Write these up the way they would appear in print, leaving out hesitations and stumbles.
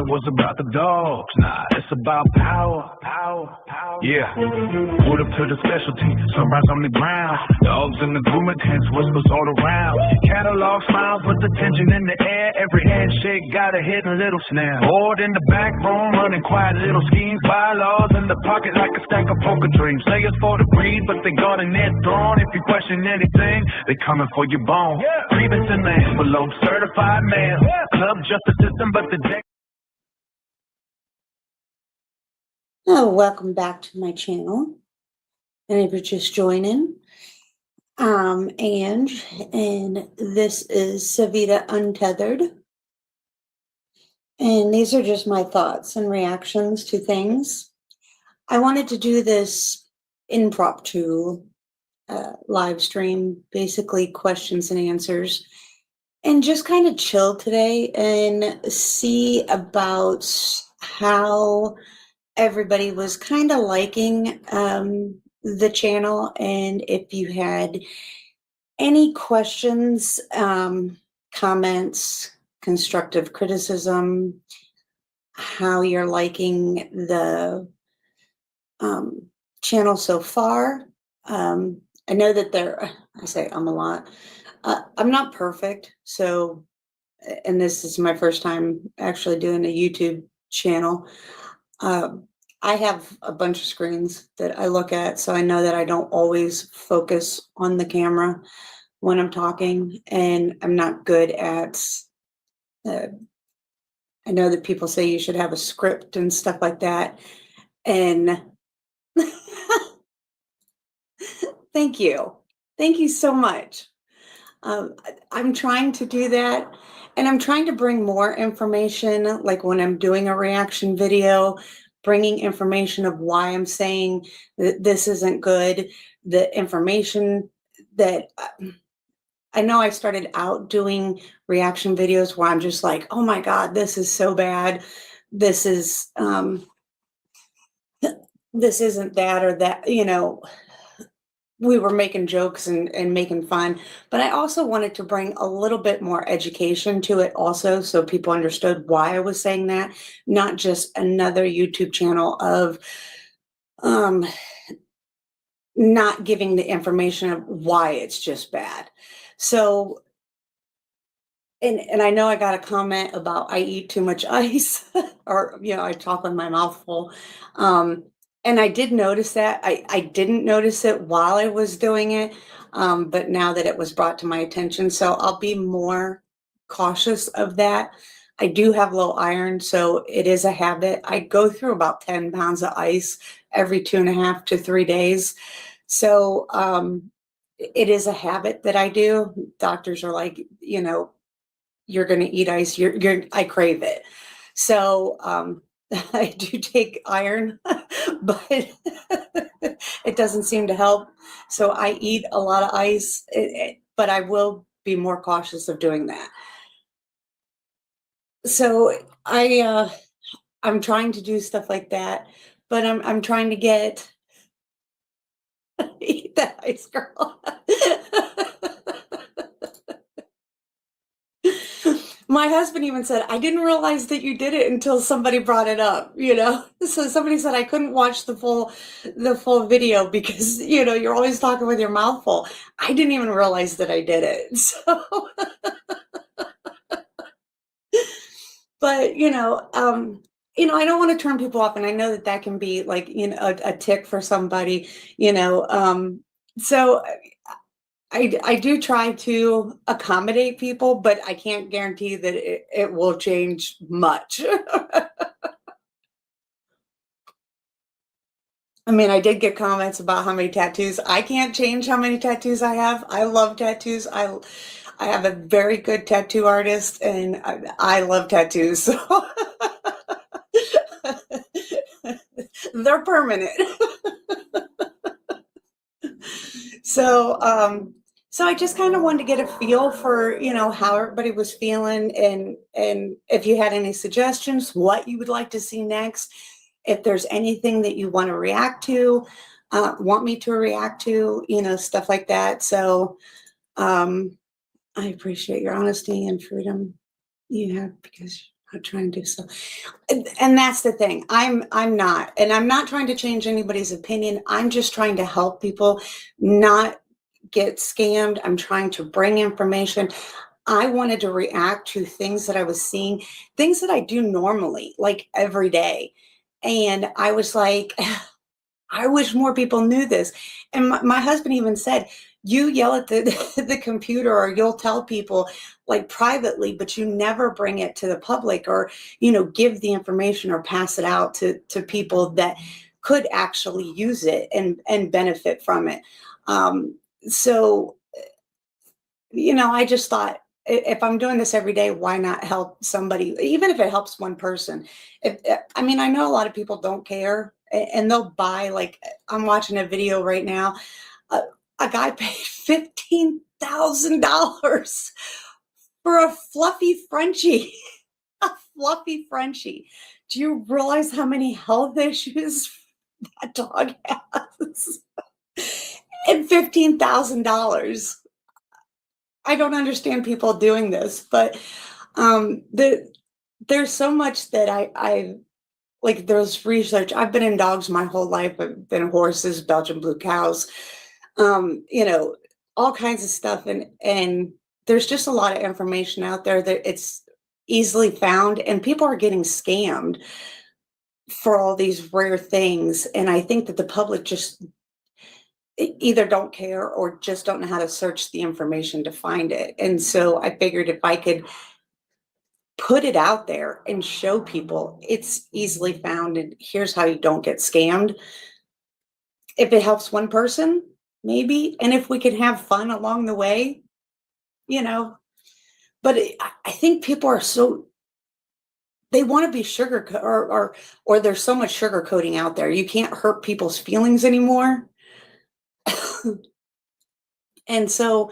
was about the dogs. Nah, it's about power. Yeah. Put up to the specialty, sunrise on the ground. Dogs in the groomer tents, whispers all around. Catalog smiles with the tension in the air. Every handshake got a hidden little snare. Bored in the back room, running quiet little schemes. Bylaws in the pocket like a stack of poker dreams. Say it's for the breed, but they guarding their throne. If you question anything, they coming for your bone. Grievance in the envelope, certified mail. Club justice system, but the deck. Oh, welcome back to my channel. And if you're just joining, and this is Savita Untethered. And these are just my thoughts and reactions to things. I wanted to do this impromptu live stream, basically questions and answers, and just kind of chill today and see about how everybody was kind of liking the channel, and if you had any questions, comments, constructive criticism, how you're liking the channel so far. I know that I say I'm a lot. I'm not perfect, so, and this is my first time actually doing a YouTube channel. I have a bunch of screens that I look at, so I know that I don't always focus on the camera when I'm talking, and I'm not good at, I know that people say you should have a script and stuff like that, and thank you. Thank you so much. I'm trying to do that, and I'm trying to bring more information, like when I'm doing a reaction video, bringing information of why I'm saying that this isn't good, the information that I know. I started out doing reaction videos where I'm just like, oh my God, this is so bad. This is, this isn't that or that, you know. We were making jokes and making fun, but I also wanted to bring a little bit more education to it also, so people understood why I was saying that, not just another YouTube channel of not giving the information of why it's just bad. So, and I know I got a comment about I eat too much ice or, you know, I talk with my mouth full. And I did notice that. I didn't notice it while I was doing it, but now that it was brought to my attention, so I'll be more cautious of that. I do have low iron, so it is a habit. I go through about 10 pounds of ice every 2.5 to 3 days. So it is a habit that I do. Doctors are like, you know, you're going to eat ice. I crave it. So I do take iron, but it doesn't seem to help. So I eat a lot of ice, but I will be more cautious of doing that. So I'm trying to do stuff like that, but I'm trying to get eat that ice, girl. My husband even said, I didn't realize that you did it until somebody brought it up, you know? So somebody said I couldn't watch the full video because, you know, you're always talking with your mouth full. I didn't even realize that I did it. So, but, you know, I don't want to turn people off, and I know that can be like, you know, a tick for somebody, you know, so I do try to accommodate people, but I can't guarantee that it will change much. I mean, I did get comments about how many tattoos. I can't change how many tattoos I have. I love tattoos. I have a very good tattoo artist, and I love tattoos. So they're permanent. So, so I just kind of wanted to get a feel for, you know, how everybody was feeling, and if you had any suggestions, what you would like to see next, if there's anything that you want to react to, want me to react to, you know, stuff like that. So I appreciate your honesty and freedom you have, because trying to do so. And that's the thing. I'm not, and I'm not trying to change anybody's opinion. I'm just trying to help people not get scammed. I'm trying to bring information. I wanted to react to things that I was seeing, things that I do normally, like every day. And I was like, I wish more people knew this. And my husband even said, you yell at the, the computer or you'll tell people like privately, but you never bring it to the public or, give the information or pass it out to people that could actually use it and benefit from it. So, I just thought if I'm doing this every day, why not help somebody, even if it helps one person? I mean, I know a lot of people don't care and they'll buy, like, I'm watching a video right now. A, a guy paid $15,000 for a fluffy Frenchie, a fluffy Frenchie. Do you realize how many health issues that dog has? And $15,000. I don't understand people doing this, but there's so much that I like. There's research. I've been in dogs my whole life. I've been in horses, Belgian blue cows, all kinds of stuff, and there's just a lot of information out there that it's easily found, and people are getting scammed for all these rare things. And I think that the public just either don't care or just don't know how to search the information to find it. And so I figured if I could put it out there and show people it's easily found and here's how you don't get scammed. If it helps one person, maybe, and if we can have fun along the way, you know. But I think people are so, they want to be sugar or there's so much sugar coating out there. You can't hurt people's feelings anymore. And so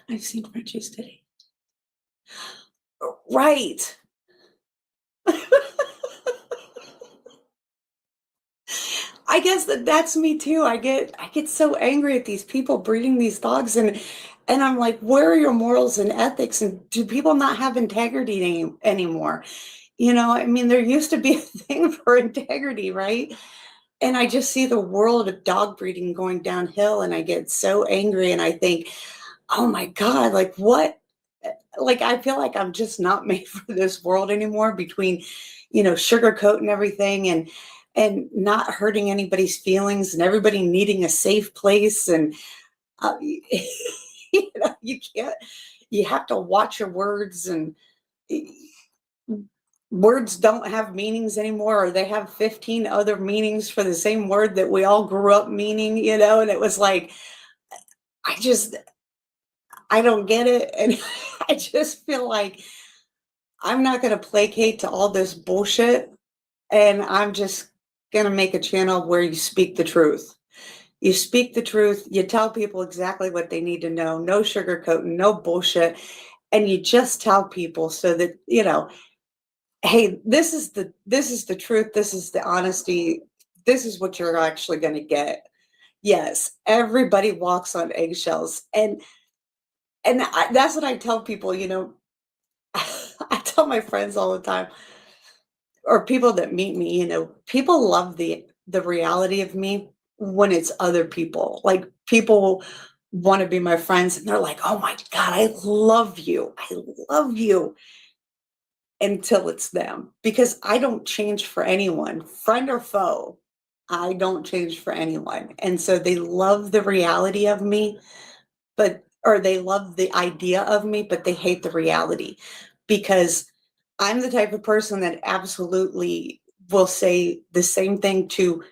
I've seen Frenchies today. Right. I guess that's me too. I get so angry at these people breeding these dogs and I'm like, where are your morals and ethics? And do people not have integrity anymore? I mean, there used to be a thing for integrity, right? And I just see the world of dog breeding going downhill and I get so angry and I think, oh my God, like what? Like I feel like I'm just not made for this world anymore between, sugarcoating everything and not hurting anybody's feelings and everybody needing a safe place and you can't, you have to watch your words and words don't have meanings anymore or they have 15 other meanings for the same word that we all grew up meaning, and it was like I don't get it. And I just feel like I'm not going to placate to all this bullshit. And I'm just going to make a channel where you speak the truth. You speak the truth. You tell people exactly what they need to know. No sugarcoating, no bullshit. And you just tell people so that, hey, this is the truth. This is the honesty. This is what you're actually going to get. Yes, everybody walks on eggshells. And that's what I tell people, I tell my friends all the time, or people that meet me, people love the reality of me when it's other people. Like people want to be my friends and they're like, oh my God, I love you. I love you. Until it's them. Because I don't change for anyone, friend or foe. I don't change for anyone. And so they love the reality of me, or they love the idea of me, but they hate the reality because I'm the type of person that absolutely will say the same thing to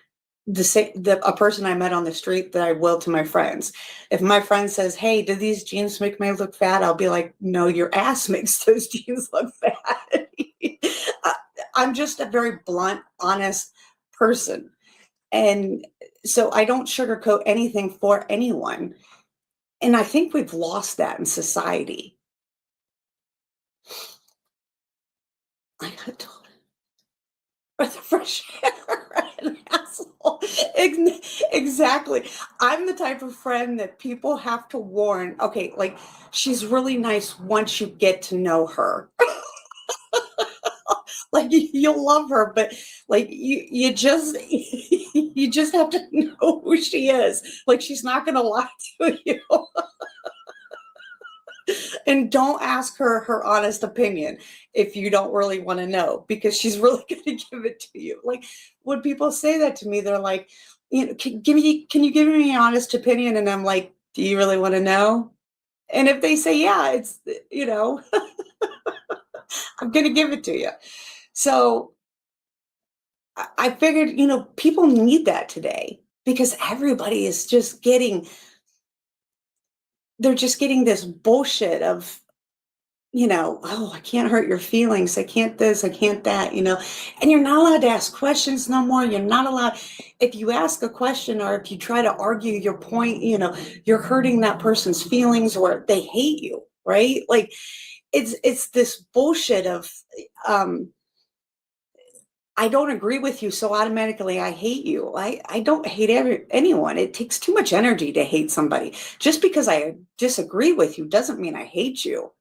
a person I met on the street that I will to my friends. If my friend says, hey, do these jeans make me look fat? I'll be like, no, your ass makes those jeans look fat. I'm just a very blunt, honest person. And so I don't sugarcoat anything for anyone. And I think we've lost that in society. I got told or the fresh air, an asshole. Exactly. I'm the type of friend that people have to warn. Okay, like she's really nice once you get to know her. Like you'll love her, but like you just you just have to know who she is. Like she's not going to lie to you. And don't ask her her honest opinion if you don't really want to know, because she's really going to give it to you. Like when people say that to me, they're like, you know, can you give me an honest opinion? And I'm like, do you really want to know? And if they say, yeah, it's, you know, I'm going to give it to you. So I figured, you know, people need that today because everybody is just they're just getting this bullshit of, you know, oh, I can't hurt your feelings. I can't this, I can't that, you know, and you're not allowed to ask questions no more. You're not allowed, if you ask a question or if you try to argue your point, you know, you're hurting that person's feelings or they hate you, right? Like it's this bullshit of, I don't agree with you, so automatically I hate you. I don't hate anyone. It takes too much energy to hate somebody. Just because I disagree with you doesn't mean I hate you.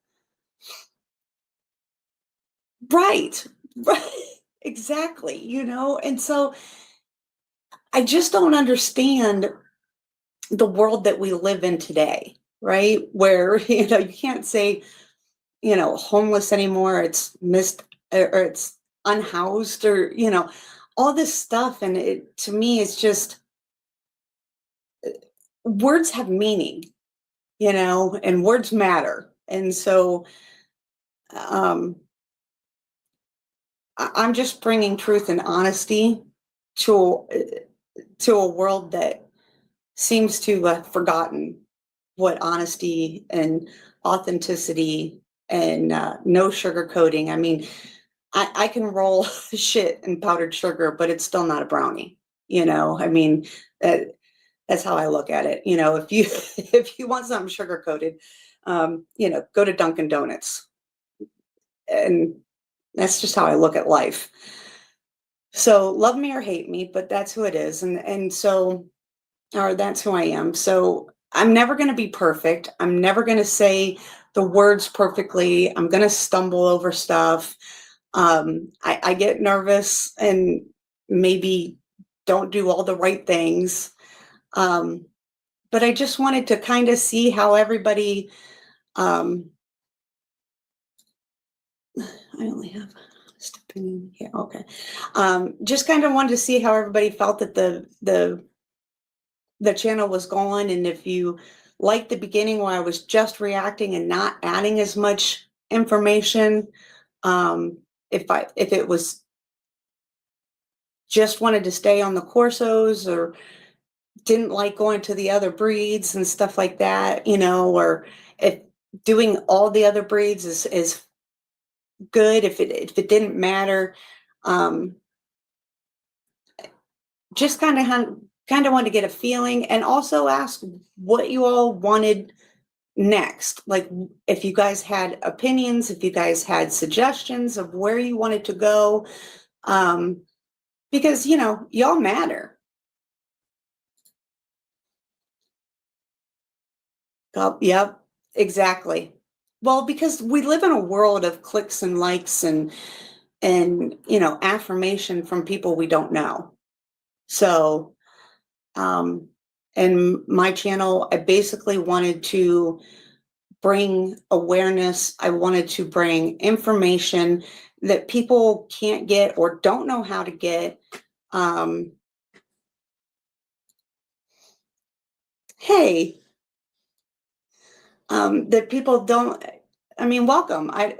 Right. Right. Exactly. You know, and so I just don't understand the world that we live in today, right? Where, you know, you can't say, you know, homeless anymore. It's missed or it's unhoused or, you know, all this stuff. And it, to me, it's just words have meaning, you know, and words matter. And so um, I'm just bringing truth and honesty to a world that seems to have forgotten what honesty and authenticity and no sugarcoating. I mean, I can roll shit in powdered sugar, but it's still not a brownie. You know, I mean, that's how I look at it. You know, if you if you want something sugar coated, you know, go to Dunkin' Donuts, and that's just how I look at life. So love me or hate me, but that's who it is, and so, or that's who I am. So I'm never going to be perfect. I'm never going to say the words perfectly. I'm going to stumble over stuff. I get nervous and maybe don't do all the right things. Um, but I just wanted to kind of see how everybody, um, I only have just opinion here. Okay. Just kind of wanted to see how everybody felt that the channel was going. And if you liked the beginning where I was just reacting and not adding as much information, if it was just wanted to stay on the Corsos or didn't like going to the other breeds and stuff like that, you know, or if doing all the other breeds is good, if it didn't matter, um, just kind of wanted to get a feeling and also ask what you all wanted next. Like if you guys had opinions, if you guys had suggestions of where you wanted to go, because you know y'all matter. Oh, yep, exactly. Well, because we live in a world of clicks and likes and you know affirmation from people we don't know. So, um, and my channel, I basically wanted to bring awareness. I wanted to bring information that people can't get or don't know how to get. Um, hey, that people don't, I mean, welcome. I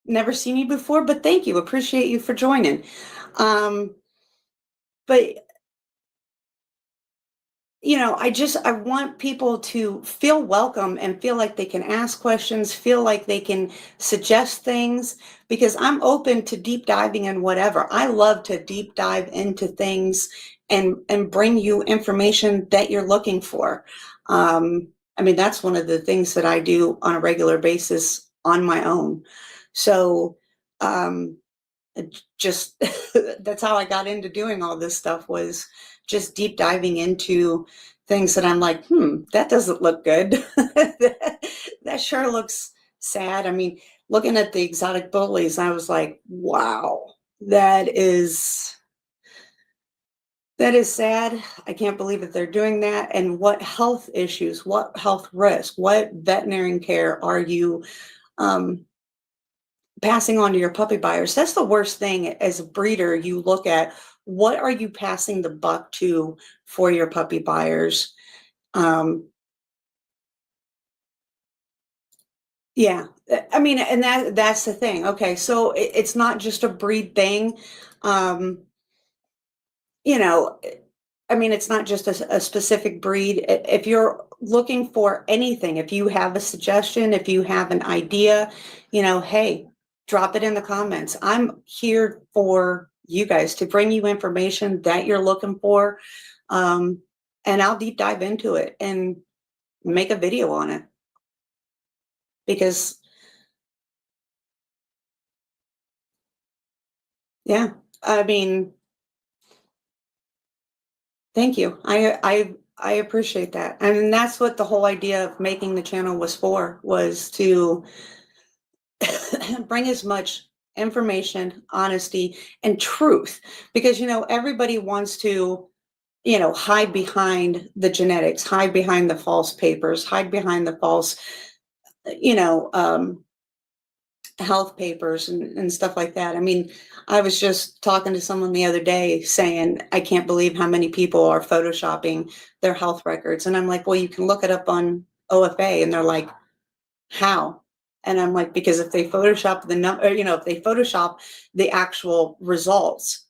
never seen you before, but thank you. Appreciate you for joining. But you know, I want people to feel welcome and feel like they can ask questions, feel like they can suggest things, because I'm open to deep diving in whatever. I love to deep dive into things and bring you information that you're looking for. I mean, that's one of the things that I do on a regular basis on my own. So, just that's how I got into doing all this stuff, was just deep diving into things that I'm like, that doesn't look good. That sure looks sad. I mean, looking at the exotic bullies, I was like, wow, that is sad. I can't believe that they're doing that. And what health issues, what health risk, what veterinarian care are you passing on to your puppy buyers? That's the worst thing. As a breeder, you look at what are you passing the buck to for your puppy buyers. Yeah, I mean, and that's the thing. Okay, so it's not just a breed thing. You know, I mean, it's not just a specific breed. If you're looking for anything, if you have a suggestion, if you have an idea, hey, drop it in the comments. I'm here for you guys to bring you information that you're looking for. And I'll deep dive into it and make a video on it. Because, yeah, I mean, thank you. I appreciate that. And that's what the whole idea of making the channel was to bring as much information, honesty, and truth. Because, everybody wants to, hide behind the genetics, hide behind the false papers, hide behind the false, health papers and stuff like that. I mean, I was just talking to someone the other day saying, I can't believe how many people are photoshopping their health records. And I'm like, well, you can look it up on OFA. And they're like, how? And I'm like, because if they Photoshop the number, if they Photoshop the actual results,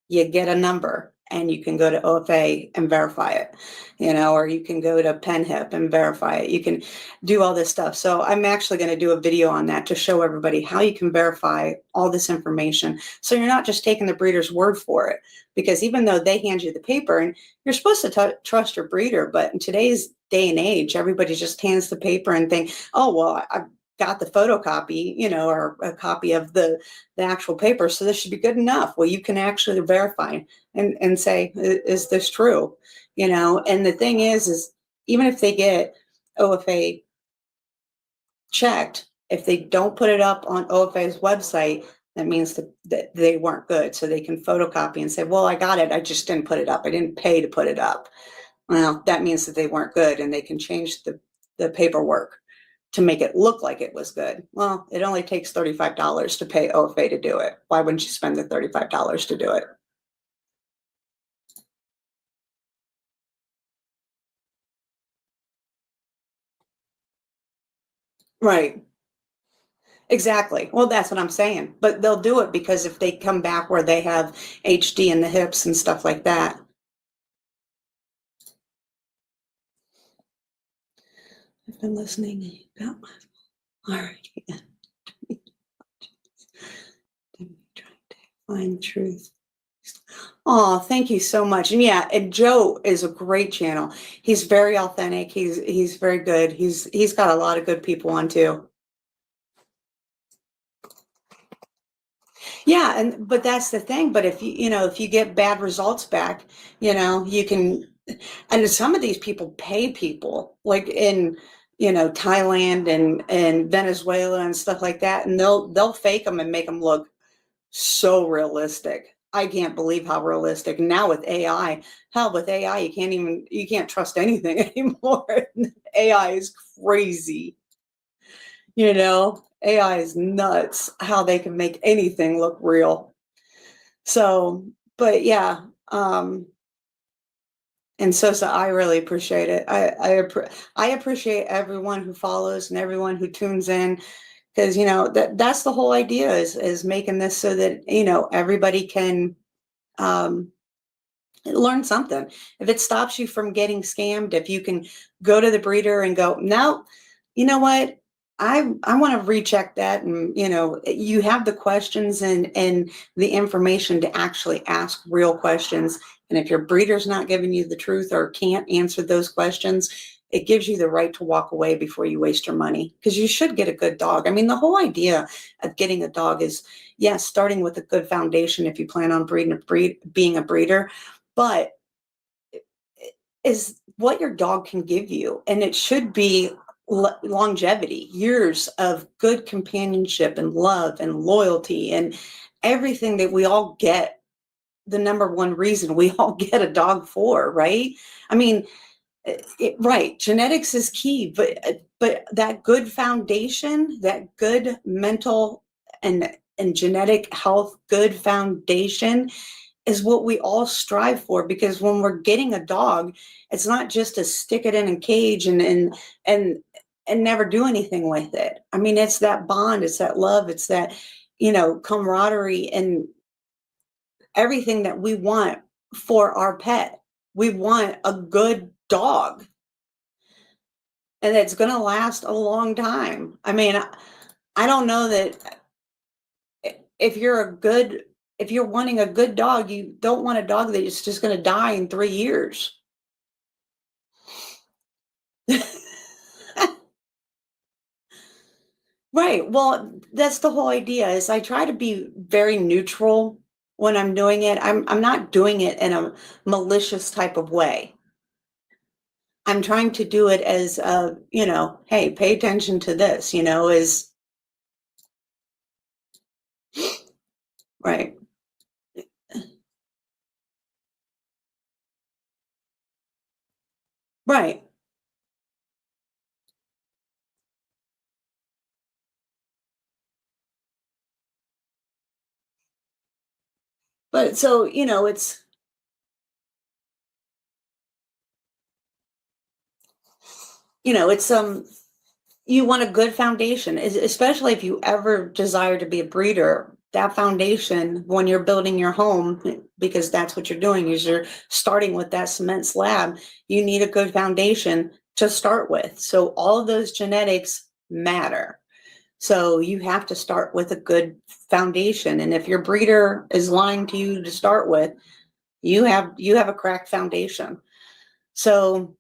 you get a number and you can go to OFA and verify it, or you can go to PenHIP and verify it. You can do all this stuff. So I'm actually going to do a video on that to show everybody how you can verify all this information. So you're not just taking the breeder's word for it, because even though they hand you the paper and you're supposed to trust your breeder, but in today's day and age, everybody just hands the paper and think, oh, well, I've got the photocopy, or a copy of the actual paper, so this should be good enough. Well, you can actually verify and say, is this true? And the thing is even if they get OFA checked, if they don't put it up on OFA's website, that means that they weren't good. So they can photocopy and say, well, I got it, I just didn't put it up. I didn't pay to put it up. Well, that means that they weren't good, and they can change the paperwork to make it look like it was good. Well, it only takes $35 to pay OFA to do it. Why wouldn't you spend the $35 to do it? Right. Exactly. Well, that's what I'm saying. But they'll do it because if they come back where they have HD in the hips and stuff like that. I've been listening. Got my, all right. Trying to find truth. Oh, thank you so much. And yeah, and Joe is a great channel. He's very authentic. He's very good. He's got a lot of good people on too. Yeah, but that's the thing. But if if you get bad results back, you can, and some of these people pay people like in Thailand and Venezuela and stuff like that, and they'll fake them and make them look so realistic. I can't believe how realistic. Now with AI, hell, with AI, you can't trust anything anymore. AI is crazy. AI is nuts how they can make anything look real. So, but yeah, and so I really appreciate it. I appreciate everyone who follows and everyone who tunes in, because that's the whole idea is making this so that everybody can learn something. If it stops you from getting scammed, if you can go to the breeder and go, no, you know what? I want to recheck that. And, you have the questions and the information to actually ask real questions. And if your breeder's not giving you the truth or can't answer those questions, it gives you the right to walk away before you waste your money, because you should get a good dog. I mean, the whole idea of getting a dog is, yes, starting with a good foundation if you plan on being a breeder, but is what your dog can give you. And it should be longevity, years of good companionship and love and loyalty. And everything that we all get, the number one reason we all get a dog for, right? I mean, right, genetics is key, but that good foundation, that good mental and genetic health, good foundation is what we all strive for, because when we're getting a dog, it's not just to stick it in a cage and never do anything with it. I mean, it's that bond, it's that love, it's that, camaraderie and everything that we want for our pet. We want a good dog, and it's going to last a long time. I mean, I don't know that if you're wanting a good dog, you don't want a dog that is just going to die in 3 years. Right. Well, that's the whole idea, is I try to be very neutral when I'm doing it. I'm not doing it in a malicious type of way. I'm trying to do it as hey, pay attention to this, is right. Right. But so, it's you want a good foundation, especially if you ever desire to be a breeder. That foundation, when you're building your home, because that's what you're doing, is you're starting with that cement slab. You need a good foundation to start with. So all of those genetics matter. So you have to start with a good foundation. And if your breeder is lying to you to start with, you have a cracked foundation. So,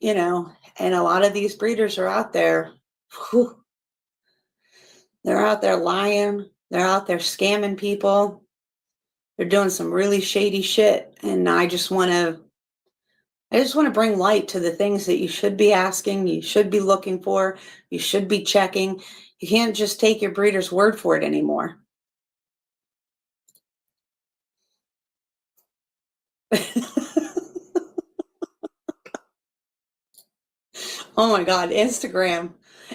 and a lot of these breeders are out there. Whew, they're out there lying. They're out there scamming people. They're doing some really shady shit. And I just want to bring light to the things that you should be asking, you should be looking for, you should be checking. You can't just take your breeder's word for it anymore. Oh my God, Instagram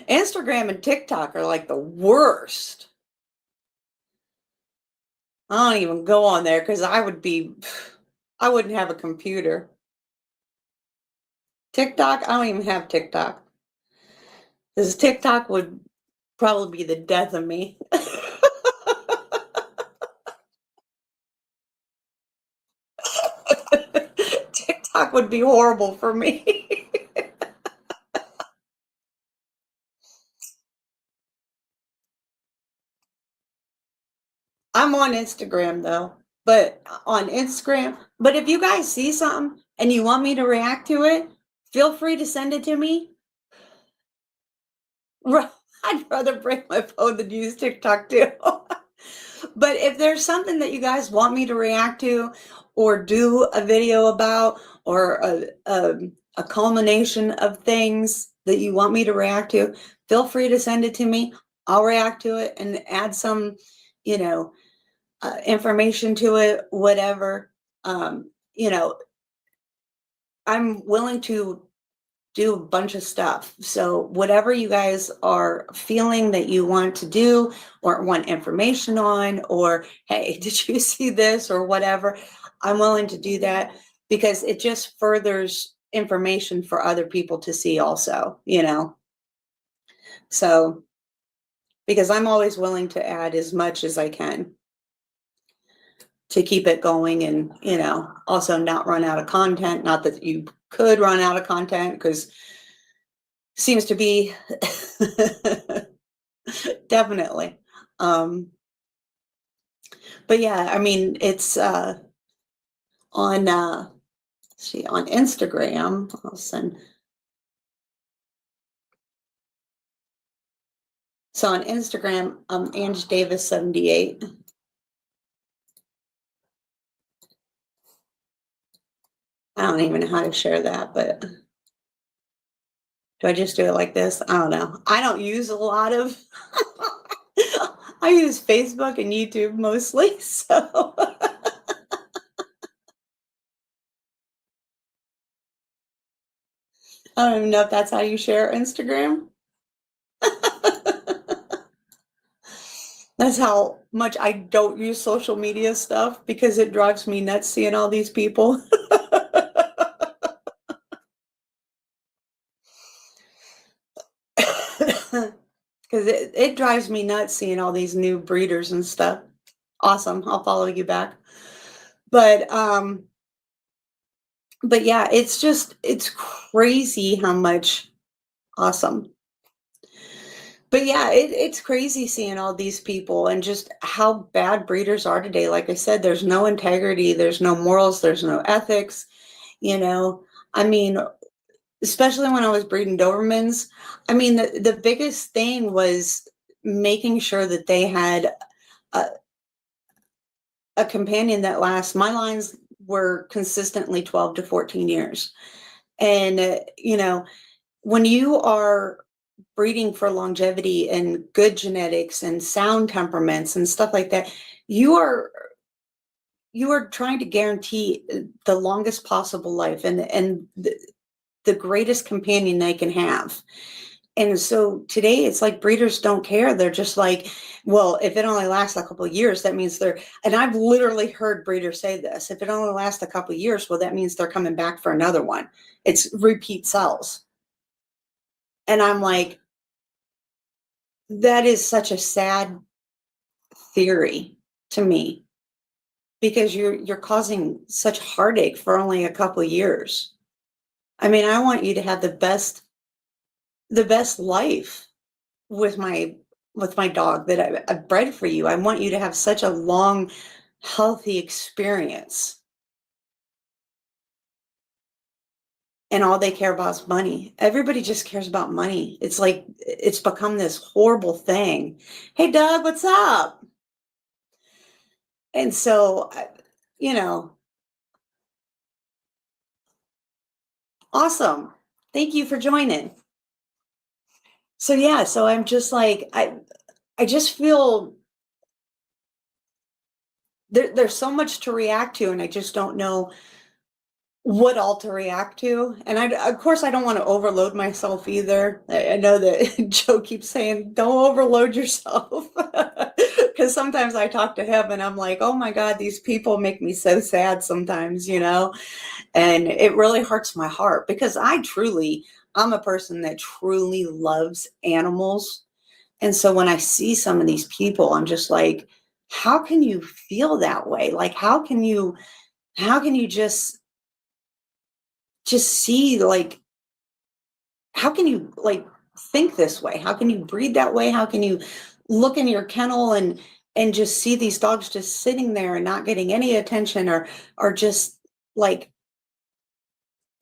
and TikTok are like the worst. I don't even go on there because I wouldn't have a computer. TikTok, I don't even have TikTok. Because TikTok would probably be the death of me. TikTok would be horrible for me. I'm on Instagram though, but if you guys see something and you want me to react to it, feel free to send it to me. I'd rather bring my phone than use TikTok too. But if there's something that you guys want me to react to or do a video about, or a culmination of things that you want me to react to, feel free to send it to me. I'll react to it and add some, information to it, whatever. I'm willing to do a bunch of stuff. So whatever you guys are feeling that you want to do or want information on, or, hey, did you see this or whatever, I'm willing to do that, because it just furthers information for other people to see also, So, because I'm always willing to add as much as I can to keep it going, and, also not run out of content. Not that you could run out of content, because seems to be definitely. But yeah, I mean, it's on on Instagram. I'll send. So on Instagram, Ange Davis 78. I don't even know how to share that, but do I just do it like this? I don't know. I don't use a lot of I use Facebook and YouTube mostly, so I don't even know if that's how you share Instagram. That's how much I don't use social media stuff because it drives me nuts seeing all these people. Because it drives me nuts seeing all these new breeders and stuff. Awesome. I'll follow you back. But yeah, it's crazy how much awesome. But yeah, it's crazy seeing all these people and just how bad breeders are today. Like I said, there's no integrity, there's no morals, there's no ethics. You know, I mean, especially when I was breeding Dobermans, I mean, the biggest thing was making sure that they had a, a companion that lasts. My lines were consistently 12 to 14 years. And, when you are breeding for longevity and good genetics and sound temperaments and stuff like that, you are trying to guarantee the longest possible life and the greatest companion they can have. And so today it's like breeders don't care. They're just like, well, if it only lasts a couple of years, that means and I've literally heard breeders say this, if it only lasts a couple of years, well, that means they're coming back for another one. It's repeat cells. And I'm like, that is such a sad theory to me because you're causing such heartache for only a couple of years. I mean, I want you to have the best life with my dog that I've bred for you. I want you to have such a long, healthy experience. And all they care about is money. Everybody just cares about money. It's like it's become this horrible thing. Hey, Doug, what's up? And so, awesome. Thank you for joining. So yeah, so I'm just like I just feel there's so much to react to, and I just don't know what all to react to. And of course, I don't want to overload myself either. I know that Joe keeps saying, don't overload yourself. Because sometimes I talk to him and I'm like, oh my God, these people make me so sad sometimes, and it really hurts my heart because I'm a person that truly loves animals. And so when I see some of these people, I'm just like, how can you feel that way? Like, how can you just see, like, how can you like think this way? How can you breed that way? How can you look in your kennel and just see these dogs just sitting there and not getting any attention or just like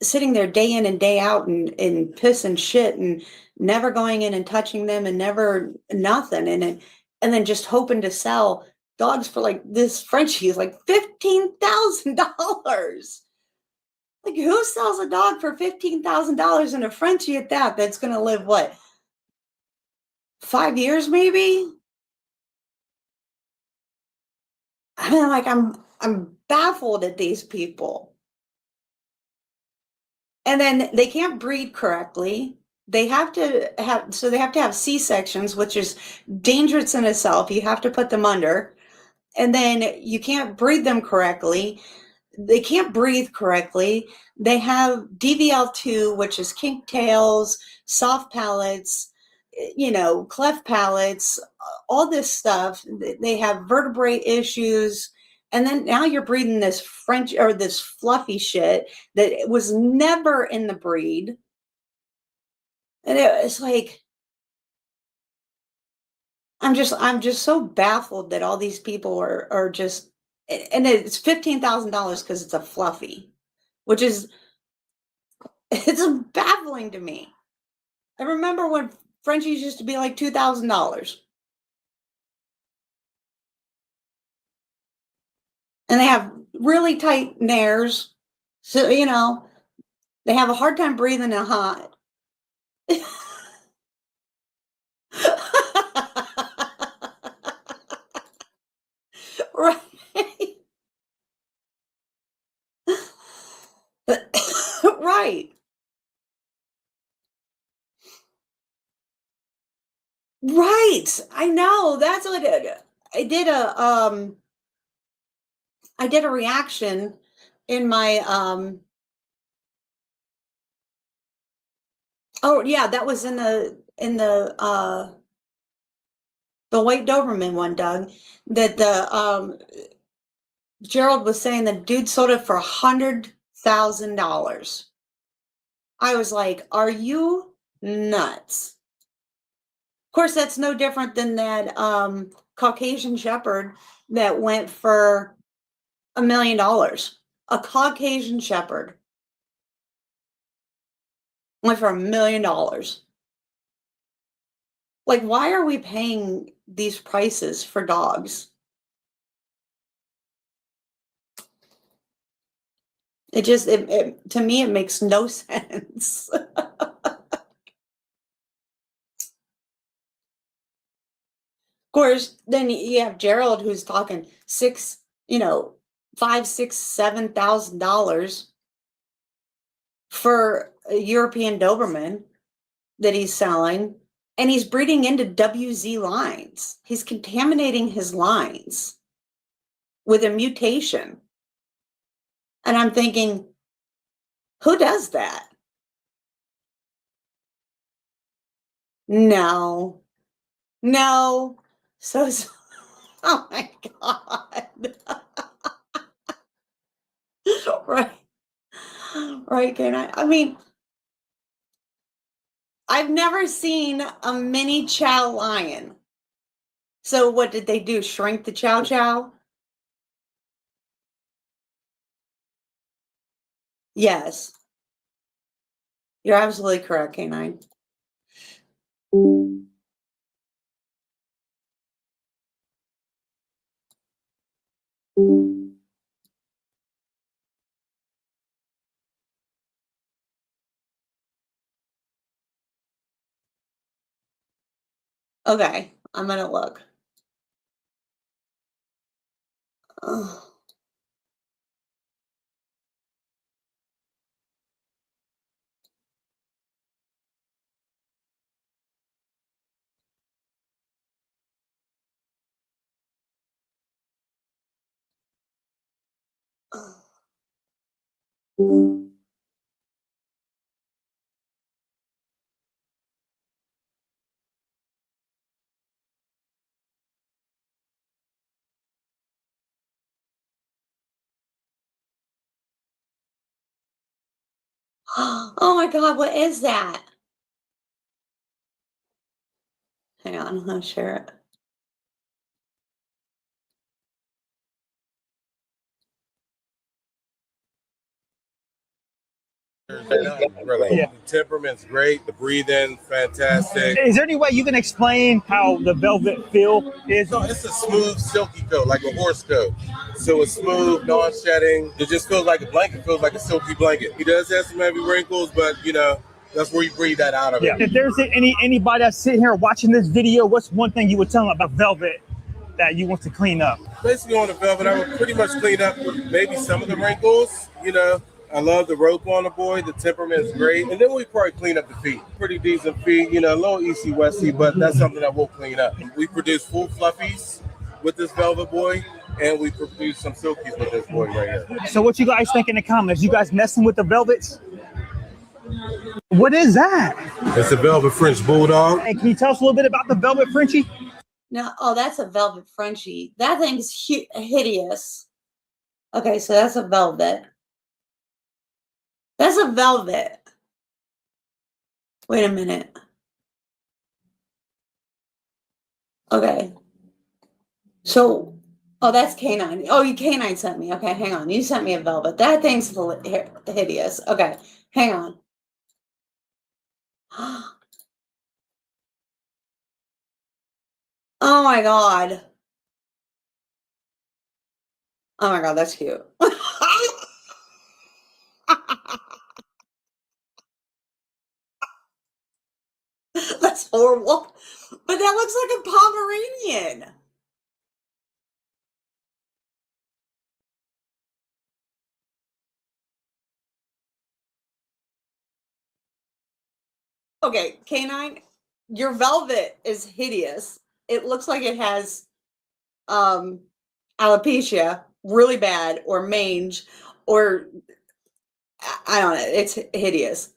sitting there day in and day out and piss and shit and never going in and touching them and never nothing and then just hoping to sell dogs for like this Frenchie is like $15,000. Like, who sells a dog for $15,000 and a Frenchie at that's going to live what, 5 years maybe? I mean, like, I'm baffled at these people. And then they can't breed correctly. They have to have C-sections, which is dangerous in itself. You have to put them under. And then you can't breed them correctly. They can't breathe correctly. They have DVL2, which is kink tails, soft palates, cleft palates, all this stuff. They have vertebrae issues. And then now you're breeding this French or this fluffy shit that was never in the breed. And it's like, I'm just so baffled that all these people are just, and it's $15,000 because it's a fluffy, which is, it's baffling to me. I remember when Frenchies used to be like $2,000. And they have really tight nares. So, they have a hard time breathing in hot. Right. Right. Right. I know. That's what I did I did a reaction in my oh yeah, that was in the white Doberman one, Doug, that the Gerald was saying the dude sold it for $100,000. I was like, are you nuts? Of course, that's no different than that Caucasian Shepherd that went for $1 million. A Caucasian Shepherd went for $1 million. Like, why are we paying these prices for dogs? It just, to me, it makes no sense. Of course, then you have Gerald who's talking $5, $6, $7,000 for a European Doberman that he's selling, and he's breeding into WZ lines. He's contaminating his lines with a mutation. And I'm thinking, who does that? No. So oh my God. Right. Right, can I mean, I've never seen a mini Chow lion. So what did they do? Shrink the Chow Chow? Yes. You're absolutely correct, Canine. Okay, I'm gonna look. Oh. Oh my God, what is that? Hang on, I'm gonna share it. Really. Yeah. The temperament's great. The breathing, fantastic. Is there any way you can explain how the velvet feel is? No, it's a smooth, silky coat, like a horse coat. So it's smooth, non-shedding. It just feels like a blanket. It feels like a silky blanket. He does have some heavy wrinkles, but that's where you breathe that out of it. If there's anybody that's sitting here watching this video, what's one thing you would tell them about velvet that you want to clean up? Basically, on the velvet, I would pretty much clean up maybe some of the wrinkles. I love the rope on the boy. The temperament's great. And then we probably clean up the feet. Pretty decent feet, a little easy westy, but that's something that we'll clean up. We produce full fluffies with this velvet boy, and we produce some silkies with this boy right here. So what you guys think in the comments? You guys messing with the velvets? What is that? It's a velvet French bulldog. Hey, can you tell us a little bit about the velvet Frenchie? No, oh, that's a velvet Frenchie. That thing's hideous. Okay, so that's a velvet. That's a velvet. Wait a minute. Okay. So, oh, that's Canine. Oh, you Canine sent me. Okay, hang on. You sent me a velvet. That thing's hideous. Okay, hang on. Oh my God. Oh my God, that's cute. That's horrible. But that looks like a Pomeranian. Okay, canine, your velvet is hideous. It looks like it has alopecia really bad, or mange, or I don't know. It's hideous.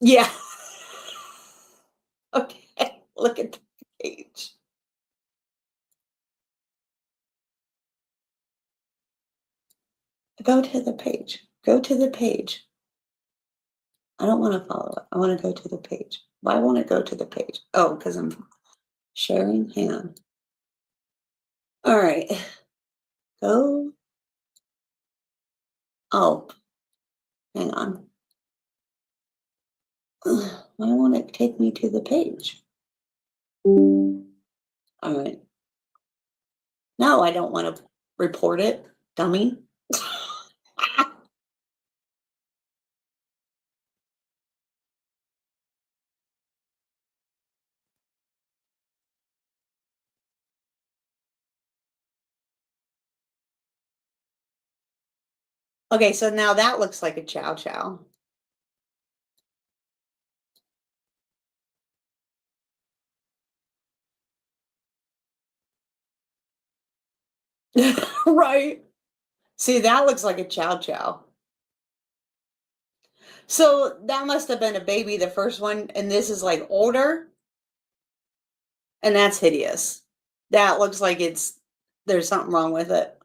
Yeah. Okay, look at the page. Go to the page. Go to the page. I don't want to follow it. I want to go to the page. Why won't it go to the page? Oh, because I'm sharing hand. All right. Go. Oh, hang on. Why won't it take me to the page? All right. No, I don't want to report it, dummy. Okay, so now that looks like a chow chow. Right. See, that looks like a chow chow. So that must have been a baby, the first one, and this is like older. And that's hideous. That looks like there's something wrong with it.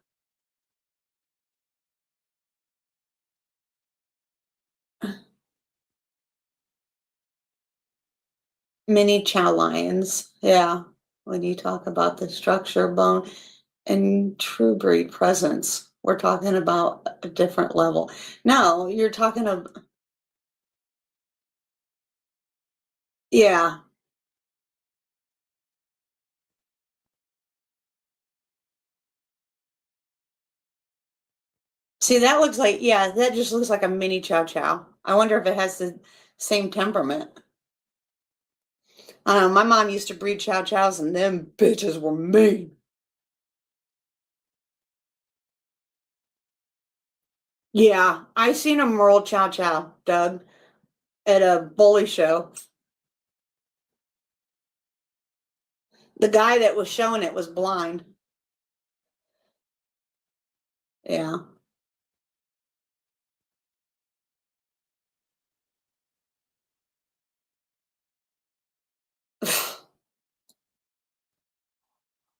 Mini chow lions. Yeah. When you talk about the structure, bone, and true breed presence, we're talking about a different level. No, you're talking about, yeah. See, that looks like, yeah, that just looks like a mini chow chow. I wonder if it has the same temperament. I don't know, my mom used to breed chow chows, and them bitches were mean. Yeah, I seen a Merle chow chow, Doug, at a bully show. The guy that was showing it was blind. Yeah.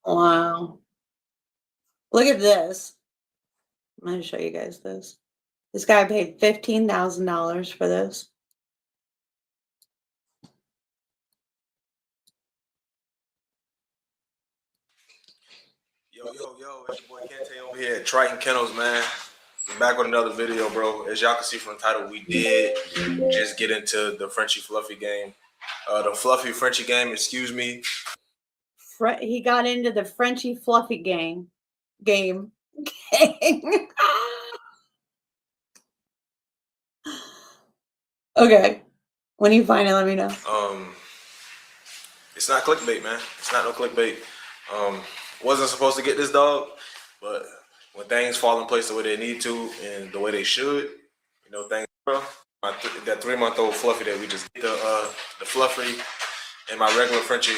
Wow. Look at this. I'm going to show you guys this. This guy paid $15,000 for this. Yo, it's your boy Kente over here at Triton Kennels, man. We're back with another video, bro. As y'all can see from the title, we did just get into the Frenchie Fluffy game. The Fluffy Frenchie game, excuse me. He got into the Frenchie Fluffy game. Okay. When you find it, let me know. It's not clickbait, man. It's not no clickbait. Wasn't supposed to get this dog, but when things fall in place the way they need to and the way they should, you know, things, bro. That 3-month-old Fluffy that we just get the Fluffy and my regular Frenchie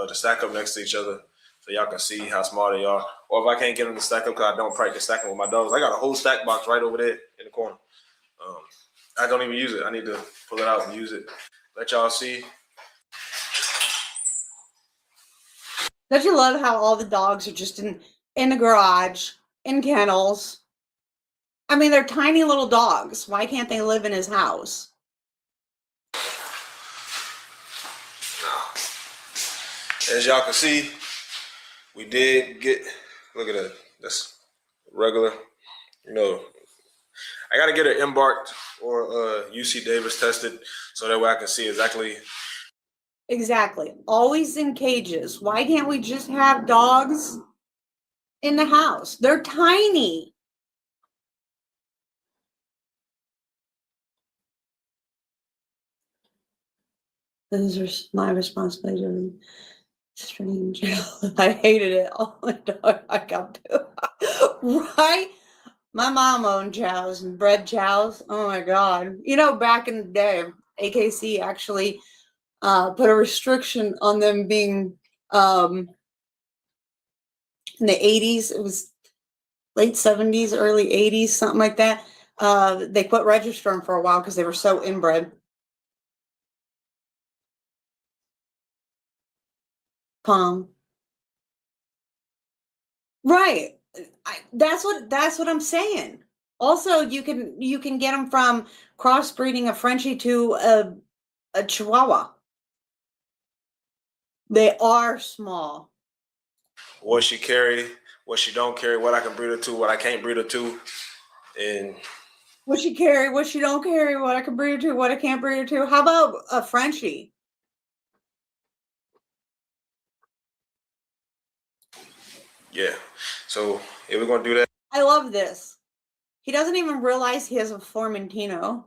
to stack up next to each other so y'all can see how small they are. Or if I can't get them to stack up because I don't practice stacking with my dogs, I got a whole stack box right over there in the corner. I don't even use it. I need to pull it out and use it. Let y'all see. Don't you love how all the dogs are just in the garage, in kennels? I mean, they're tiny little dogs. Why can't they live in his house? As y'all can see, we did get, look at that. That's regular. You know, I got to get her embarked or UC Davis tested so that way I can see exactly. Exactly. Always in cages. Why can't we just have dogs in the house? They're tiny. Those are my responsibility. Strange. I hated it. Oh my dog, I got to. Right? My mom owned Chows and bred Chows. Oh my God. You know, back in the day, AKC actually put a restriction on them being in the 80s. It was late 70s, early 80s, something like that. They quit registering for a while because they were so inbred. Palm. Right. That's what I'm saying. Also, you can get them from crossbreeding a Frenchie to a Chihuahua. They are small. What she carry, what she don't carry, what I can breed her to, what I can't breed her to, and What she carry, what she don't carry, what I can breed her to, what I can't breed her to. How about a Frenchie? yeah. So if we're gonna do that, I love this. He doesn't even realize he has a Formentino.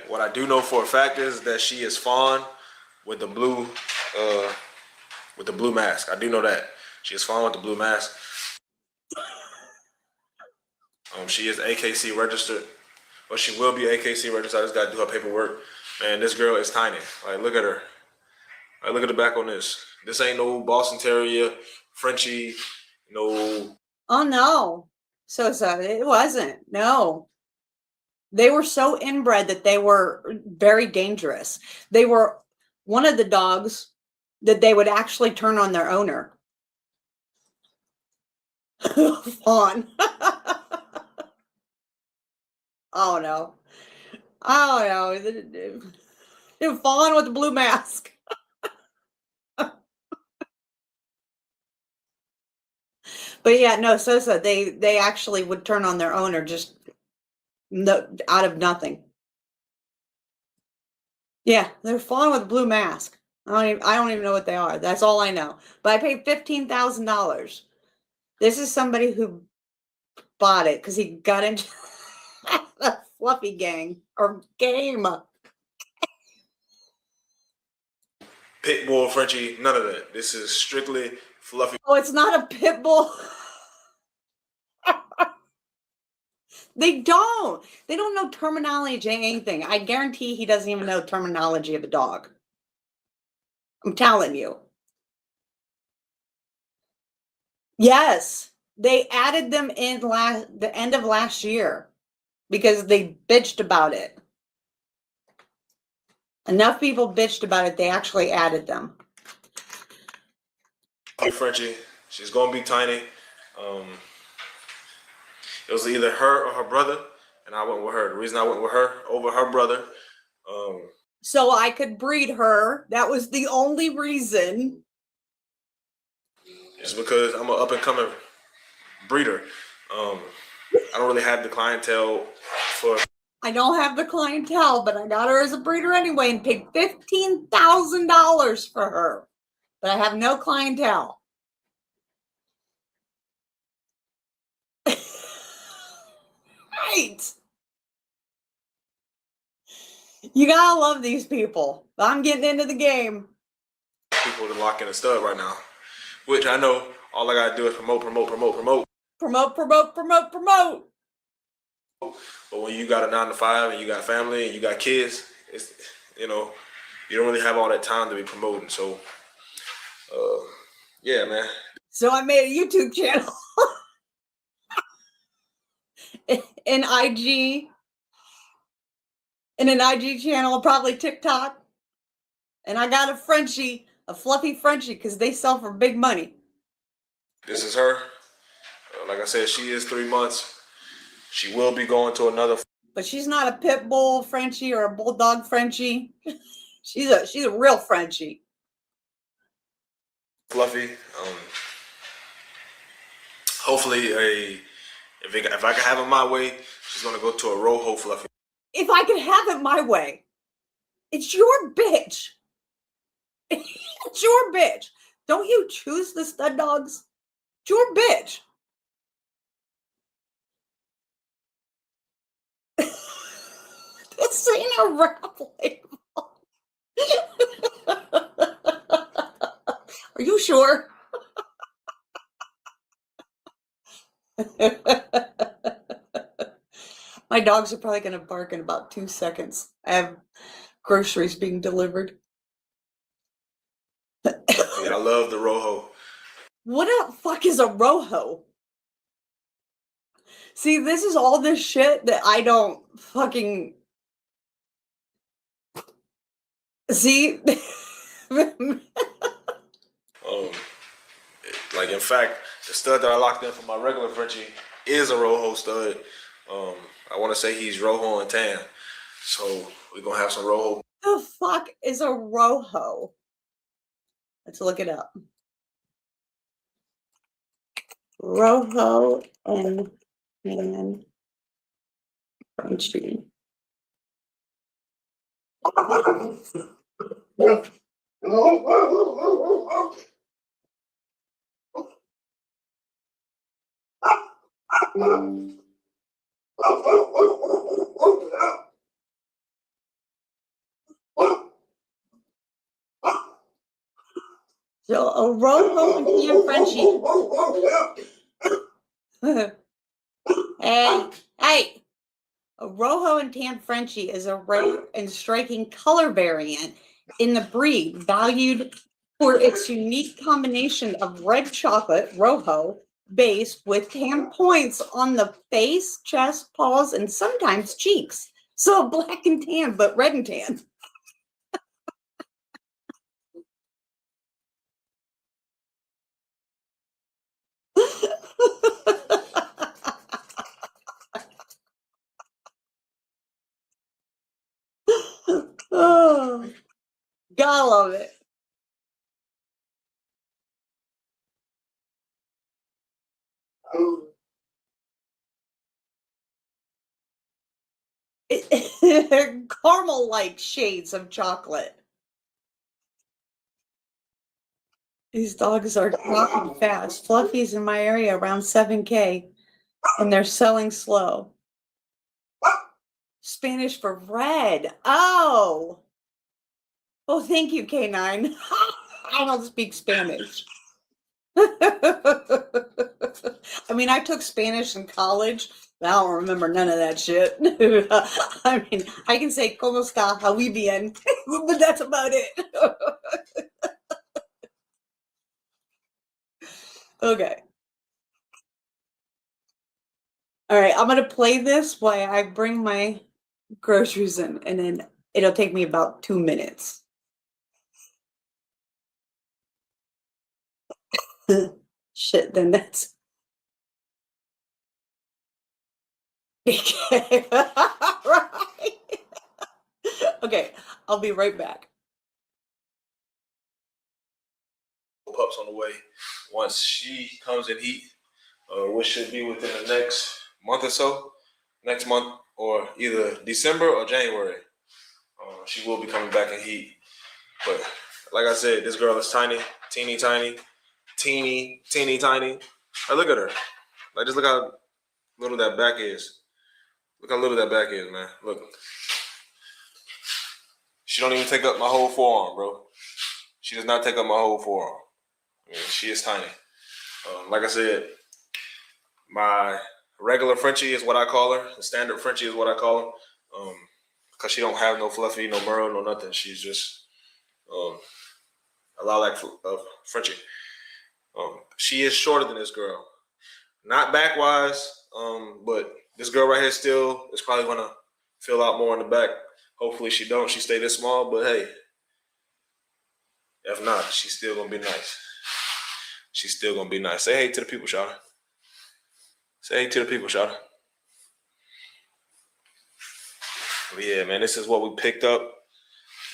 what I do know for a fact is that she is fawn with the blue mask. I do know that she is fawn with the blue mask. She is AKC registered, or she will be AKC registered. I just gotta do her paperwork. Man, this girl is tiny. Like, look at her. Like, look at the back on this. This ain't no Boston Terrier, Frenchie, no. Oh no. So it wasn't. No. They were so inbred that they were very dangerous. They were one of the dogs that they would actually turn on their owner. Fawn. Oh no. Oh no. Fawn with the blue mask. But yeah, no, Sosa, they actually would turn on their owner just out of nothing. Yeah, they're Fawn with a blue mask. I don't even know what they are. That's all I know. But I paid $15,000. This is somebody who bought it because he got into the fluffy gang or game. Pit bull, Frenchie, none of that. This is strictly fluffy. Oh, it's not a pit bull. They don't know terminology, anything. I guarantee he doesn't even know terminology of a dog. I'm telling you. Yes, they added them in the end of last year because they bitched about it. Enough people bitched about it, they actually added them. Frenchie, she's gonna be tiny. It was either her or her brother, and I went with her. The reason I went with her over her brother. So I could breed her. That was the only reason. Just because I'm an up and coming breeder. I don't really have the clientele for. I don't have the clientele, but I got her as a breeder anyway and paid $15,000 for her. But I have no clientele. Right. You gotta love these people. I'm getting into the game. People to lock in a stud right now, which I know all I gotta do is promote. Promote. But when you got a 9 to 5 and you got family and you got kids, it's, you don't really have all that time to be promoting. So, yeah, man. So I made a YouTube channel in IG, in an IG channel, probably TikTok. And I got a Frenchie, a fluffy Frenchie, because they sell for big money. This is her. Like I said, she is 3 months. She will be going to another. But she's not a pit bull Frenchie or a bulldog Frenchie. She's a real Frenchie. Fluffy. Hopefully, if I can have it my way, she's gonna go to a Rojo Fluffy. If I could have it my way, it's your bitch. It's your bitch. Don't you choose the stud dogs? It's your bitch. This ain't a Raffle. Are you sure? My dogs are probably going to bark in about 2 seconds. I have groceries being delivered. Yeah, I love the Rojo. What the fuck is a Rojo? See, this is all this shit that I don't fucking see. Like, in fact, the stud that I locked in for my regular Frenchie is a Rojo stud. I want to say he's Rojo and tan. So we're going to have some Rojo. The fuck is a Rojo? Let's look it up. Rojo and tan Frenchie. So a Rojo and tan Frenchie. Hey. A Rojo and tan Frenchie is a rare and striking color variant in the breed, valued for its unique combination of red chocolate Rojo base with tan points on the face, chest, paws, and sometimes cheeks. So black and tan, but red and tan. Oh, gotta love it. Caramel-like shades of chocolate. These dogs are dropping fast. Fluffy's in my area around 7K, and they're selling slow. Spanish for red. Oh. Oh, thank you, K9. I don't speak Spanish. I mean, I took Spanish in college, but I don't remember none of that shit. I mean, I can say "Cómo está?" "How we bien," but that's about it. Okay. All right, I'm gonna play this while I bring my groceries in, and then it'll take me about 2 minutes. Shit, then that's okay. Right. Okay, I'll be right back. Pups on the way. Once she comes in heat, which should be within the next month or so, next month or either December or January, she will be coming back in heat. But like I said, this girl is tiny, teeny tiny. Hey, look at her. Like, just look how little that back is. Look how little that back is, man. Look. She don't even take up my whole forearm, bro. She does not take up my whole forearm. I mean, she is tiny. Like I said, my regular Frenchie is what I call her. The standard Frenchie is what I call her. Because she don't have no fluffy, no merle, no nothing. She's just a lot like Frenchie. She is shorter than this girl. Not back-wise, but this girl right here still is probably going to fill out more in the back. Hopefully she don't. She stay this small, but hey, if not, she's still going to be nice. She's still going to be nice. Say hey to the people, Shawty. Say hey to the people, Shawty. But yeah, man, this is what we picked up.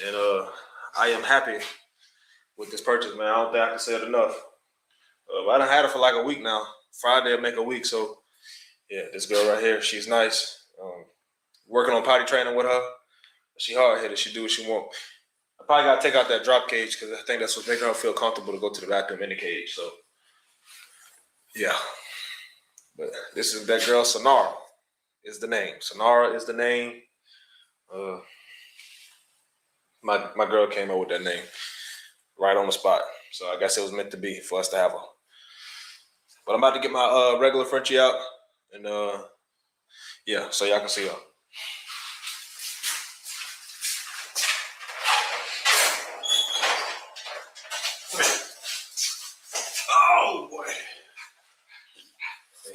And I am happy with this purchase, man. I don't think I can say it enough. I done had her for like a week now. Friday will make a week. So, yeah, this girl right here, she's nice. Working on potty training with her. She hard-headed. She do what she want. I probably got to take out that drop cage because I think that's what's making her feel comfortable to go to the bathroom in the cage. So, yeah. But this is that girl, Sonara is the name. Sonara is the name. My girl came up with that name right on the spot. So I guess it was meant to be for us to have her. But I'm about to get my regular Frenchie out. And, Yeah, so y'all can see her. Oh boy.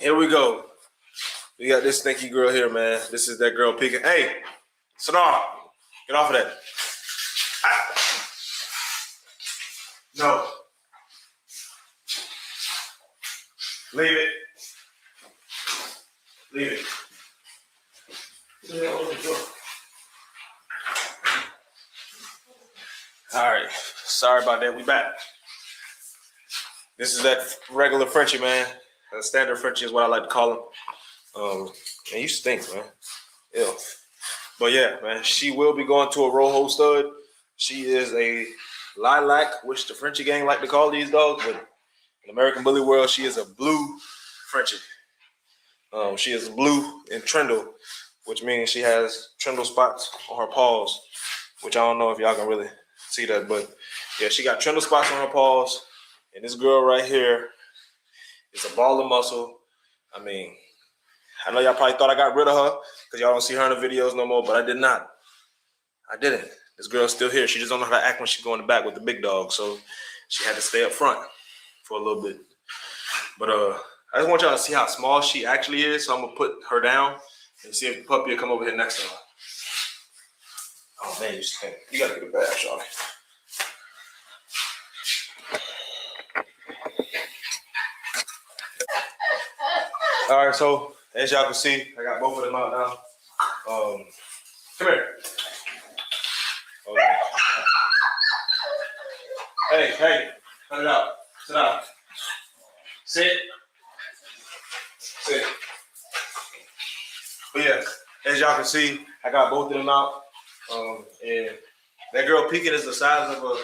Here we go. We got this stinky girl here, man. This is that girl peeking. Hey, Sanar, get off of that. Ah. No. Leave it. Leave it. All right. Sorry about that. We back. This is that regular Frenchie, man. A standard Frenchie is what I like to call him. Man, you stink, man. Ew. But yeah, man, she will be going to a Rojo stud. She is a lilac, which the Frenchie gang like to call these dogs, but in American Bully world, she is a blue Frenchie. She is blue and trindle, which means she has trindle spots on her paws, which I don't know if y'all can really see that, but yeah, she got trindle spots on her paws, and this girl right here is a ball of muscle. I mean, I know y'all probably thought I got rid of her because y'all don't see her in the videos no more, but I did not. I didn't. This girl's still here. She just don't know how to act when she go in the back with the big dog, so she had to stay up front for a little bit. But I just want y'all to see how small she actually is, so I'm gonna put her down and see if the puppy will come over here next to her. Oh man, you gotta get a bath, Charlie. All right, so as y'all can see, I got both of them out now. Come here. Okay. Hey, cut it out. Sit down. Sit. But yeah, as y'all can see, I got both of them out. And that girl peeking is the size of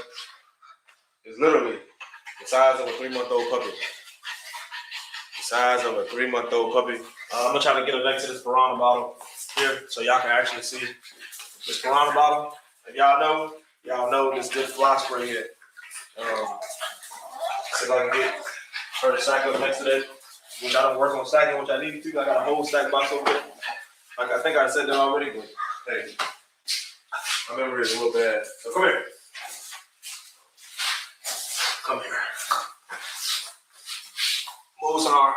is literally the size of a 3-month-old puppy. The size of a 3-month-old puppy. I'm gonna try to get her next to this piranha bottle here so y'all can actually see this piranha bottle. If y'all know this good fly spray here. See if I can get her to stack up next to that, which I don't work on stacking, which I need to. I got a whole stack box over there. Like I think I said that already, but hey, my memory is a little bad. So come here. Come here. Move, Sanar.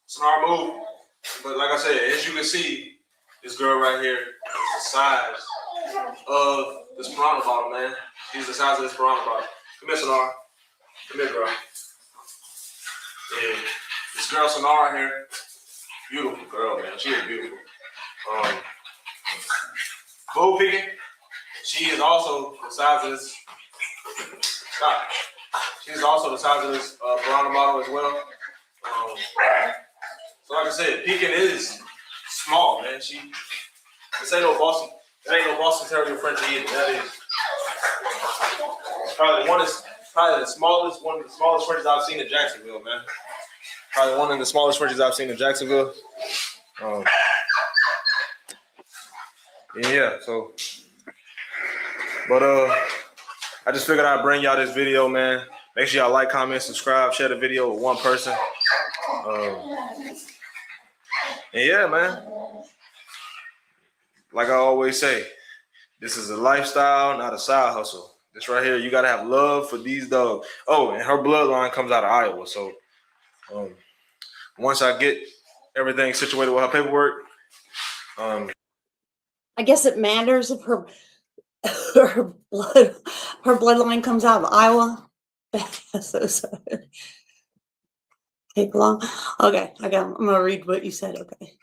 Sanar, move. But like I said, as you can see, this girl right here is the size of this piranha bottle, man. She's the size of this piranha bottle. Come here, Sanar. Come here, girl. Yeah. This girl, Sanar here, beautiful girl, man. She is beautiful. Bull peeking. She is also the size of this. Stop. She's also the size of this piranha bottle as well. So like I said, peeking is small, man. This ain't no Boston. That ain't no Boston Terrier Frenchie either. That is probably one of the smallest Frenchies I've seen in Jacksonville, man. Probably one of the smallest Frenchies I've seen in Jacksonville. Yeah, so, but I just figured I'd bring y'all this video, man. Make sure y'all like, comment, subscribe, share the video with one person. And yeah, man. Like I always say, this is a lifestyle, not a side hustle. This right here, you gotta have love for these dogs. Oh, and her bloodline comes out of Iowa, so once I get everything situated with her paperwork, I guess it matters if her bloodline comes out of Iowa. so take long. Okay, I'm gonna read what you said. Okay.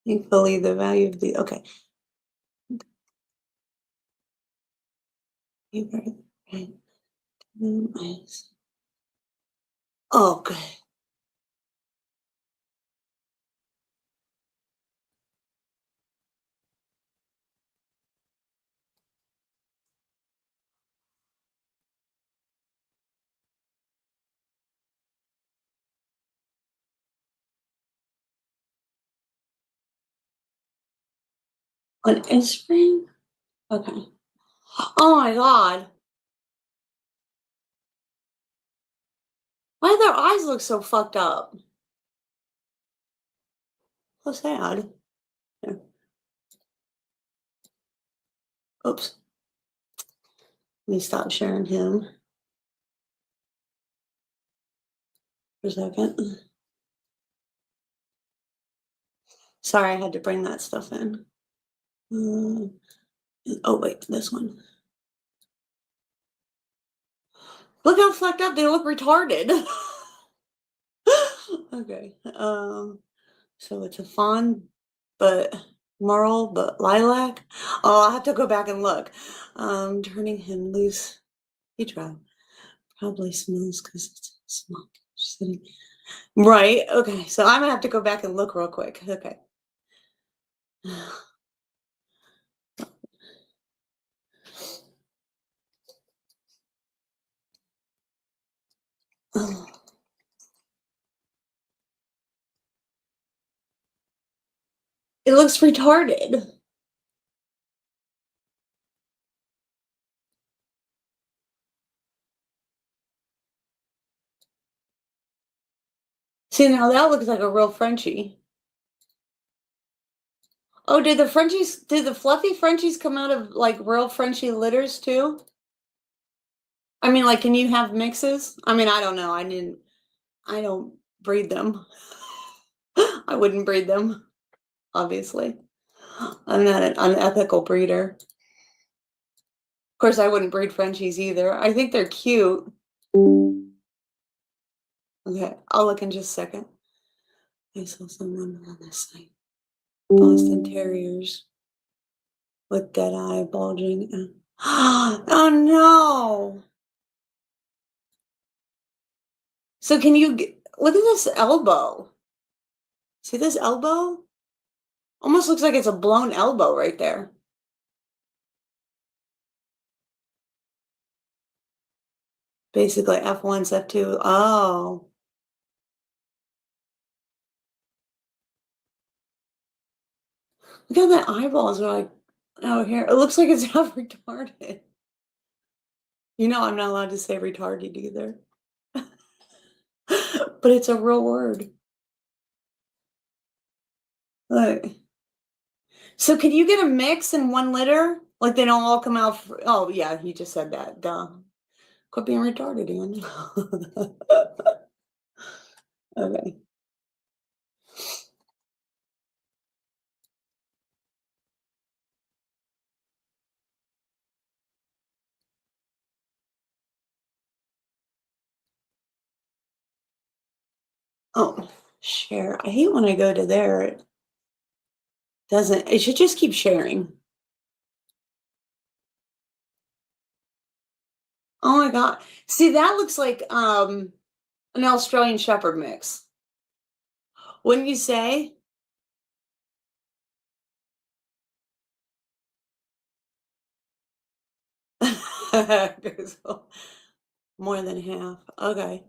You believe the value of the okay. Okay. On Instagram? Okay. Oh my God. Why do their eyes look so fucked up? So sad. Yeah. Oops. Let me stop sharing him for a second. Sorry, I had to bring that stuff in. Oh, wait, this one. Look how fucked up they look retarded. Okay. So it's a fawn, but Merle, but lilac. Oh, I'll have to go back and look. Turning him loose. He tried. Probably smells because it's small. Sitting. Right. Okay. So I'm gonna have to go back and look real quick. Okay. It looks retarded. See, now that looks like a real Frenchie. Oh, did the fluffy Frenchies come out of like real Frenchie litters too? I mean, like, can you have mixes? I mean, I don't know. I don't breed them. I wouldn't breed them, obviously. I'm not an unethical breeder. Of course, I wouldn't breed Frenchies either. I think they're cute. Okay, I'll look in just a second. I saw someone on this site. Boston Terriers with dead eye bulging. Oh no! So can you look at this elbow? See this elbow? Almost looks like it's a blown elbow right there. Basically F1, F2. Oh. Look how the eyeballs are like out here. It looks like it's half retarded. You know I'm not allowed to say retarded either. But it's a real word. Look. So can you get a mix in one litter? Like they don't all come out. Oh yeah, he just said that. Duh. Quit being retarded, Ian. Okay. Oh, share. I hate when I go to there. It doesn't. It should just keep sharing. Oh my god. See, that looks like an Australian Shepherd mix. Wouldn't you say? More than half. Okay.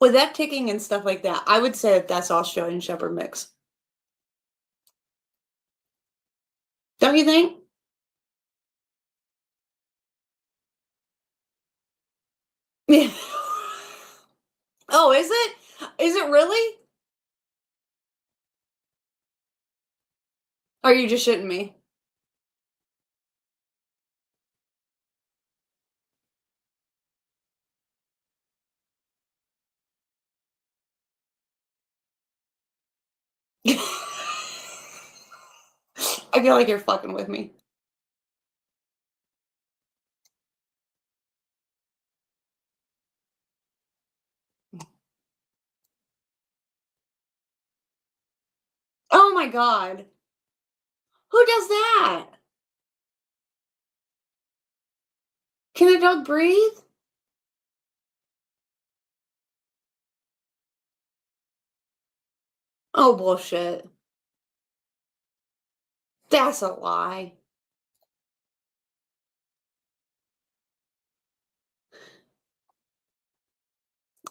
With that ticking and stuff like that, I would say that that's Australian Shepherd mix. Don't you think? Yeah. Oh, is it? Is it really? Or are you just shitting me? I feel like you're fucking with me. Oh my god. Who does that? Can a dog breathe? Oh, bullshit. That's a lie.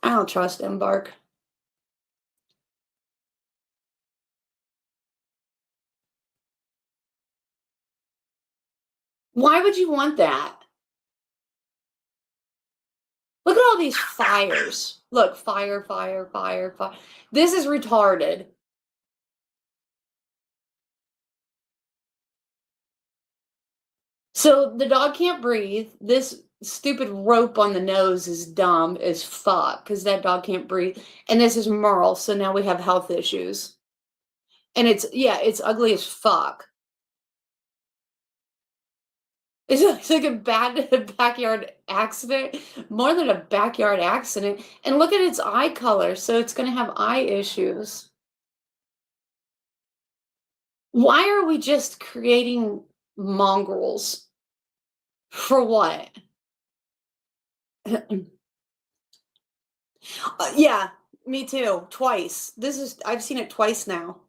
I don't trust Embark. Why would you want that? Look at all these fires. Look, fire, fire, fire, fire. This is retarded. So the dog can't breathe. This stupid rope on the nose is dumb as fuck because that dog can't breathe. And this is Merle, so now we have health issues. And it's ugly as fuck. It's like a bad backyard accident, more than a backyard accident. And look at its eye color, so it's going to have eye issues. Why are we just creating mongrels? For what? Yeah, me too. Twice. I've seen it twice now.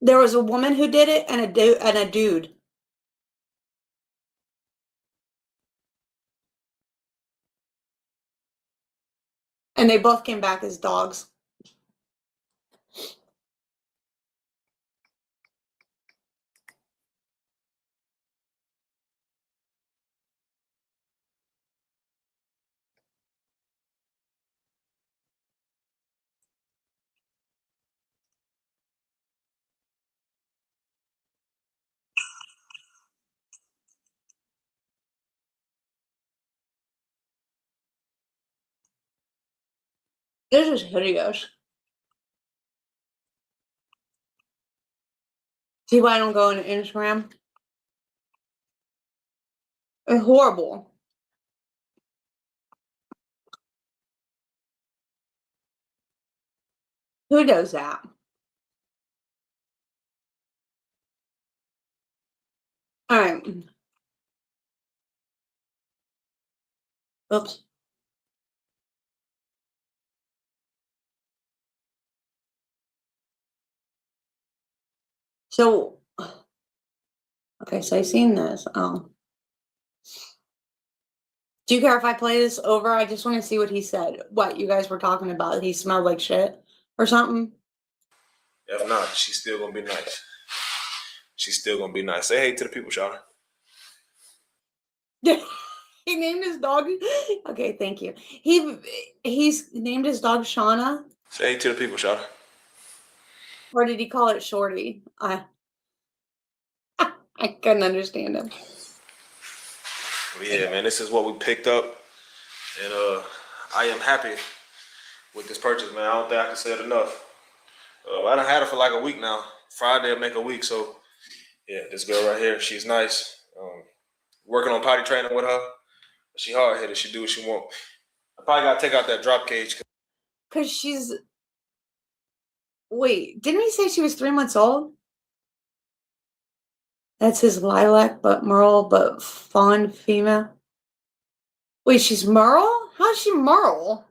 There was a woman who did it and a dude. And they both came back as dogs. This is hideous. See why I don't go on Instagram? It's horrible. Who does that? All right. Oops. So, okay, so I've seen this. Oh. Do you care if I play this over? I just want to see what he said. What you guys were talking about? He smelled like shit or something? If not, she's still gonna be nice. She's still gonna be nice. Say hey to the people, Shauna. He named his dog. Okay, thank you. He's named his dog Shauna. Say hey to the people, Shauna. Or did he call it Shorty? I couldn't understand him. But yeah, man, this is what we picked up, and I am happy with this purchase, man. I don't think I can say it enough. I done had her for like a week now. Friday will make a week, so yeah, this girl right here, she's nice. Working on potty training with her. She hard-headed. She do what she want. I probably gotta take out that drop cage. Cause she's. Wait, didn't he say she was 3 months old? That's his lilac, but Merle, but fawn female. Wait, she's Merle? How's she Merle?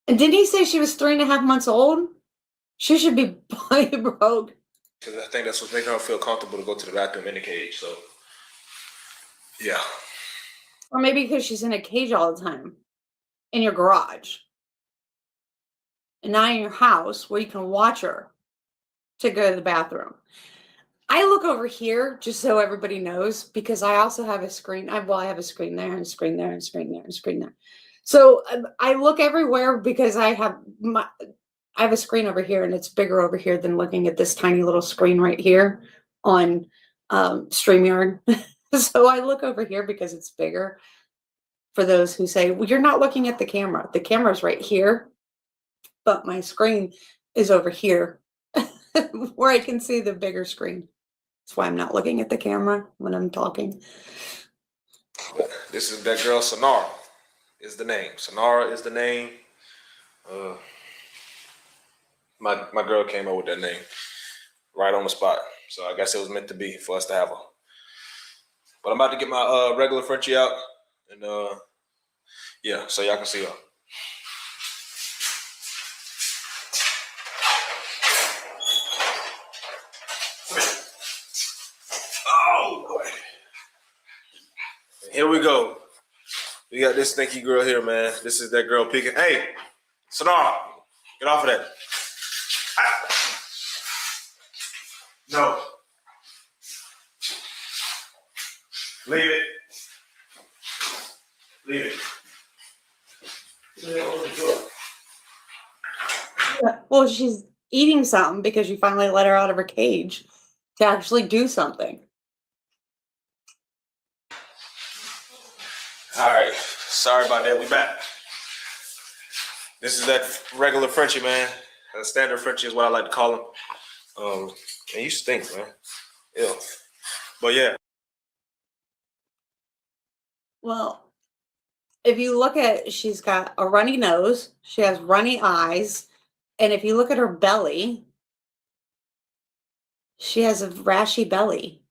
And didn't he say she was 3.5 months old? She should be broke. Because I think that's what's making her feel comfortable to go to the bathroom in the cage. So, yeah. Or maybe because she's in a cage all the time. In your garage. And not in your house where you can watch her to go to the bathroom. I look over here just so everybody knows because I also have a screen. I have a screen there and a screen there and a screen there and a screen there. So I look everywhere because I have a screen over here and it's bigger over here than looking at this tiny little screen right here on StreamYard. So I look over here because it's bigger. For those who say, well, you're not looking at the camera. The camera's right here, but my screen is over here where I can see the bigger screen. That's why I'm not looking at the camera when I'm talking. This is that girl, Sonara is the name. Sonara is the name. My girl came up with that name right on the spot. So I guess it was meant to be for us to have her. But I'm about to get my regular Frenchie out. And yeah, so y'all can see her. Oh boy. Here we go. We got this stinky girl here, man. This is that girl peeking. Hey, Sonara, get off of that. No. Leave it. Leave it. Well, she's eating something because you finally let her out of her cage to actually do something. All right. Sorry about that. We back. This is that regular Frenchie, man. A standard Frenchie is what I like to call him. And you stink, man. Ew. But yeah. Well, if you look at, she's got a runny nose, she has runny eyes, and if you look at her belly, she has a rashy belly.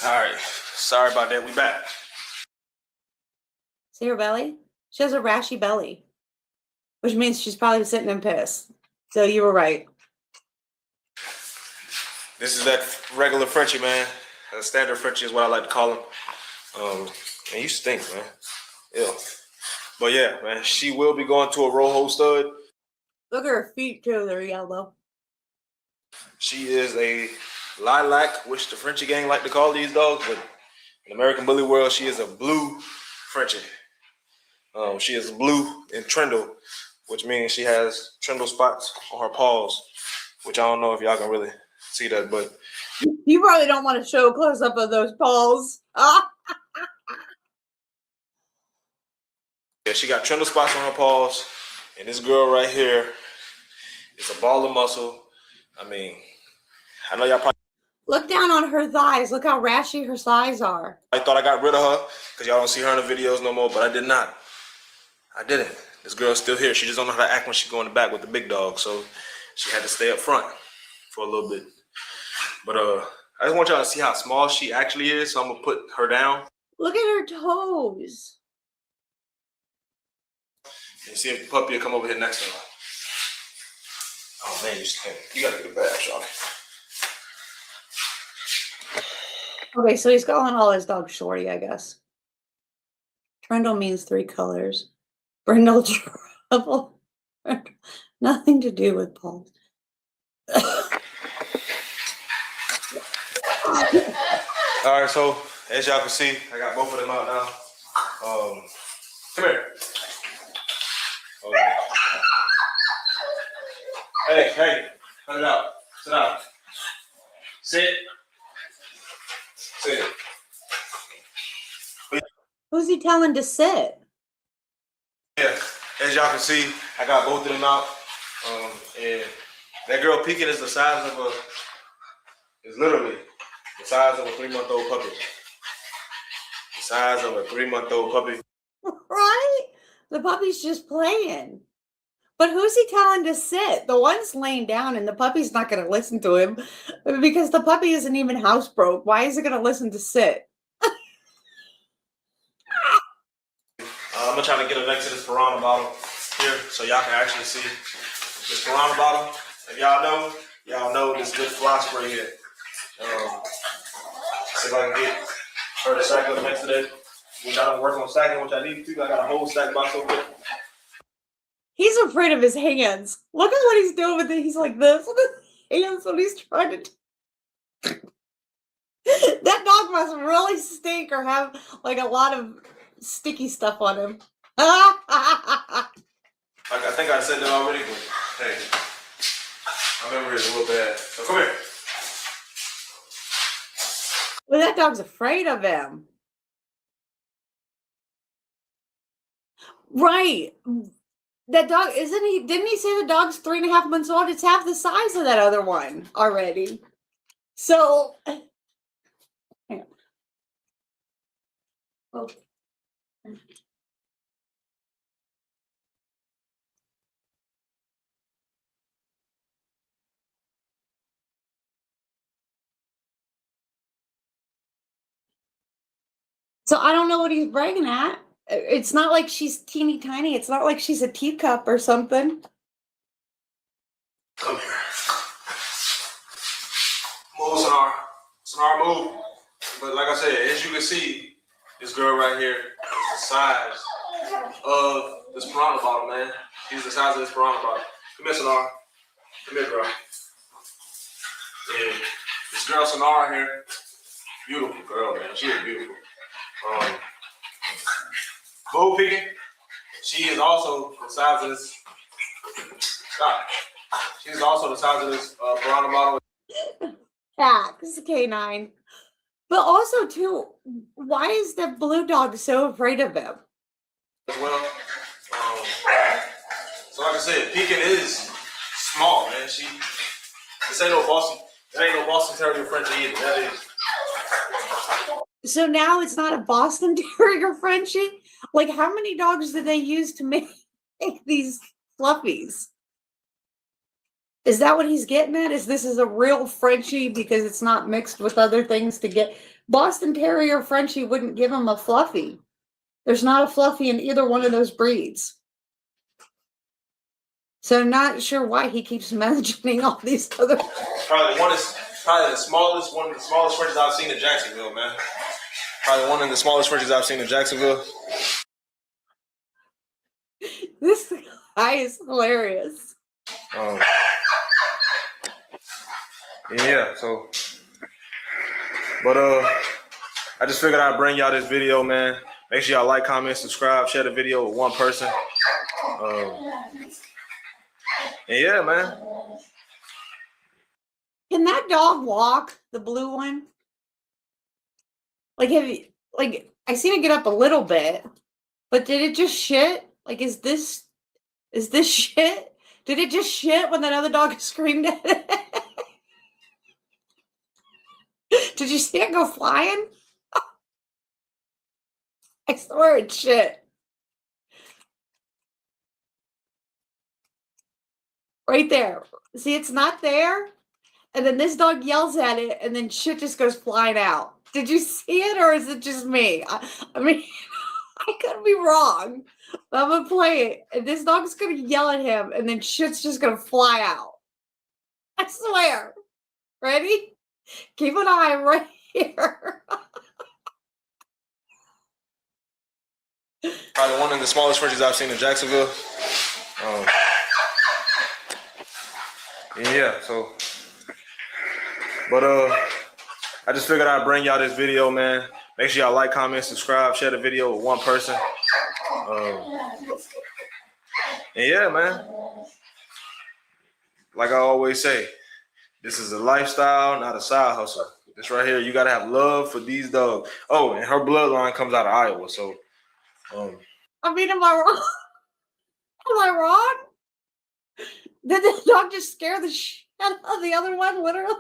All right. Sorry about that. We back. See her belly? She has a rashy belly, which means she's probably sitting in piss. So you were right. This is that regular Frenchie, man. A standard Frenchie is what I like to call him. And you stink, man. Ew. But yeah, man, she will be going to a Rojo stud. Look at her feet too, they're yellow. She is a lilac, which the Frenchie gang like to call these dogs, but in American Bully world, she is a blue Frenchie. She is blue and trindle, which means she has trindle spots on her paws, which I don't know if y'all can really see that, but you probably don't want to show a close up of those paws. yeah, she got trindle spots on her paws, and this girl right here is a ball of muscle. I mean, I know y'all probably Look down on her thighs. Look how rashy her thighs are. I thought I got rid of her because y'all don't see her in the videos no more, but I did not. I didn't. This girl's still here. She just don't know how to act when she go in the back with the big dog, so she had to stay up front for a little bit. But I just want y'all to see how small she actually is, so I'm gonna put her down. Look at her toes. And see if the puppy will come over here next to her. Oh man, you stink. You gotta get a bath, Charlie. Okay, so he's calling all his dogs Shorty, I guess. Trundle means 3 colors. Brindle trouble. Nothing to do with Paul. All right, so as y'all can see, I got both of them out now. Come here. Okay. Hey, cut it out. Sit down. Sit. Sit. Who's he telling to sit? Yeah, as y'all can see, I got both of them out. And that girl peeking is the size of is literally the size of a 3-month-old puppy. The size of a 3-month-old puppy. Right? The puppy's just playing. But who's he telling to sit? The one's laying down and the puppy's not going to listen to him because the puppy isn't even housebroke. Why is it going to listen to sit? I'm gonna try to get her next to this piranha bottle here so y'all can actually see this piranha bottle. If y'all know this good fly spray here. See if I can get her to stack up next to that. Which I don't work on stacking, which I need to. I got a whole stack box over there. He's afraid of his hands. Look at what he's doing with it. He's like this with his hands when he's trying to. That dog must really stink or have like a lot of sticky stuff on him. I think I said that already, but hey, my memory is a little bad. So come here. Well, that dog's afraid of him. Right. That dog, isn't he? Didn't he say the dog's 3.5 months old? It's half the size of that other one already. So, hang on. Oh. So I don't know what he's bragging at. It's not like she's teeny tiny. It's not like she's a teacup or something. Come here. Move, Sonar, move. But like I said, as you can see, this girl right here the size of this piranha bottle, man. He's the size of this piranha bottle. Come here, Sonara. Come here, girl. Yeah. This girl Sonara here, beautiful girl, man. She is beautiful. Bull picking. She is also the size of this. Stop. She's also the size of this piranha bottle. Tax K9. But also too, why is the blue dog so afraid of him? As well. So like I said, Pekin is small, man. This ain't no Boston Terrier Frenchie either. That is. So now it's not a Boston Terrier Frenchie? Like, how many dogs did they use to make these fluffies? Is that what he's getting at? Is this a real Frenchie because it's not mixed with other things to get? Boston Terrier Frenchie wouldn't give him a fluffy. There's not a fluffy in either one of those breeds. So I'm not sure why he keeps mentioning all these other. Probably one of the smallest Frenchies I've seen in Jacksonville, man. Probably one of the smallest Frenchies I've seen in Jacksonville. This guy is hilarious. Yeah, so, but I just figured I'd bring y'all this video, man. Make sure y'all like, comment, subscribe, share the video with one person. And yeah, man. Can that dog walk? The blue one? Like, I seen it get up a little bit, but did it just shit? Like, is this shit? Did it just shit when that other dog screamed at it? Did you see it go flying? I swear it's shit. Right there. See, it's not there. And then this dog yells at it, and then shit just goes flying out. Did you see it, or is it just me? I mean, I could be wrong. But I'm going to play it, and this dog's going to yell at him, and then shit's just going to fly out. I swear. Ready? Keep an eye right here. Probably one of the smallest Frenchies I've seen in Jacksonville. Yeah, so, but I just figured I'd bring y'all this video, man. Make sure y'all like, comment, subscribe, share the video with one person. And yeah, man. Like I always say, this is a lifestyle, not a side hustle. This right here, you gotta have love for these dogs. Oh, and her bloodline comes out of Iowa, so. I mean, am I wrong? Am I wrong? Did the dog just scare the shit out of the other one, literally?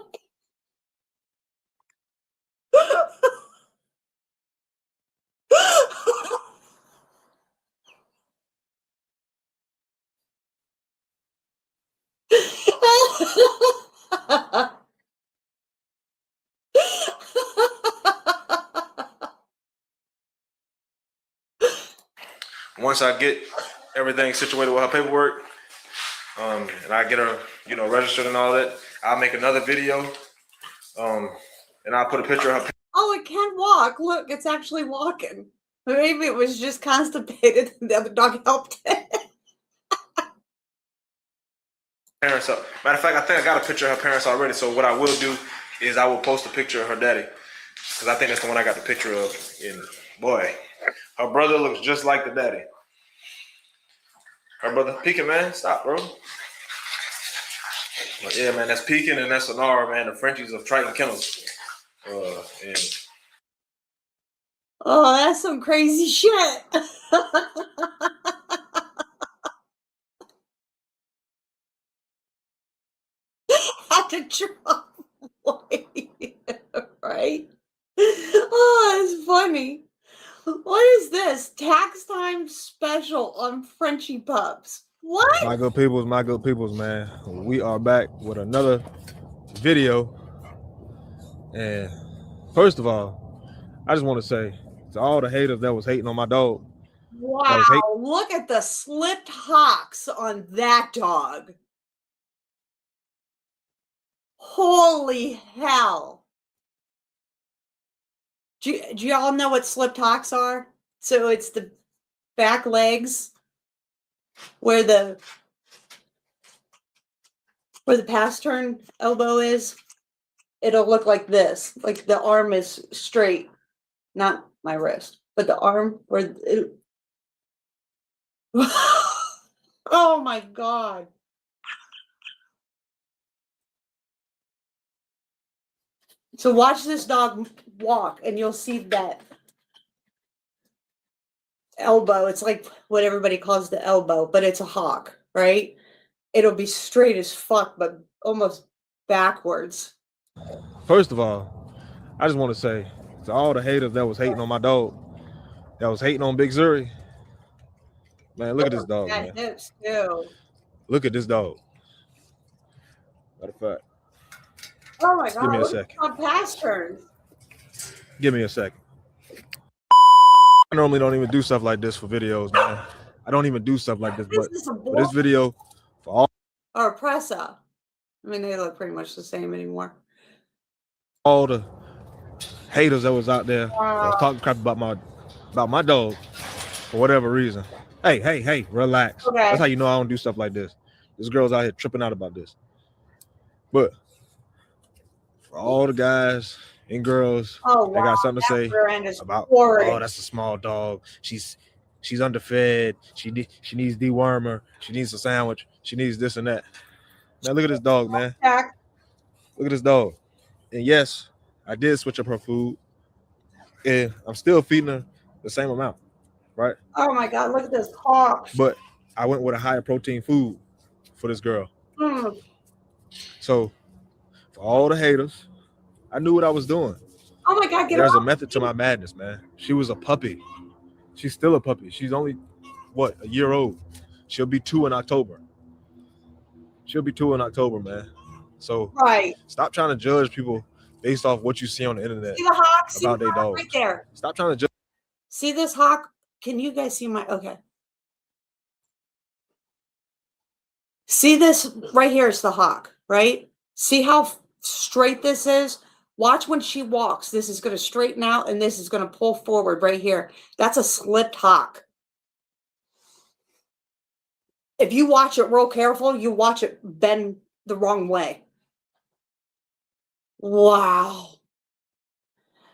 Once I get everything situated with her paperwork, and I get her, registered and all that, I'll make another video, and I'll put a picture of her. Oh, it can walk. Look, it's actually walking. Maybe it was just constipated and the other dog helped it. Parents up. Matter of fact, I think I got a picture of her parents already. So what I will do is I will post a picture of her daddy, because I think that's the one I got the picture of. And boy, her brother looks just like the daddy. Her brother, Pekin, man, stop, bro. But yeah, man, that's Pekin and that's Sonara, man, the Frenchies of Triton Kennels. And oh, that's some crazy shit. Had to drop away, right? Oh, it's funny. What is this? Tax time special on Frenchie pups. What? My good peoples, man. We are back with another video. And first of all, I just want to say to all the haters that was hating on my dog. Wow, look at the slipped hocks on that dog. Holy hell. Do y'all know what slipped hocks are? So it's the back legs where the pastern elbow is. It'll look like this, like the arm is straight, not my wrist, but the arm where it. Oh my God. So watch this dog walk and you'll see that elbow. It's like what everybody calls the elbow, but it's a hawk, right? It'll be straight as fuck, but almost backwards. First of all, I just want to say to all the haters that was hating on my dog, that was hating on Big Zuri, man, look at this dog, man. Hips too. Look at this dog. Matter of fact, Oh my God. give me a Look second. at Pasterns. Give me a second. I normally don't even do stuff like this for videos, man. I don't even do stuff like this, but for this video, for all or Pressa. I mean, they look pretty much the same anymore. All the haters that was out there that was talking crap about my dog for whatever reason. Hey, relax. Okay. That's how you know I don't do stuff like this. This girl's out here tripping out about this. But for all the guys and girls that got something to say about, oh, that's a small dog. She's underfed. She needs dewormer. She needs a sandwich. She needs this and that. Now look at this dog, man. Look at this dog. And yes, I did switch up her food, and I'm still feeding her the same amount, right? Oh my God, look at this hawk. But I went with a higher protein food for this girl. So for all the haters, I knew what I was doing. Oh my God, there's a method to my madness, man. She was a puppy. She's still a puppy. She's only, what, a year old. She'll be 2 in October. Man. So stop trying to judge people based off what you see on the internet. See the hawk? About their dogs. Right there. Stop trying to judge. See this hawk? Can you guys see my, okay. See this right here is the hawk, right? See how straight this is? Watch when she walks. This is going to straighten out and this is going to pull forward right here. That's a slipped hawk. If you watch it real careful, you watch it bend the wrong way. Wow.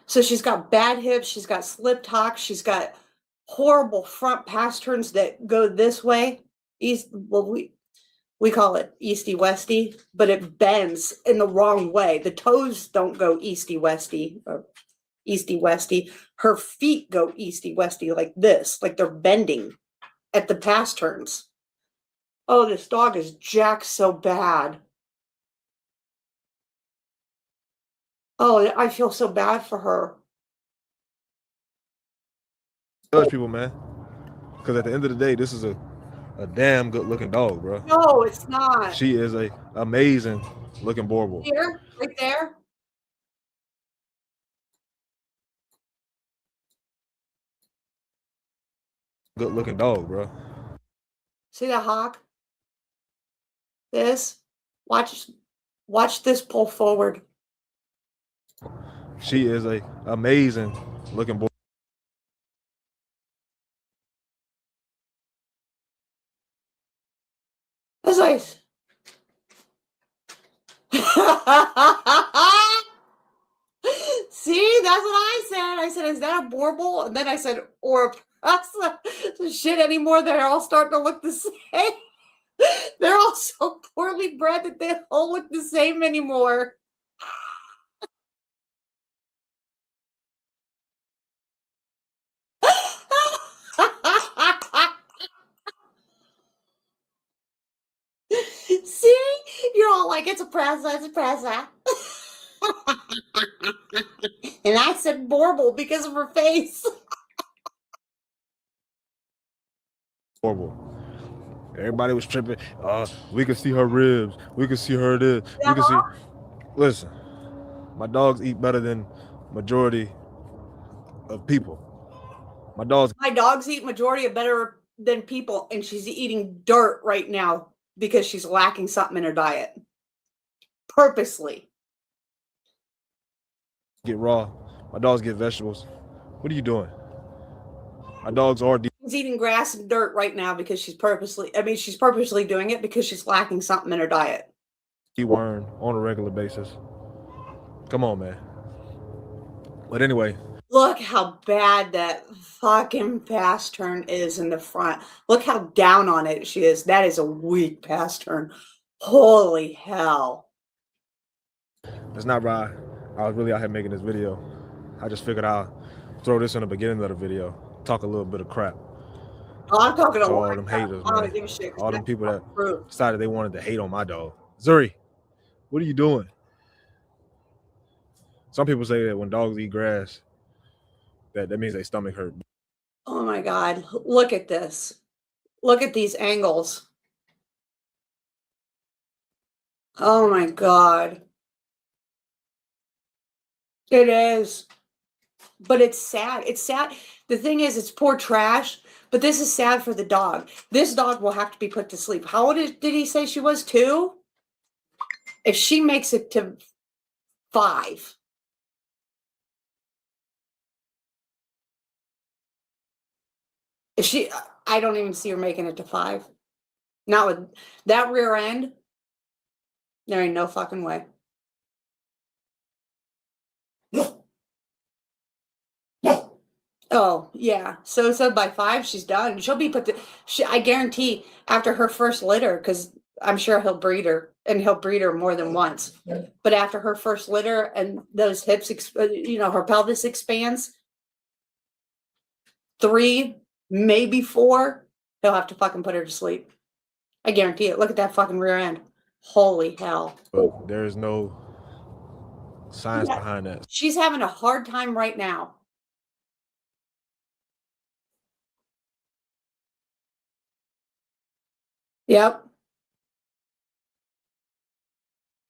So she's got bad hips. She's got slipped hocks. She's got horrible front pasterns that go this way. Well, we call it easty-westy, but it bends in the wrong way. The toes don't go easty-westy or easty-westy. Her feet go easty-westy like this, like they're bending at the pasterns. Oh, this dog is jacked so bad. Oh, I feel so bad for her. Judge people, man. Because at the end of the day, this is a damn good looking dog, bro. No, it's not. She is a amazing looking Borbal. Here, right there. Good looking dog, bro. See the hawk? This. Watch this pull forward. She is a amazing looking boy. That's nice. See, that's what I said. I said, is that a Borbal? And then I said, or a Pressa. Shit anymore. They're all starting to look the same. They're all so poorly bred that they all look the same anymore. See? You're all like, it's a Pressa, it's a Pressa. And I said Borbal because of her face. Horrible. Everybody was tripping. We could see her ribs. We could see her this. We could see. Listen, my dogs eat better than majority of people. My dogs eat majority of better than people, and she's eating dirt right now because she's lacking something in her diet. Purposely. Get raw. My dogs get vegetables. What are you doing? My dogs are She's eating grass and dirt right now because she's purposely doing it because she's lacking something in her diet. dewormed on a regular basis. Come on, man. But anyway. Look how bad that fucking pastern is in the front. Look how down on it she is. That is a weak pastern. Holy hell. That's not right. I was really out here making this video. I just figured I'll throw this in the beginning of the video. Talk a little bit of crap. Oh, I'm talking So a lot all them haters, I don't man. give a shit. All them people that True. decided they wanted to hate on my dog. Zuri, what are you doing? Some people say that when dogs eat grass, that means their stomach hurt. Oh my God. Look at this. Look at these angles. Oh my God. It is. But it's sad. It's sad. The thing is, it's poor trash, but this is sad for the dog. This dog will have to be put to sleep. How old did he say she was? 2? If she makes it to 5. If she, I don't even see her making it to 5. Not with that rear end. There ain't no fucking way. Oh, yeah. So by 5, she's done. She'll be put to, I guarantee after her first litter, because I'm sure he'll breed her, and he'll breed her more than once. But after her first litter and those hips, her pelvis expands, 3, maybe 4, he'll have to fucking put her to sleep. I guarantee it. Look at that fucking rear end. Holy hell. But there is no science behind that. She's having a hard time right now. Yep.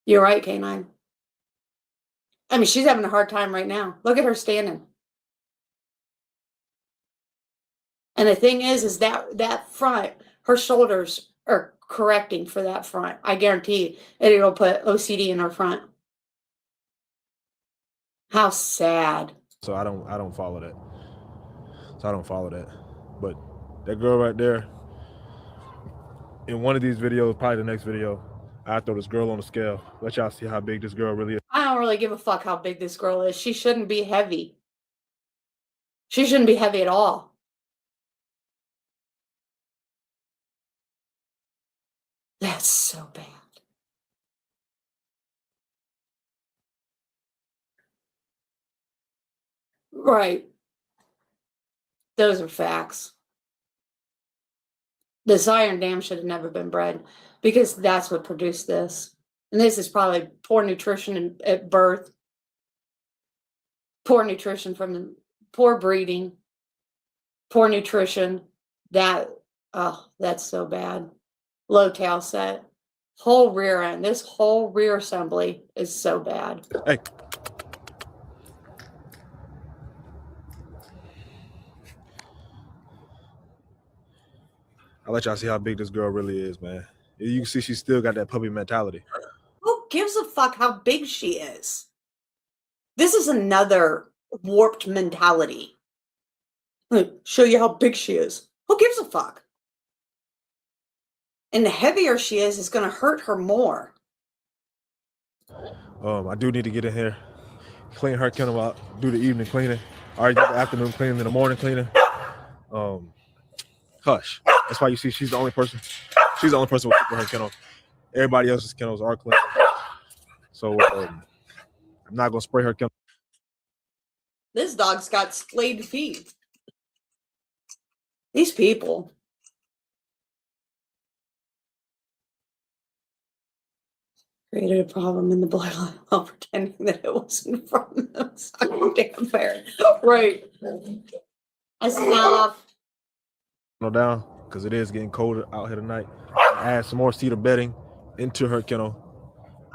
You're right, K9. I mean, she's having a hard time right now. Look at her standing. And the thing is that front, her shoulders are correcting for that front. I guarantee it'll put OCD in her front. How sad. So I don't follow that. But that girl right there, in one of these videos, probably the next video, I throw this girl on the scale. Let y'all see how big this girl really is. I don't really give a fuck how big this girl is. She shouldn't be heavy. She shouldn't be heavy at all. That's so bad. Right. Those are facts. This iron dam should have never been bred because that's what produced this. And this is probably poor nutrition at birth, poor nutrition from the poor breeding, poor nutrition. That's so bad. Low tail set, whole rear end. This whole rear assembly is so bad. Hey. I'll let y'all see how big this girl really is, man. You can see she still got that puppy mentality. Who gives a fuck how big she is? This is another warped mentality. Show you how big she is. Who gives a fuck? And the heavier she is going to hurt her more. I do need to get in here, clean her kennel out, do the evening cleaning. I already got the afternoon cleaning and the morning cleaning. Hush. That's why you see she's the only person. She's the only person with her kennel. Everybody else's kennels are clean. So I'm not gonna spray her kennel. This dog's got splayed feet. These people. Created a problem in the bloodline while pretending that it wasn't from them. Sucking damn fair. Right. I stop. No down, because it is getting colder out here tonight. Add some more cedar bedding into her kennel,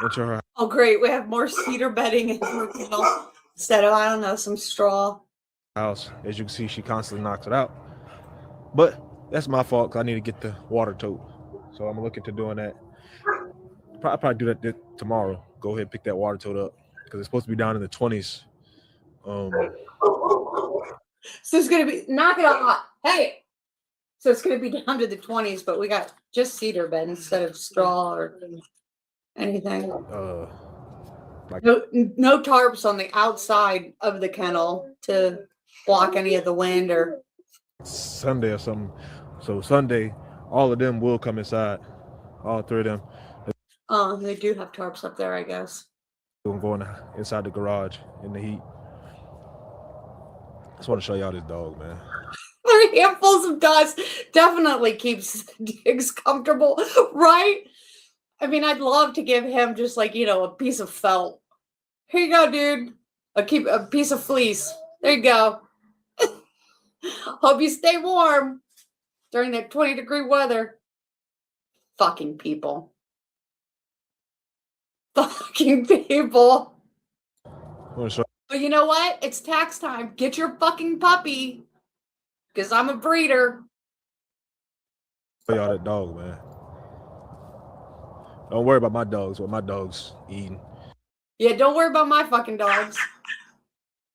into her. Oh, great. We have more cedar bedding in her kennel instead of, I don't know, some straw. House. As you can see, she constantly knocks it out. But that's my fault because I need to get the water tote. So I'm going to look into doing that. I'll probably do that tomorrow. Go ahead and pick that water tote up because it's supposed to be down in the 20s. So it's gonna be knock it off. Hey. So it's gonna be down to the 20s, but we got just cedar bed instead of straw or anything. No tarps on the outside of the kennel to block any of the wind or Sunday or something. So Sunday, all of them will come inside. All three of them. They do have tarps up there, I guess. Going inside the garage in the heat. Just want to show y'all this dog, man. 3 handfuls of dust definitely keeps Diggs comfortable, right? I mean, I'd love to give him just like, a piece of felt. Here you go, dude. A piece of fleece. There you go. Hope you stay warm during that 20-degree weather. Fucking people. Fucking people. But you know what? It's tax time. Get your fucking puppy. Because I'm a breeder. Show y'all that dog, man. Don't worry about my dogs. What my dog's eating. Yeah, don't worry about my fucking dogs.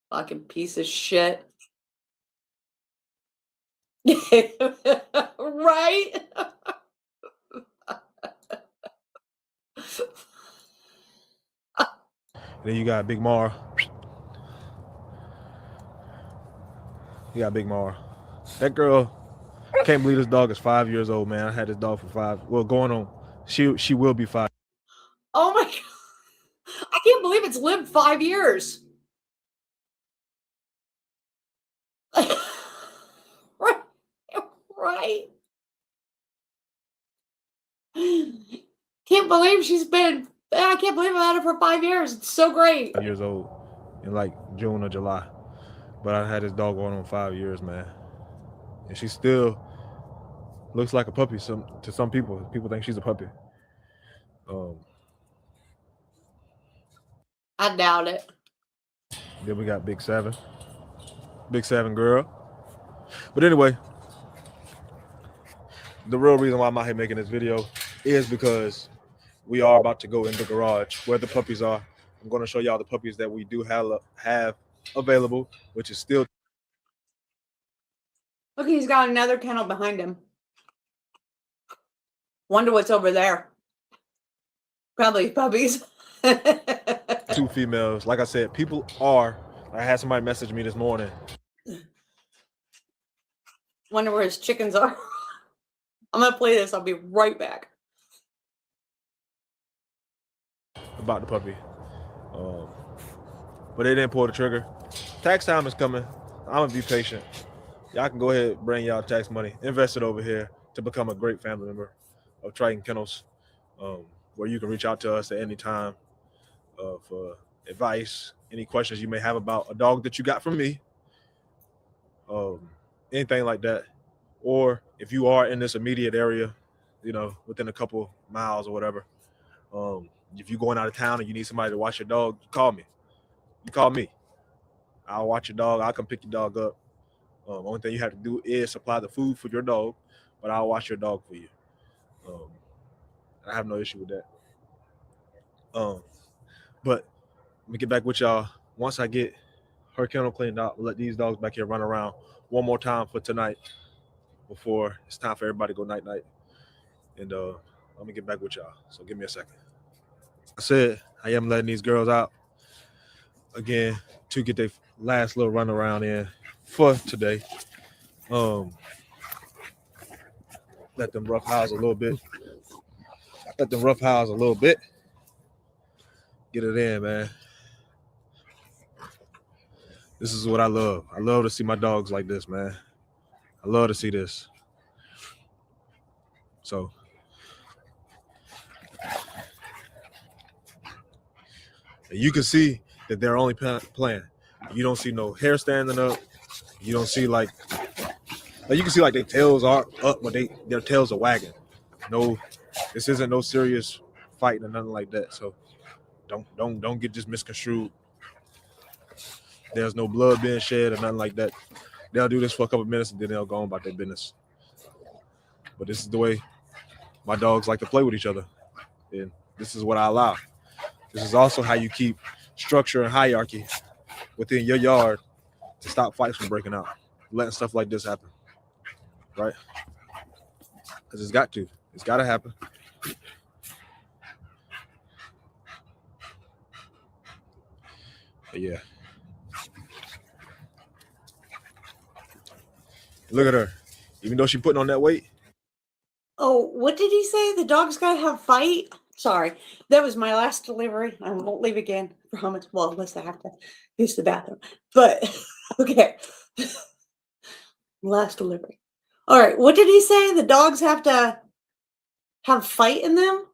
Fucking piece of shit. Right? Then you got Big Mar. You got Big Mar. That girl, I can't believe this dog is 5 years old, man. I had this dog for 5. Well, going on. She will be 5. Oh my God. I can't believe it's lived 5 years. Right. Can't believe I can't believe I've had her for 5 years. It's so great. 5 years old in like June or July. But I had this dog going on 5 years, man. And she still looks like a puppy to some people. People think she's a puppy. I doubt it. Then we got Big 7. Big 7 girl. But anyway, the real reason why I'm out here making this video is because we are about to go in the garage where the puppies are. I'm going to show y'all the puppies that we do have available, which is still. Look, he's got another kennel behind him. Wonder what's over there. Probably puppies. 2 females. Like I said, I had somebody message me this morning. Wonder where his chickens are. I'm going to play this. I'll be right back. About the puppy. But they didn't pull the trigger. Tax time is coming. I'm going to be patient. Y'all can go ahead and bring y'all tax money. Invest it over here to become a great family member of Triton Kennels, where you can reach out to us at any time for advice, any questions you may have about a dog that you got from me, anything like that. Or if you are in this immediate area, within a couple miles or whatever, if you're going out of town and you need somebody to watch your dog, call me. You call me. I'll watch your dog. I'll come pick your dog up. Only thing you have to do is supply the food for your dog, but I'll watch your dog for you. I have no issue with that. But let me get back with y'all. Once I get her kennel cleaned out, we'll let these dogs back here run around one more time for tonight before it's time for everybody to go night-night. And let me get back with y'all. So give me a second. I said I am letting these girls out again to get their last little run around in for today. Let them rough house a little bit. Get it in, man. This is what I love. I love to see my dogs like this, man. I love to see this. So you can see that they're only playing. You don't see no hair standing up. You don't see like you can see like their tails are up, but their tails are wagging. No, this isn't no serious fighting or nothing like that. So don't get just misconstrued. There's no blood being shed or nothing like that. They'll do this for a couple of minutes and then they'll go on about their business. But this is the way my dogs like to play with each other. And this is what I allow. This is also how you keep structure and hierarchy within your yard to stop fights from breaking out, letting stuff like this happen, right? Because it's got to. It's got to happen. But yeah. Look at her. Even though she's putting on that weight. Oh, what did he say? The dog's got to have fight? Sorry. That was my last delivery. I won't leave again. Promise. Well, unless I have to use the bathroom. But, okay. Last delivery. All right. What did he say? The dogs have to have fight in them?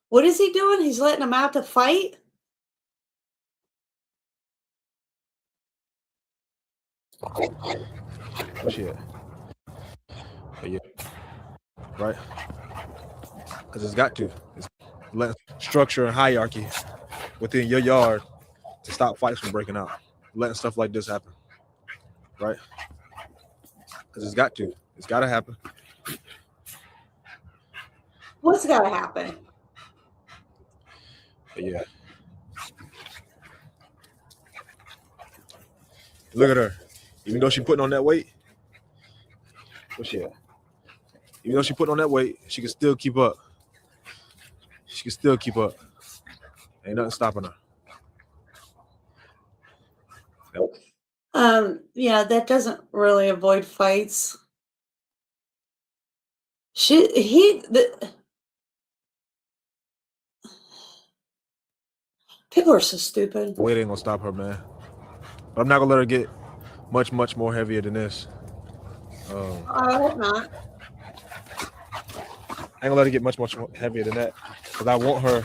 What is he doing? He's letting them out to fight? Oh, shit. But yeah. Right? Because it's got to. It's let structure and hierarchy within your yard to stop fights from breaking out, letting stuff like this happen, right? Because it's got to. It's got to happen. What's got to happen? But yeah. Look at her. Even though she's putting on that weight, what's she at? Even though she's putting on that weight, she can still keep up. She can still keep up. Ain't nothing stopping her. Nope. Yeah, that doesn't really avoid fights. People are so stupid. Weight ain't gonna stop her, man. But I'm not gonna let her get much more heavier than this. I hope not. I ain't gonna let her get much more heavier than that, because I want her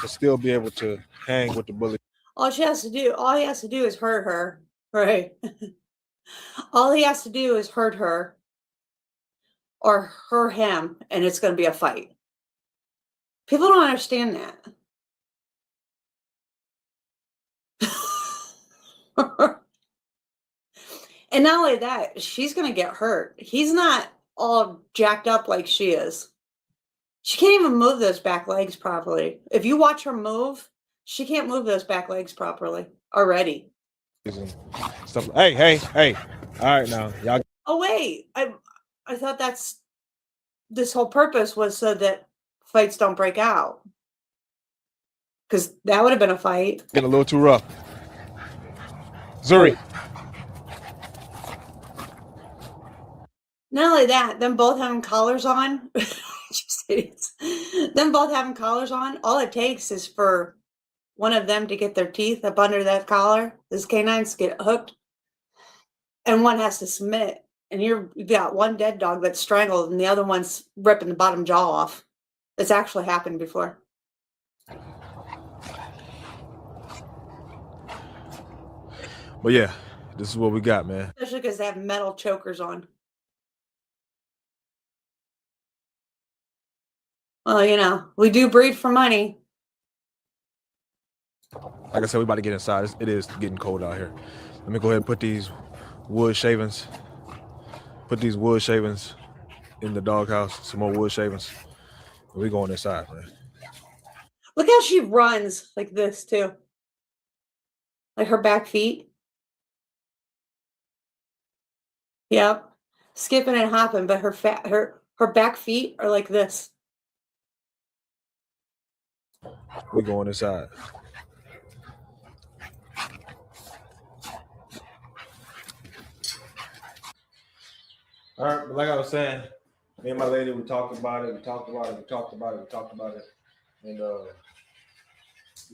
to still be able to hang with the bully. All he has to do is hurt her, right? All he has to do is hurt her or hurt him, and it's going to be a fight. People don't understand that. And not only that, she's going to get hurt. He's not all jacked up like she is. She can't even move those back legs properly. If you watch her move, she can't move those back legs properly already. Stuff. Hey. All right now, y'all. Oh wait, I thought this whole purpose was so that fights don't break out. Because that would have been a fight. Getting a little too rough. Zuri. Not only that, them both having collars on. Just idiots. Them both having collars on. All it takes is for one of them to get their teeth up under that collar. Those canines get hooked. And one has to submit. And you've got one dead dog that's strangled and the other one's ripping the bottom jaw off. It's actually happened before. But yeah, this is what we got, man. Especially because they have metal chokers on. Well, you know, we do breed for money. Like I said, we about to get inside. It is getting cold out here. Let me go ahead and put these wood shavings. Put these wood shavings in the doghouse. Some more wood shavings. We going inside, man. Look how she runs like this too. Like her back feet. Yep. Skipping and hopping, but her back feet are like this. We going inside. All right, but like I was saying, me and my lady, we talked about it, and we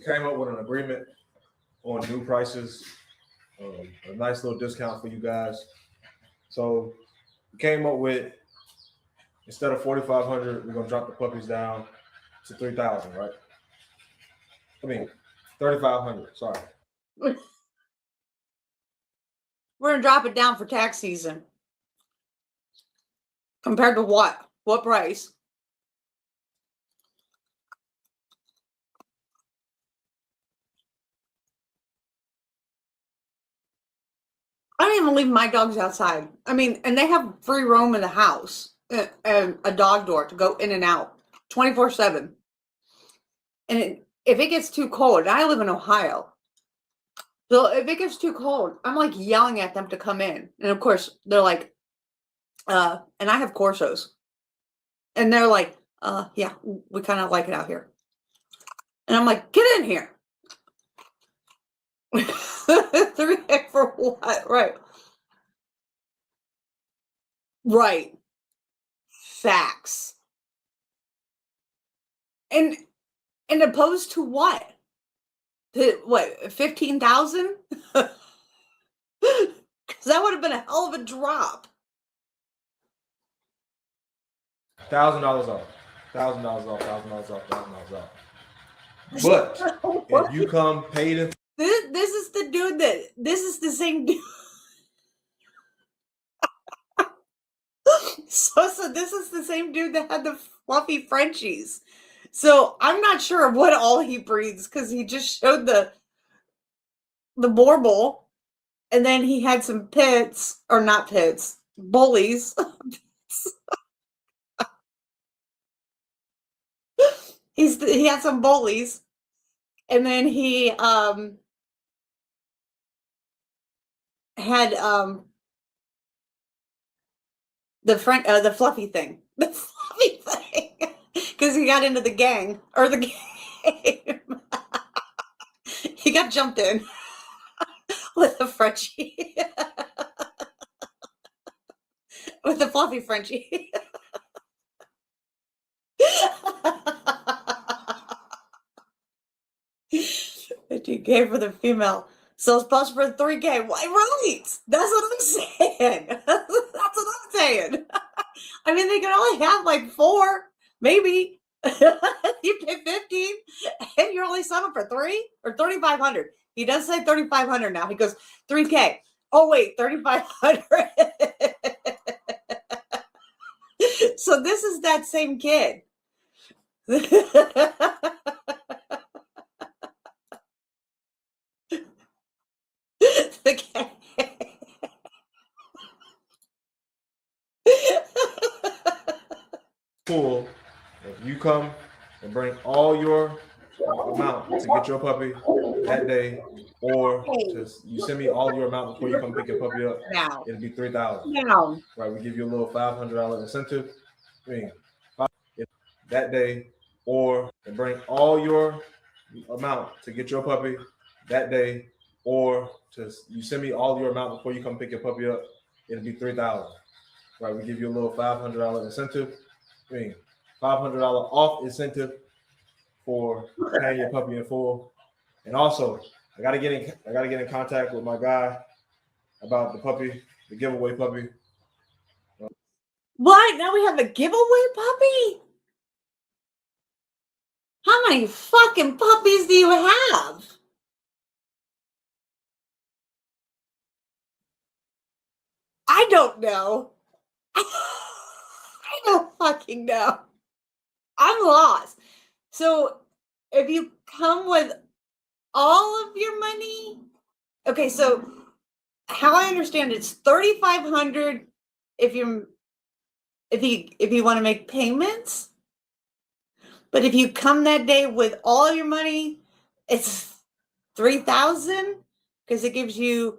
came up with an agreement on new prices, a nice little discount for you guys. So we came up with, instead of $4,500, we're gonna drop the puppies down to $3,000, right? I mean, $3,500. Sorry. We're gonna drop it down for tax season. Compared to what? What price? I don't even leave my dogs outside. I mean, and they have free roam in the house and a dog door to go in and out 24/7. And if it gets too cold, I live in Ohio. So if it gets too cold, I'm like yelling at them to come in. And of course, they're like, and I have Corsos. And they're like, yeah, we kind of like it out here. And I'm like, get in here. 3K for what? Right. Right. Facts. And opposed to what? What, 15,000? Because that would have been a hell of a drop. $1,000 off. $1,000 off. $1,000 off. $1,000 off. But if you come paid in, This is the dude that this is the same dude. So this is the same dude that had the fluffy Frenchies. So I'm not sure what all he breeds because he just showed the Borble, and then he had some pits, or not pits, bullies. He had some bullies, and then he had the fluffy thing, because he got into the gang or the game. He got jumped in with a Frenchie, with the fluffy Frenchie. $50K for the female. Sells pups for $3K. Why, right? That's what I'm saying. That's what I'm saying. I mean, they can only have like 4, maybe. You pay 15, and you're only selling for 3 or 3,500. He does say 3,500 now. He goes 3K. Oh wait, 3,500. So this is that same kid. Cool. If you come and bring all your amount to get your puppy that day, or just you send me all your amount before you come pick your puppy up, Now. it'll be $3,000. Now. Right, we give you a little $500 incentive. I mean, that day, or and bring all your amount to get your puppy that day, or just you send me all your amount before you come pick your puppy up, it'll be $3,000. Right, we give you a little $500 incentive. I mean, $500 off incentive for paying your puppy in full. And also, I gotta get in contact with my guy about the puppy, the giveaway puppy. What? Now we have a giveaway puppy? How many fucking puppies do you have? I don't know. I don't fucking know. I'm lost. So if you come with all of your money, okay, so how I understand it's $3,500 if you want to make payments. But if you come that day with all your money, it's $3,000 because it gives you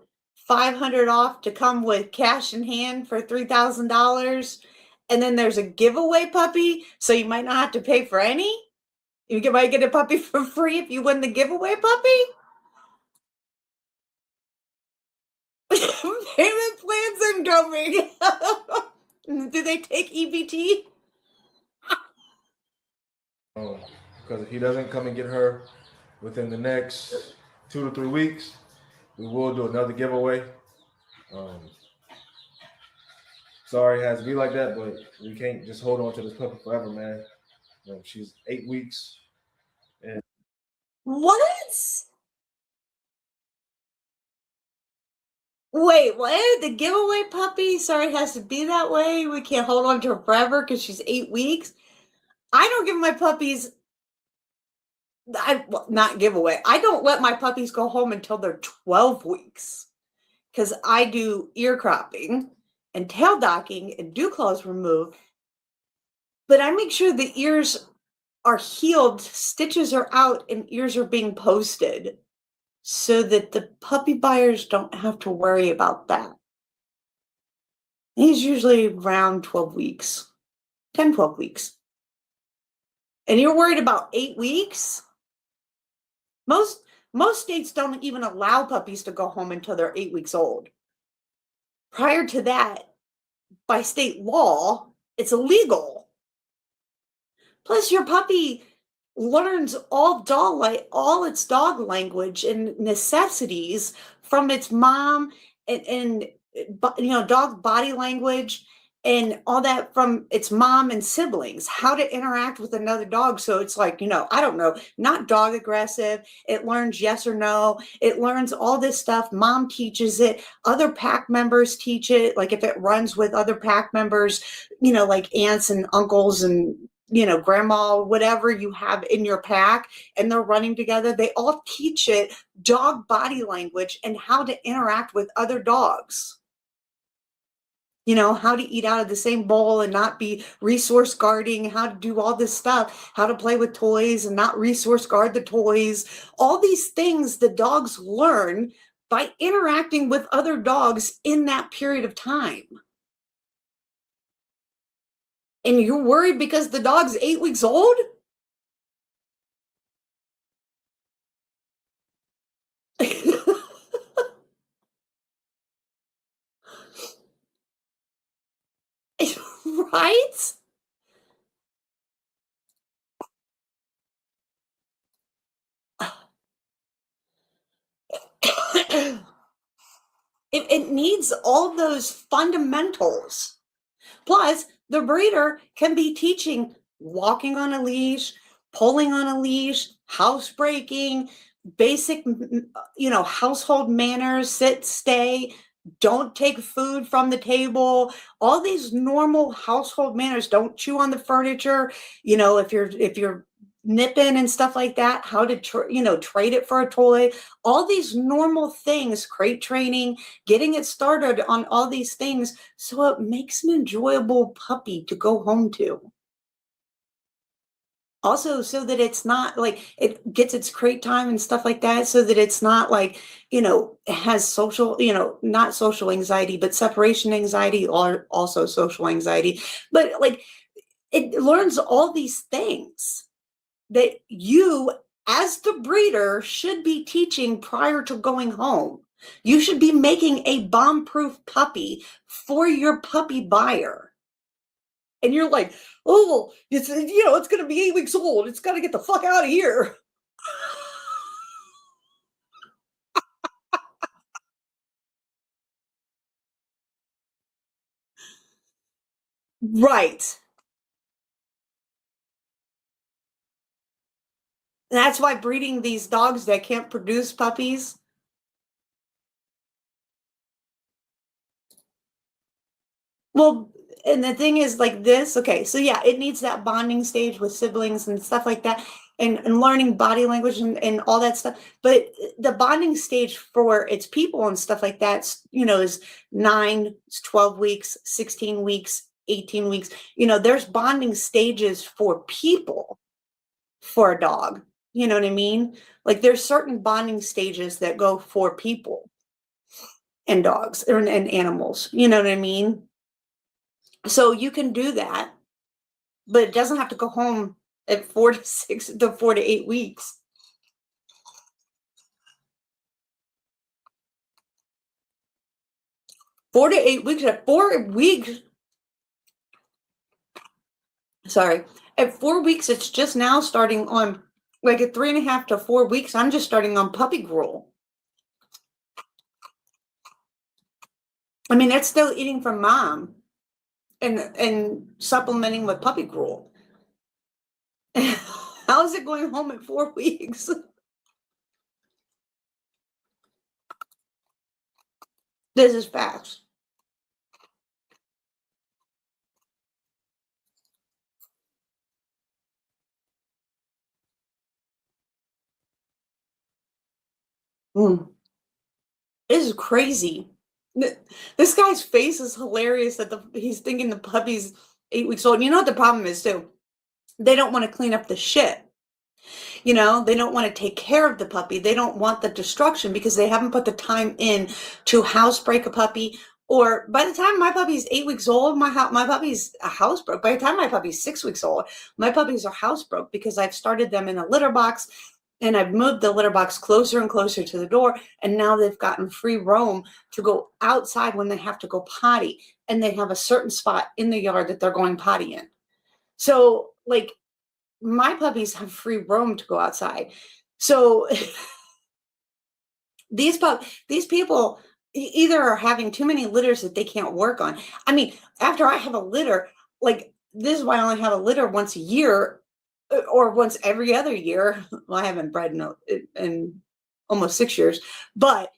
$500 off to come with cash in hand for $3,000. And then there's a giveaway puppy, so you might not have to pay for any. You might get a puppy for free if you win the giveaway puppy. Payment plans incoming. Do they take EBT? Because if he doesn't come and get her within the next 2 to 3 weeks, we will do another giveaway. Sorry it has to be like that, but we can't just hold on to this puppy forever, man. She's 8 weeks. And What? Wait, what? The giveaway puppy? Sorry, it has to be that way. We can't hold on to her forever because she's 8 weeks. I don't give my puppies. Not giveaway. I don't let my puppies go home until they're 12 weeks because I do ear cropping and tail docking and dew claws remove. But I make sure the ears are healed, stitches are out, and ears are being posted. so that the puppy buyers don't have to worry about that. He's usually around 12 weeks, 10, 12 weeks. And you're worried about 8 weeks? Most states don't even allow puppies to go home until they're 8 weeks old. Prior to that, by state law, it's illegal. Plus, your puppy learns all its dog language and necessities from its mom and dog body language and all that from its mom and siblings, how to interact with another dog. So it's like, I don't know, not dog aggressive. It learns yes or no. It learns all this stuff. Mom teaches it. Other pack members teach it. Like if it runs with other pack members, like aunts and uncles and, grandma, whatever you have in your pack, and they're running together, they all teach it dog body language and how to interact with other dogs. How to eat out of the same bowl and not be resource guarding, how to do all this stuff, how to play with toys and not resource guard the toys. All these things the dogs learn by interacting with other dogs in that period of time. And you're worried because the dog's 8 weeks old? Right? It needs all those fundamentals. Plus, the breeder can be teaching walking on a leash, pulling on a leash, housebreaking, basic, household manners, sit, stay, don't take food from the table, all these normal household manners. Don't chew on the furniture. If you're nipping and stuff like that, how to trade it for a toy. All these normal things, crate training, getting it started on all these things, so it makes an enjoyable puppy to go home to. Also, so that it's not like it gets its crate time and stuff like that, so that it's not like, it has social, not social anxiety, but separation anxiety, or also social anxiety. But like it learns all these things that you, as the breeder, should be teaching prior to going home. You should be making a bomb-proof puppy for your puppy buyer. And you're like, oh, it's going to be 8 weeks old. It's got to get the fuck out of here. Right. And that's why breeding these dogs that can't produce puppies. Well, and the thing is like this. Okay, so yeah, it needs that bonding stage with siblings and stuff like that, and learning body language and all that stuff. But the bonding stage for its people and stuff like that, is 9, 12 weeks, 16 weeks, 18 weeks. There's bonding stages for people for a dog. You know what I mean? Like there's certain bonding stages that go for people and dogs and animals. You know what I mean? So you can do that, but it doesn't have to go home at 4 to 8 weeks. At 4 weeks. Sorry. At 4 weeks, it's just now starting on, like at 3.5 to 4 weeks, I'm just starting on puppy gruel. I mean, it's still eating from mom and supplementing with puppy gruel. How is it going home at 4 weeks? This is facts. This is crazy. This guy's face is hilarious that he's thinking the puppy's 8 weeks old. You know what the problem is too? They don't want to clean up the shit. You know, they don't want to take care of the puppy. They don't want the destruction because they haven't put the time in to housebreak a puppy. Or by the time my puppy's 8 weeks old, my puppy's a housebroke. By the time my puppy's 6 weeks old, my puppies are housebroke because I've started them in a litter box and I've moved the litter box closer and closer to the door. And now they've gotten free roam to go outside when they have to go potty. And they have a certain spot in the yard that they're going potty in. So, like, my puppies have free roam to go outside. So these people either are having too many litters that they can't work on. I mean, after I have a litter, like, this is why I only have a litter once a year or once every other year. Well, I haven't bred in almost 6 years, but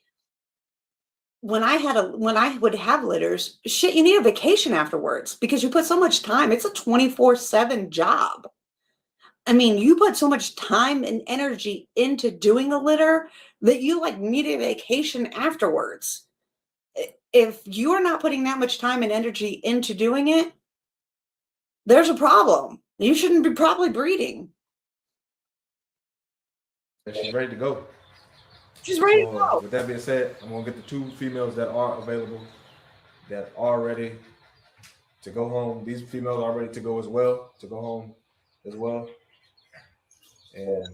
when I would have litters, shit, you need a vacation afterwards because you put so much time. It's a 24/7 job. I mean, you put so much time and energy into doing a litter that you like need a vacation afterwards. If you're not putting that much time and energy into doing it, there's a problem. You shouldn't be probably breeding. And she's ready to go. She's ready to So, go. with that being said, I'm gonna get the 2 females that are available, that are ready to go home. These females are ready to go as well, to go home as well. And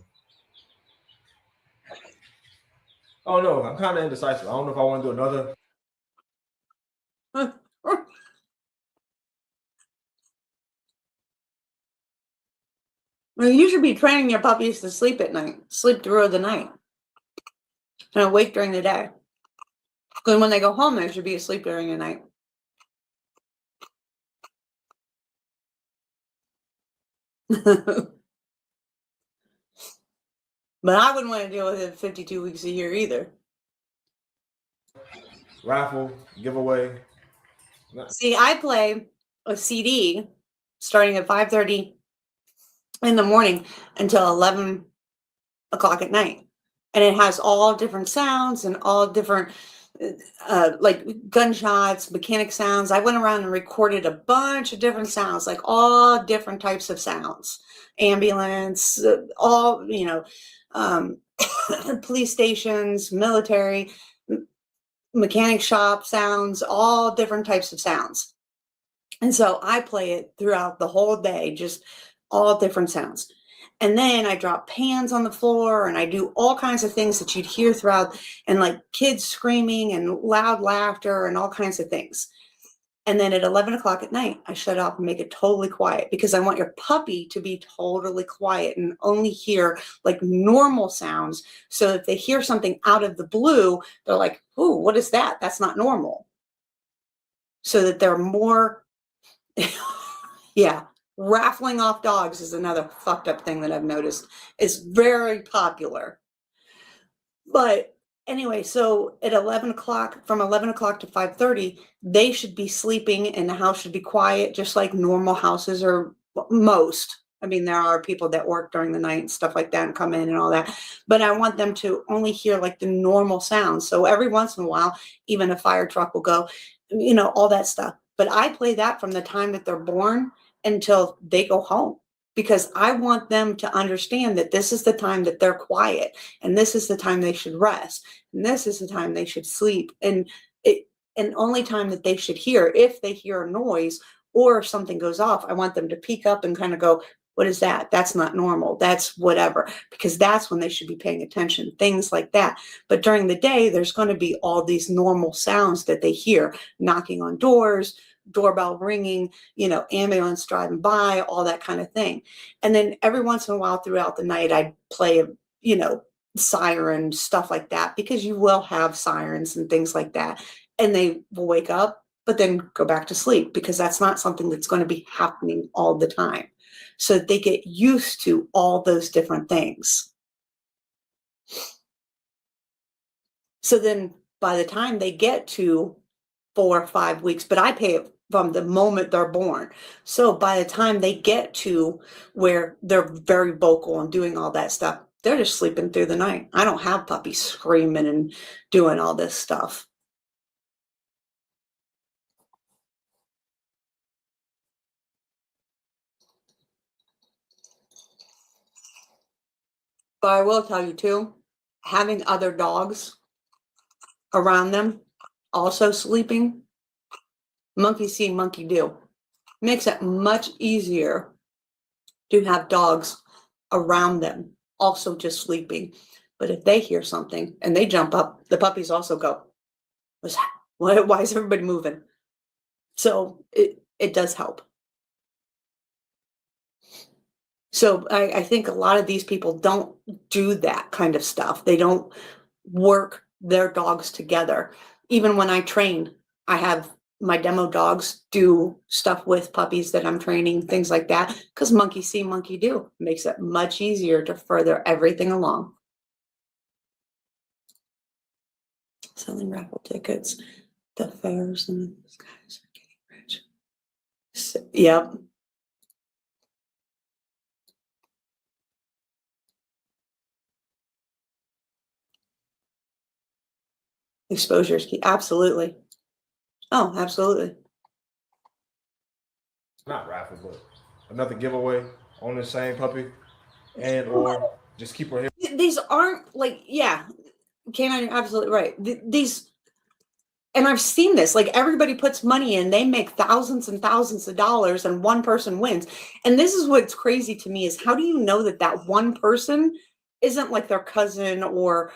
I don't know, I'm kind of indecisive. I don't know if I want to do another. Well, you should be training your puppies to sleep at night, sleep through the night, and awake during the day. Because when they go home, they should be asleep during the night. But I wouldn't want to deal with it 52 weeks a year either. Raffle, giveaway. See, I play a CD starting at 5:30 in the morning until 11 o'clock at night. And it has all different sounds and all different like gunshots, mechanic sounds. I went around and recorded a bunch of different sounds, like all different types of sounds. Ambulance, all, you know, police stations, military, mechanic shop sounds, all different types of sounds. And so I play it throughout the whole day, just all different sounds. And then I drop pans on the floor and I do all kinds of things that you'd hear throughout, and like kids screaming and loud laughter and all kinds of things. And then at 11 o'clock at night, I shut off and make it totally quiet because I want your puppy to be totally quiet and only hear like normal sounds. So if they hear something out of the blue, they're like, "Ooh, what is that? That's not normal." So that they're more, yeah. Raffling off dogs is another fucked up thing that I've noticed. It's very popular. But anyway, so at 11 o'clock, from 11 o'clock to 5:30, they should be sleeping and the house should be quiet, just like normal houses are most. I mean, there are people that work during the night and stuff like that and come in and all that. But I want them to only hear like the normal sounds. So every once in a while, even a fire truck will go, you know, all that stuff. But I play that from the time that they're born until they go home because I want them to understand that this is the time that they're quiet and this is the time they should rest and this is the time they should sleep, and only time that they should hear. If they hear a noise or if something goes off, I want them to peek up and kind of go, "What is that? That's not normal. That's whatever," because that's when they should be paying attention, things like that. But during the day, there's going to be all these normal sounds that they hear, knocking on doors, doorbell ringing, you know, ambulance driving by, all that kind of thing. And then every once in a while throughout the night, I'd play, you know, siren, stuff like that, because you will have sirens and things like that. And they will wake up, but then go back to sleep because that's not something that's going to be happening all the time. So that they get used to all those different things. So then by the time they get to 4 or 5 weeks, but I pay it from the moment they're born. So by the time they get to where they're very vocal and doing all that stuff, they're just sleeping through the night. I don't have puppies screaming and doing all this stuff. But I will tell you too, having other dogs around them also sleeping, monkey see, monkey do, makes it much easier to have dogs around them also just sleeping. But if they hear something and they jump up, the puppies also go, why is everybody moving? So it does help. So I think a lot of these people don't do that kind of stuff. They don't work their dogs together. Even when I train, I have my demo dogs do stuff with puppies that I'm training, things like that, because monkey see, monkey do. Makes it much easier to further everything along. Selling raffle tickets, the fairs, and these guys are getting rich. So, yep. Exposure is key. Absolutely. Oh, absolutely. Not raffle, but another giveaway on the same puppy, and or just keep her here. These aren't like, yeah, Canine, you're absolutely right. These, and I've seen this, like everybody puts money in, they make thousands and thousands of dollars and one person wins. And this is what's crazy to me is how do you know that that one person isn't like their cousin or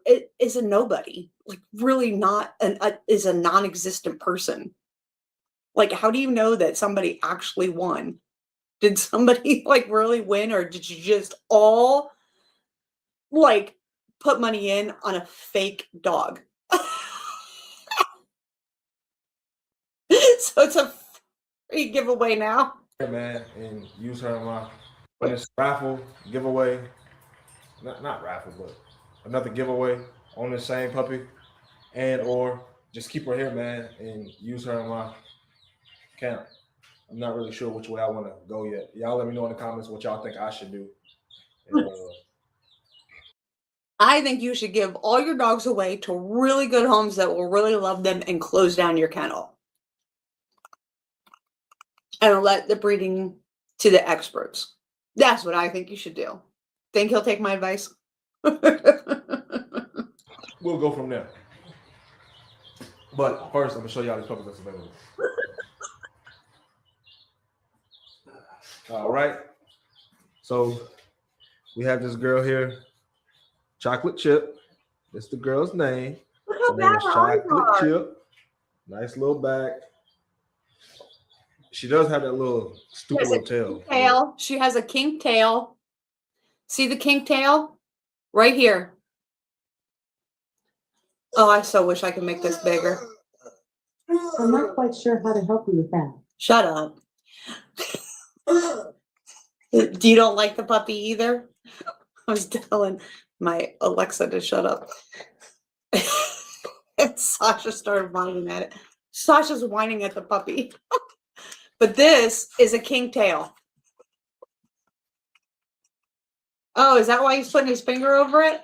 it is a nobody, like really not is a non-existent person. Like, how do you know that somebody actually won? Did somebody like really win, or did you just all like put money in on a fake dog? So it's a free giveaway now. Yeah, man, and use her in my when it's raffle giveaway. Not raffle, but another giveaway on the same puppy, and or just keep her here, man, and use her in my camp. I'm not really sure which way I want to go yet. Y'all let me know in the comments what y'all think I should do. And, I think you should give all your dogs away to really good homes that will really love them and close down your kennel. And let the breeding to the experts. That's what I think you should do. Think he'll take my advice? we'll go from there. But first, I'm gonna show y'all these puppies that's available. All right. So we have this girl here, Chocolate Chip. That's the girl's name. Her name is Chocolate Chip. Nice little back. She does have that little stupid little tail. She has a kink tail. See the kink tail? Right here. Oh, I so wish I could make this bigger. I'm not quite sure how to help you with that. Shut up. Do you don't like the puppy either? I was telling my Alexa to shut up. And Sasha started whining at it. Sasha's whining at the puppy. But this is a kink tail. Oh, is that why he's putting his finger over it?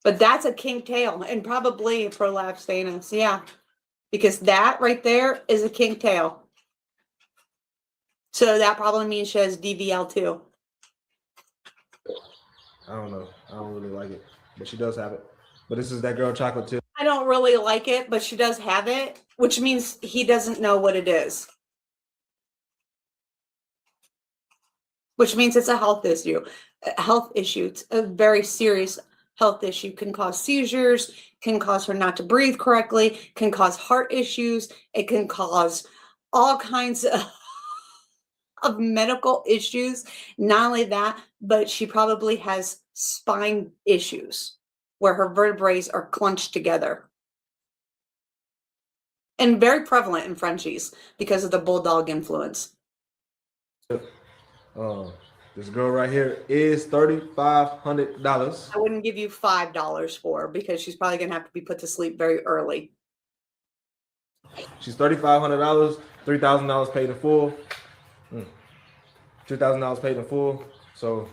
But that's a kink tail and probably a prolapsed anus. Yeah. Because that right there is a kink tail. So that probably means she has DVL too. I don't know. I don't really like it. But she does have it. But this is that girl Chocolate Chip. I don't really like it, but she does have it, which means he doesn't know what it is. Which means it's a health issue. It's a very serious health issue. Can cause seizures, can cause her not to breathe correctly, can cause heart issues. It can cause all kinds of medical issues. Not only that, but she probably has spine issues where her vertebrae are clenched together. And very prevalent in Frenchies because of the bulldog influence. This girl right here is $3,500. I wouldn't give you $5 for her because she's probably going to have to be put to sleep very early. She's $3,500, $3,000 paid in full. $2,000 paid in full. So,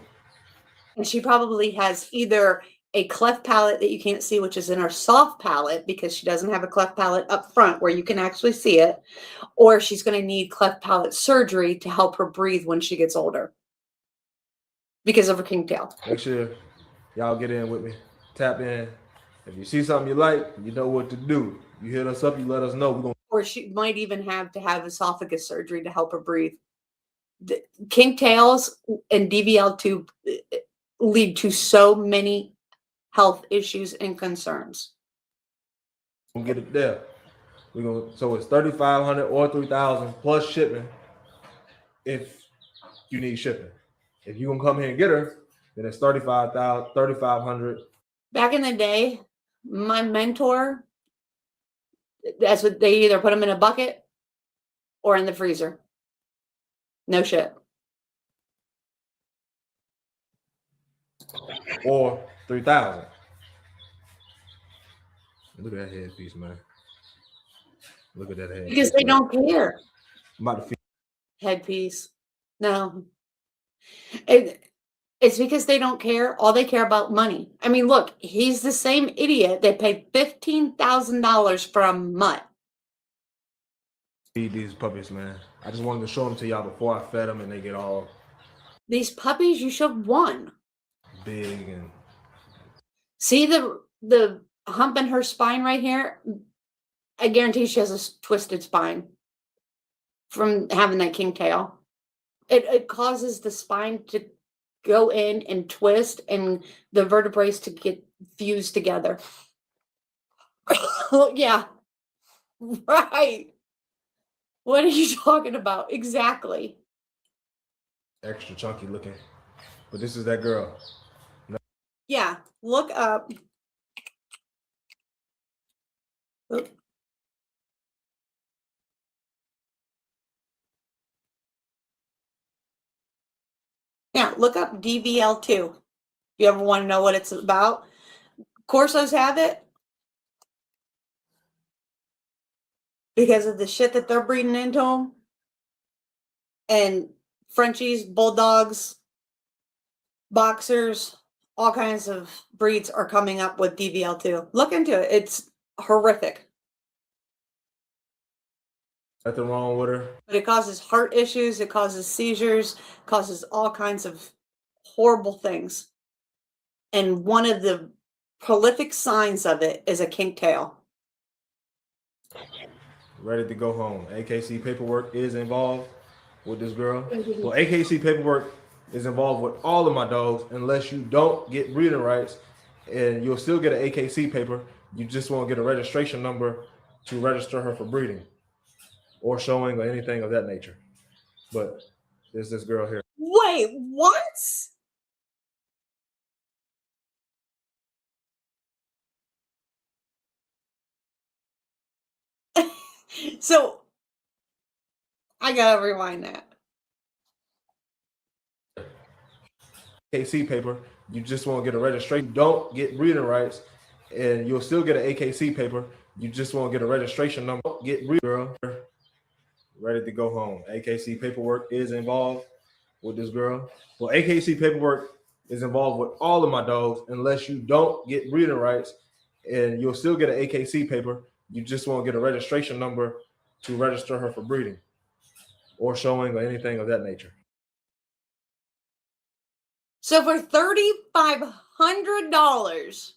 and she probably has either a cleft palate that you can't see, which is in her soft palate because she doesn't have a cleft palate up front where you can actually see it, or she's going to need cleft palate surgery to help her breathe when she gets older. because of a king tail. Make sure y'all get in with me. Tap in. If you see something you like, you know what to do. You hit us up, you let us know. We're gonna. Or she might even have to have esophagus surgery to help her breathe. The kink tails and DVL2 lead to so many health issues and concerns. We'll get it there. So it's 3,500 or 3,000 plus shipping if you need shipping. If you gonna come here and get her, then it's 35,000, 3,500. Back in the day, my mentor, that's what they either put them in a bucket or in the freezer. No shit. Or 3,000. Look at that headpiece, man. Look at that headpiece. Because they don't care. I'm about to feed. Headpiece. No. It's because they don't care. All they care about money. I mean, look, he's the same idiot that paid $15,000 from Mutt. Feed these puppies, man. I just wanted to show them to y'all before I fed them and they get all These puppies, you should have won. big and See the hump in her spine right here? I guarantee she has a twisted spine from having that king tail. It causes the spine to go in and twist and the vertebrae to get fused together. Yeah. Right. What are you talking about? Exactly. extra chunky looking. But this is that girl. Yeah. Look up. Oop. Yeah, look up DVL2. You ever want to know what it's about? Corsos have it because of the shit that they're breeding into them. And Frenchies, bulldogs, boxers, all kinds of breeds are coming up with DVL2. Look into it. It's horrific. Nothing wrong with her. But it causes heart issues. It causes seizures. Causes all kinds of horrible things. And one of the prolific signs of it is a kink tail. Ready to go home. AKC paperwork is involved with this girl. Well, AKC paperwork is involved with all of my dogs unless you don't get breeding rights, and you'll still get an AKC paper. You just won't get a registration number to register her for breeding or showing or anything of that nature. But there's this girl here. Wait, what? So I gotta rewind that. AKC paper, you just won't get a registration. Don't get breeding rights, and you'll still get an AKC paper. You just won't get a registration number. Get breeding, girl. Ready to go home. AKC paperwork is involved with this girl. Well, AKC paperwork is involved with all of my dogs unless you don't get breeding rights, and you'll still get an AKC paper. You just won't get a registration number to register her for breeding or showing or anything of that nature. So for $3,500,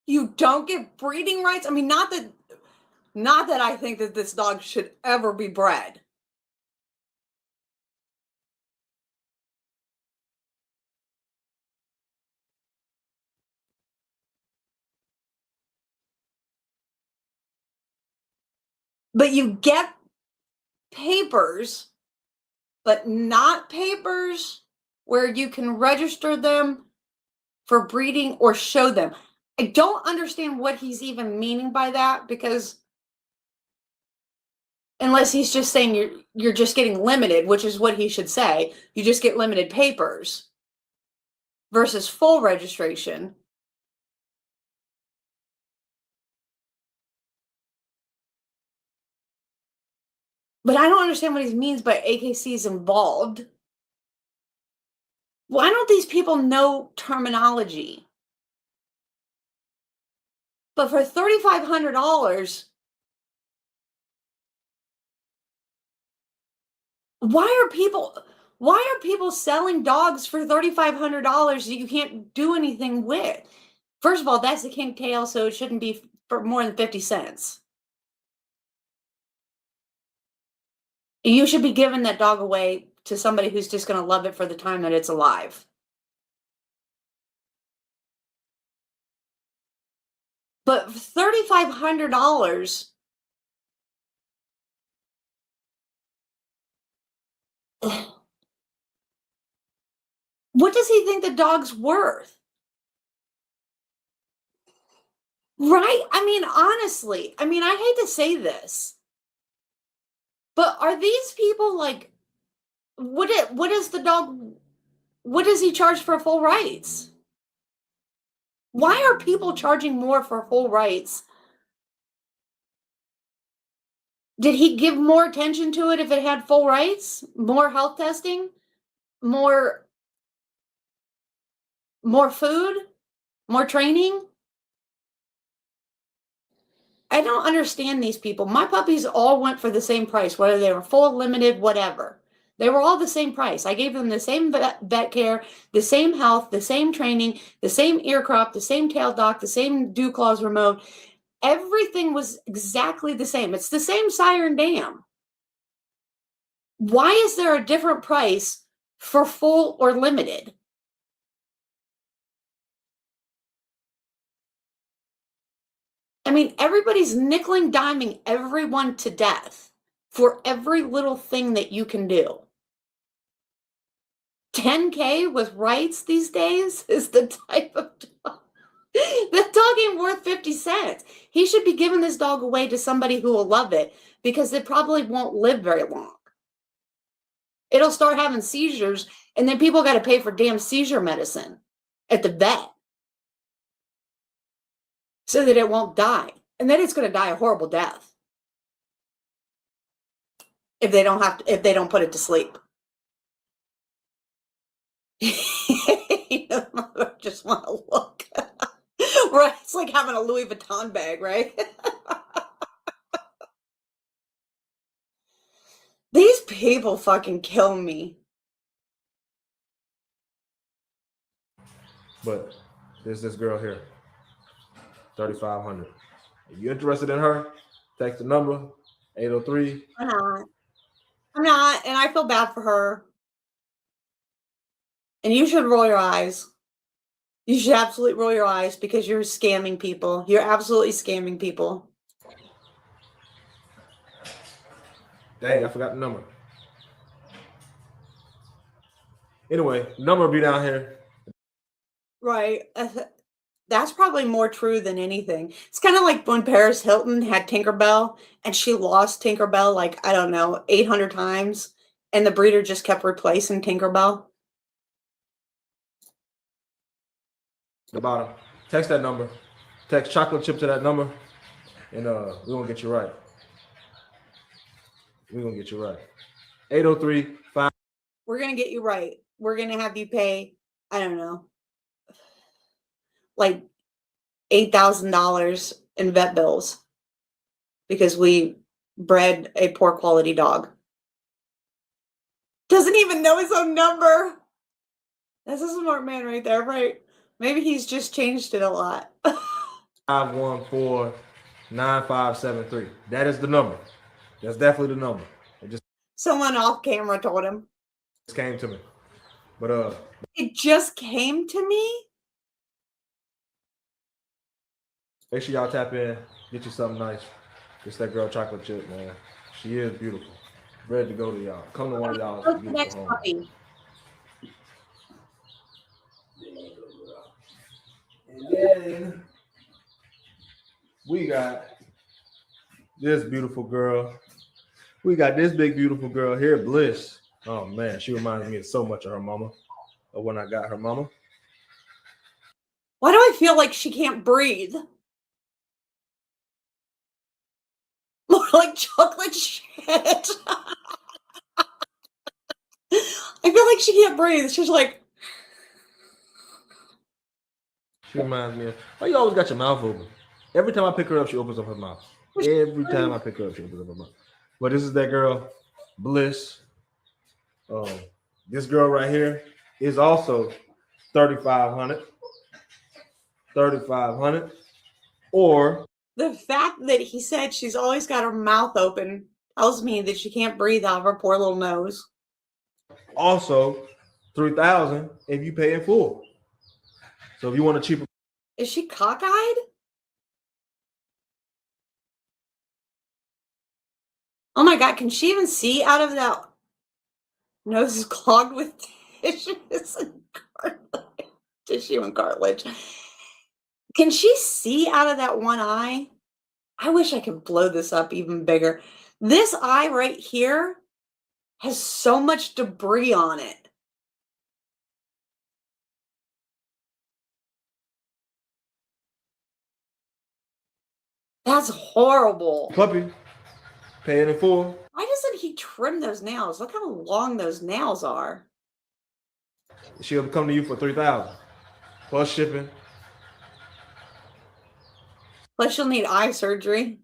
you don't get breeding rights? I mean, not that I think that this dog should ever be bred. But you get papers, but not papers where you can register them for breeding or show them. I don't understand what he's even meaning by that, because unless he's just saying you're just getting limited, which is what he should say. You just get limited papers versus full registration. But I don't understand what he means by AKC is involved. Why don't these people know terminology? But for $3,500, why are people Why are people selling dogs for $3,500 that you can't do anything with? First of all, that's a kink tail, so it shouldn't be for more than 50 cents. You should be giving that dog away to somebody who's just going to love it for the time that it's alive. But $3,500, what does he think the dog's worth? Right? I mean, honestly, I mean, I hate to say this, but are these people like, what is the dog, what does he charge for full rights? Why are people charging more for full rights? Did he give more attention to it if it had full rights? More health testing? More food? More training? I don't understand these people. My puppies all went for the same price, whether they were full, limited, whatever. They were all the same price. I gave them the same vet care, the same health, the same training, the same ear crop, the same tail dock, the same dew claws remote. Everything was exactly the same. It's the same sire and dam. Why is there a different price for full or limited? I mean, everybody's nickel diming everyone to death for every little thing that you can do. $10K with rights these days is the type of dog. The dog ain't worth 50 cents. He should be giving this dog away to somebody who will love it, because it probably won't live very long. It'll start having seizures, and then people got to pay for damn seizure medicine at the vet so that it won't die. And then it's going to die a horrible death if they don't put it to sleep. Just want to look. Right? It's like having a Louis Vuitton bag, right? These people fucking kill me. But there's this girl here, 3,500. If you're interested in her, text the number 803. I'm not, and I feel bad for her. And you should roll your eyes. You should absolutely roll your eyes, because you're scamming people. You're absolutely scamming people. Dang, I forgot the number. Anyway, the number will be down here. Right. That's probably more true than anything. It's kind of like when Paris Hilton had Tinkerbell, and she lost Tinkerbell like, I don't know, 800 times, and the breeder just kept replacing Tinkerbell. The bottom. Text that number. Text chocolate chip to that number, and we're gonna get you right. We're gonna get you right. 803-5. We're gonna get you right. We're gonna have you pay, I don't know, like $8,000 in vet bills because we bred a poor quality dog. Doesn't even know his own number. That's a smart man right there, right? Maybe he's just changed it a lot. 514-9573. That is the number. That's definitely the number. It just Someone off camera told him. came to me. But It just came to me? make sure y'all tap in, get you something nice. It's that girl chocolate chip, man. She is beautiful. Ready to go to y'all. Come to one of y'all's What's the beautiful next homes. puppy? And then we got this beautiful girl. We got this big beautiful girl here, Bliss. Oh man, she reminds me of so much of her mama, of when I got her mama. Why do I feel like she can't breathe? More like chocolate shit. I feel like she can't breathe. She's like, She reminds me of, why you always got your mouth open? Every time I pick her up, she opens up her mouth. Every time I pick her up, she opens up her mouth. But this is that girl, Bliss. This girl right here is also 3,500. 3,500. Or The fact that he said she's always got her mouth open tells me that she can't breathe out of her poor little nose. also 3,000 if you pay in full. So if you want a cheaper, Is she cockeyed? Oh my God, can she even see out of that nose is clogged with tissues and cartilage? Tissue and cartilage. Can she see out of that one eye? I wish I could blow this up even bigger. This eye right here has so much debris on it. That's horrible. puppy, paying in full. Why doesn't he trim those nails? Look how long those nails are. She'll come to you for 3,000 plus shipping. Plus, she'll need eye surgery.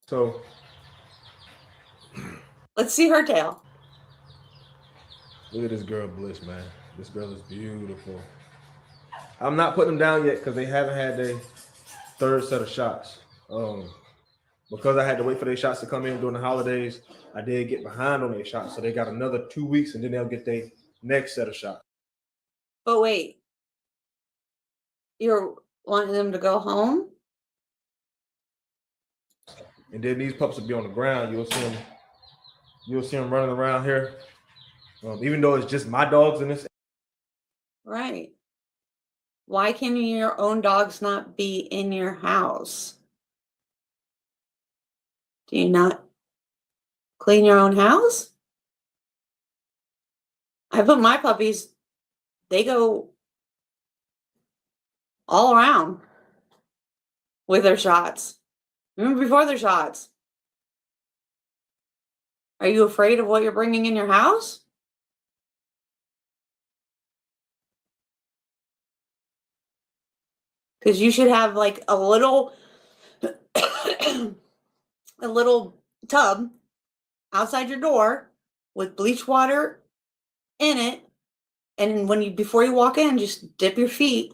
So Let's see her tail. look at this girl, Bliss, man. This girl is beautiful. I'm not putting them down yet because they haven't had their third set of shots. Because I had to wait for their shots to come in during the holidays, I did get behind on their shots. So they got another 2 weeks and then they'll get their next set of shots. But wait, you're wanting them to go home? And then these pups will be on the ground. You'll see them running around here. Even though it's just my dogs in this. Right. Why can your own dogs not be in your house? Do you not clean your own house? I put my puppies, they go all around with their shots. Even before their shots. Are you afraid of what you're bringing in your house? Because you should have like a little a little tub outside your door with bleach water in it, and when you before you walk in, just dip your feet.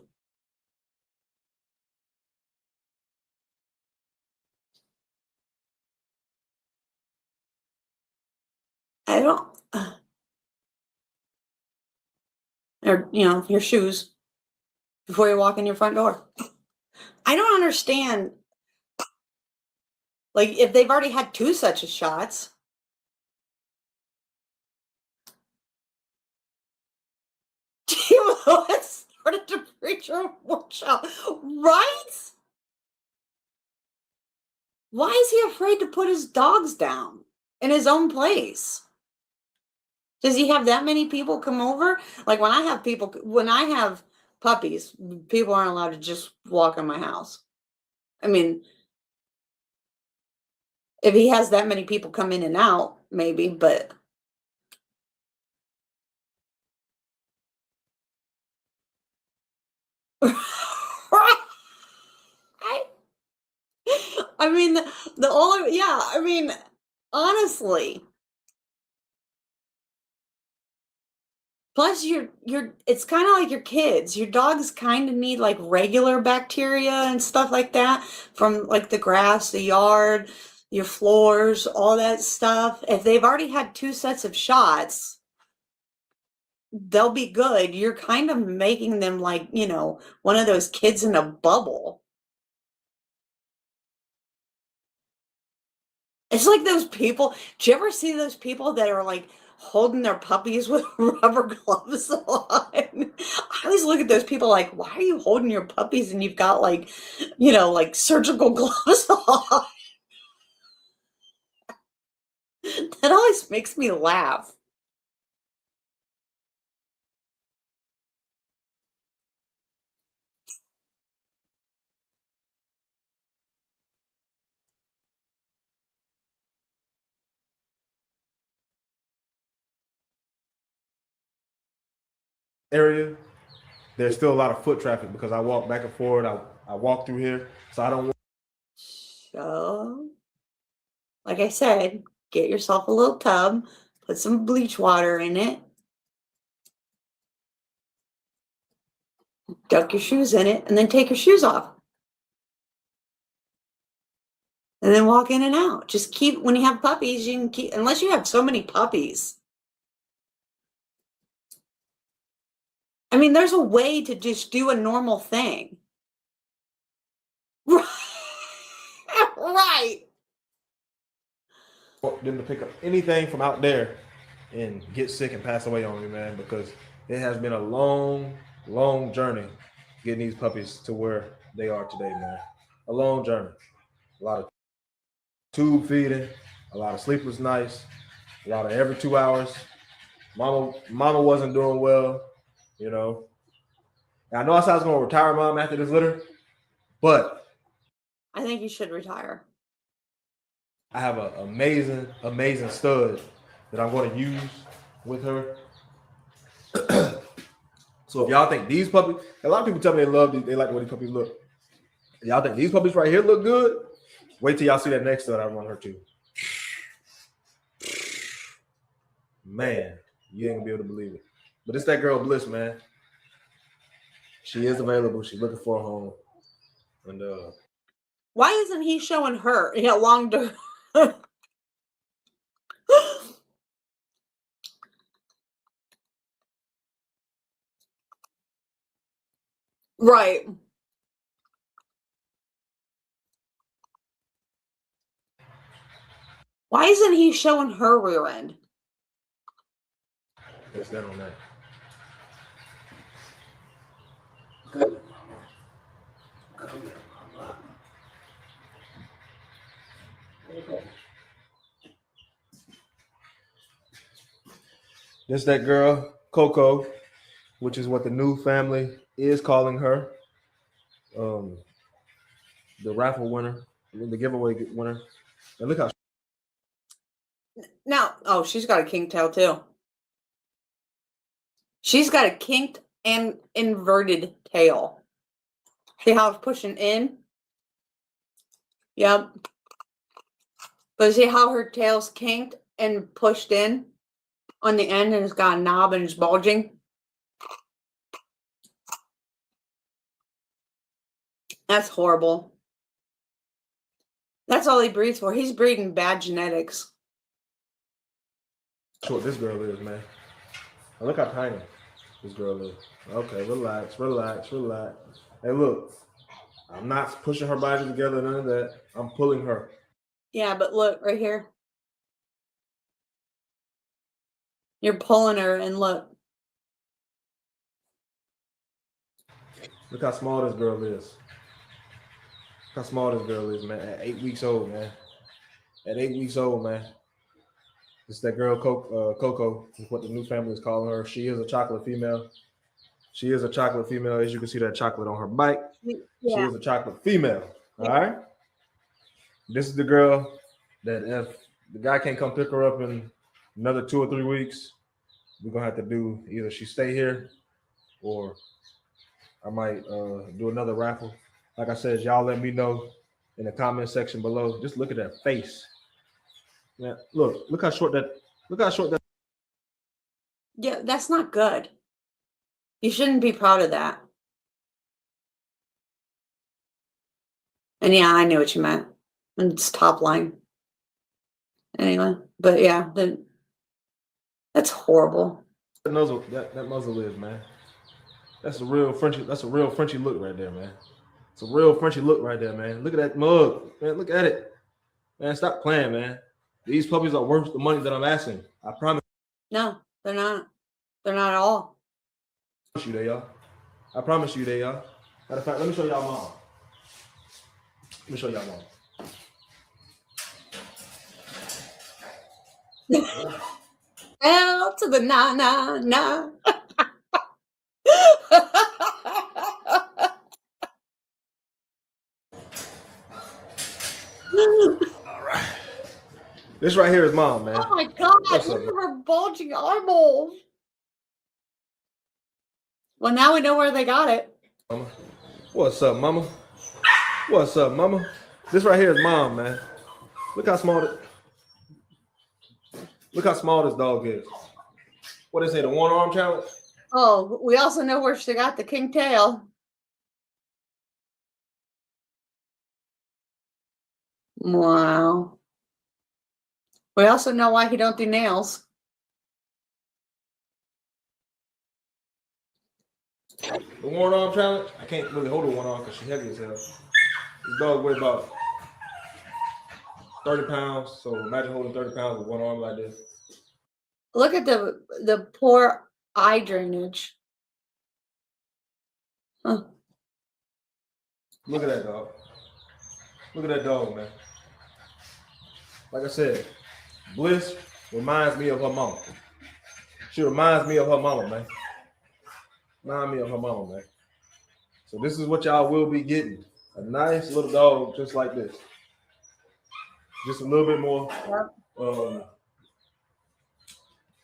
I don't, or your shoes before you walk in your front door. I don't understand. Like, if they've already had 2 such of shots. Let's started to preach your workshop. Right? Why is he afraid to put his dogs down in his own place? Does he have that many people come over? Like when I have puppies, people aren't allowed to just walk in my house. I mean, if he has that many people come in and out, maybe, but I mean, the only, yeah, I mean, honestly. Plus, it's kind of like your kids. Your dogs kind of need like regular bacteria and stuff like that from like the grass, the yard, your floors, all that stuff. If they've already had 2 sets of shots, they'll be good. You're kind of making them like, one of those kids in a bubble. It's like those people. Do you ever see those people that are like holding their puppies with rubber gloves on? I always look at those people like, why are you holding your puppies and you've got like, like surgical gloves on? That always makes me laugh. Area, there's still a lot of foot traffic because I walk back and forth. I walk through here, so I don't. So, like I said, get yourself a little tub, put some bleach water in it, dunk your shoes in it, and then take your shoes off. And then walk in and out. Just keep, when you have puppies, you can keep, unless you have so many puppies. I mean, there's a way to just do a normal thing. Right. Them to pick up anything from out there and get sick and pass away on me, man, because it has been a long journey getting these puppies to where they are today, man. A long journey. A lot of tube feeding, a lot of sleepless nights, a lot of every 2 hours. Mama wasn't doing well, you know. And I know I said I was going to retire mom after this litter, but I think you should retire. I have an amazing stud that I'm going to use with her. So if y'all think these puppies, a lot of people tell me they like the way these puppies look. Y'all think these puppies right here look good? Wait till y'all see that next stud I run her to. Man, you ain't gonna be able to believe it. But it's that girl Bliss, man. She is available. She's looking for a home. And why isn't he showing her? Yeah, long to right. Why isn't he showing her rear end? it's that on that. This that girl, Coco, which is what the new family is calling her. The raffle winner, the giveaway winner. And look how Now, oh, she's got a kink tail too. She's got a kinked and inverted tail. See how it's pushing in? Yep. But see how her tail's kinked and pushed in on the end, and it's got a knob and it's bulging? That's horrible. That's all he breeds for. He's breeding bad genetics. that's what this girl is, man. And look how tiny this girl is. Okay, relax. Hey, look, I'm not pushing her body together, none of that. I'm pulling her. Yeah, but look right here. You're pulling her, and look. Look how small this girl is. Look how small this girl is, man. At 8 weeks old, man. At 8 weeks old, man. It's that girl, Coco, is what the new family is calling her. She is a chocolate female. She is a chocolate female. As you can see that chocolate on her bike. Yeah. She is a chocolate female. All right. This is the girl that if the guy can't come pick her up in another 2 or 3 weeks, we're gonna have to do either she stay here or I might do another raffle. Like I said, y'all let me know in the comment section below. Just look at that face. Man, look how short that. Yeah, that's not good. You shouldn't be proud of that. And yeah, I knew what you meant. And it's top line. Anyway, but yeah, that's horrible. That muzzle is, man. That's a real Frenchie. That's a real Frenchie look right there, man. It's a real Frenchie look right there, man. Look at that mug, man. Look at it, man. Stop playing, man. These puppies are worth the money that I'm asking. I promise. No, they're not. They're not at all. You they are. I promise you they are. Matter of fact, let me show y'all mom. Let me show y'all mom. L to the na. All right. This right here is mom, man. Oh my God, What's look up, at her bulging eyeballs. Well, now we know where they got it. Mama. What's up, mama? What's up, mama? This right here is mom, man. Look how small this dog is. What they say, the one arm challenge? Oh, we also know where she got the king tail. Wow. We also know why he don't do nails. The one arm challenge? I can't really hold the one arm because she's heavy as hell. This dog weighs about 30 pounds. So imagine holding 30 pounds with one arm like this. Look at the poor eye drainage. Huh. Look at that dog. Look at that dog, man. Like I said, Bliss reminds me of her mama. She reminds me of her mama, man. So this is what y'all will be getting. A nice little dog just like this. Just a little bit more,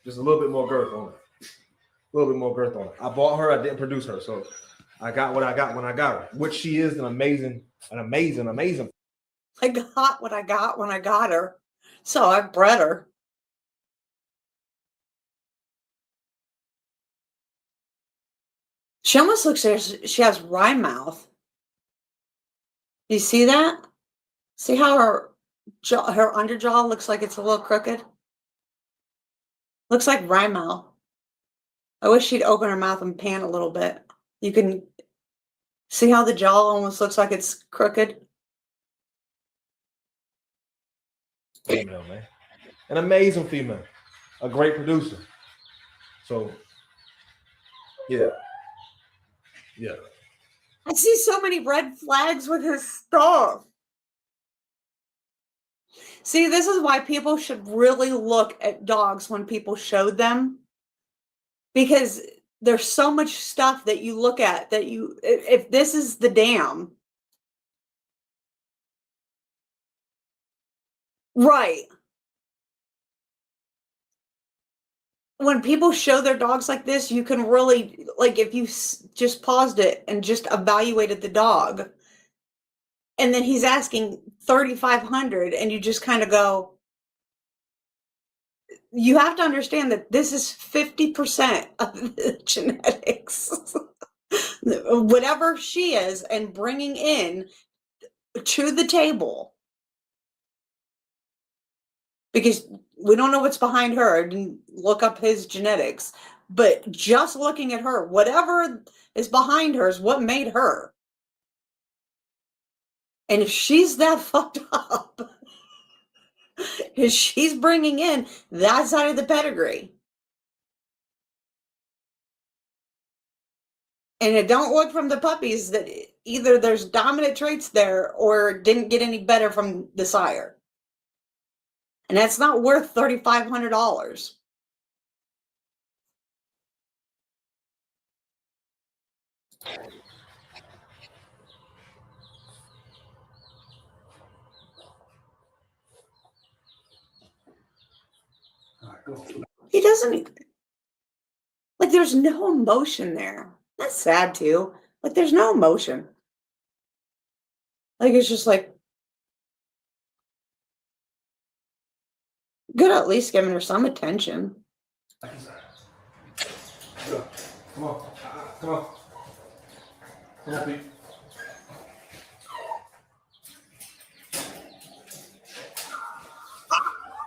just a little bit more girth on it. A little bit more girth on it. I bought her, I didn't produce her. So I got what I got when I got her, which she is an amazing. I got what I got when I got her. So I bred her. She almost looks like she has rye mouth. You see that? See how her underjaw looks like it's a little crooked? Looks like rye mouth. I wish she'd open her mouth and pant a little bit. You can see how the jaw almost looks like it's crooked. Female, man. An amazing female. A great producer. So, yeah. I see so many red flags with his stuff. See, this is why people should really look at dogs when people show them. Because there's so much stuff that you look at that if this is the dam. Right. When people show their dogs like this, you can really, like, if you just paused it and just evaluated the dog, and then he's asking 3,500, and you just kind of go, you have to understand that this is 50% of the genetics, whatever she is, and bringing in to the table. Because we don't know what's behind her. I didn't look up his genetics. But just looking at her, whatever is behind her is what made her. And if she's that fucked up, if she's bringing in that side of the pedigree, and it don't look from the puppies that either there's dominant traits there or didn't get any better from the sire. And that's not worth $3,500. He doesn't, like, there's no emotion there. That's sad too. Like, there's no emotion. Like, it's just like, good, at least giving her some attention. Come on. Come on, Pete.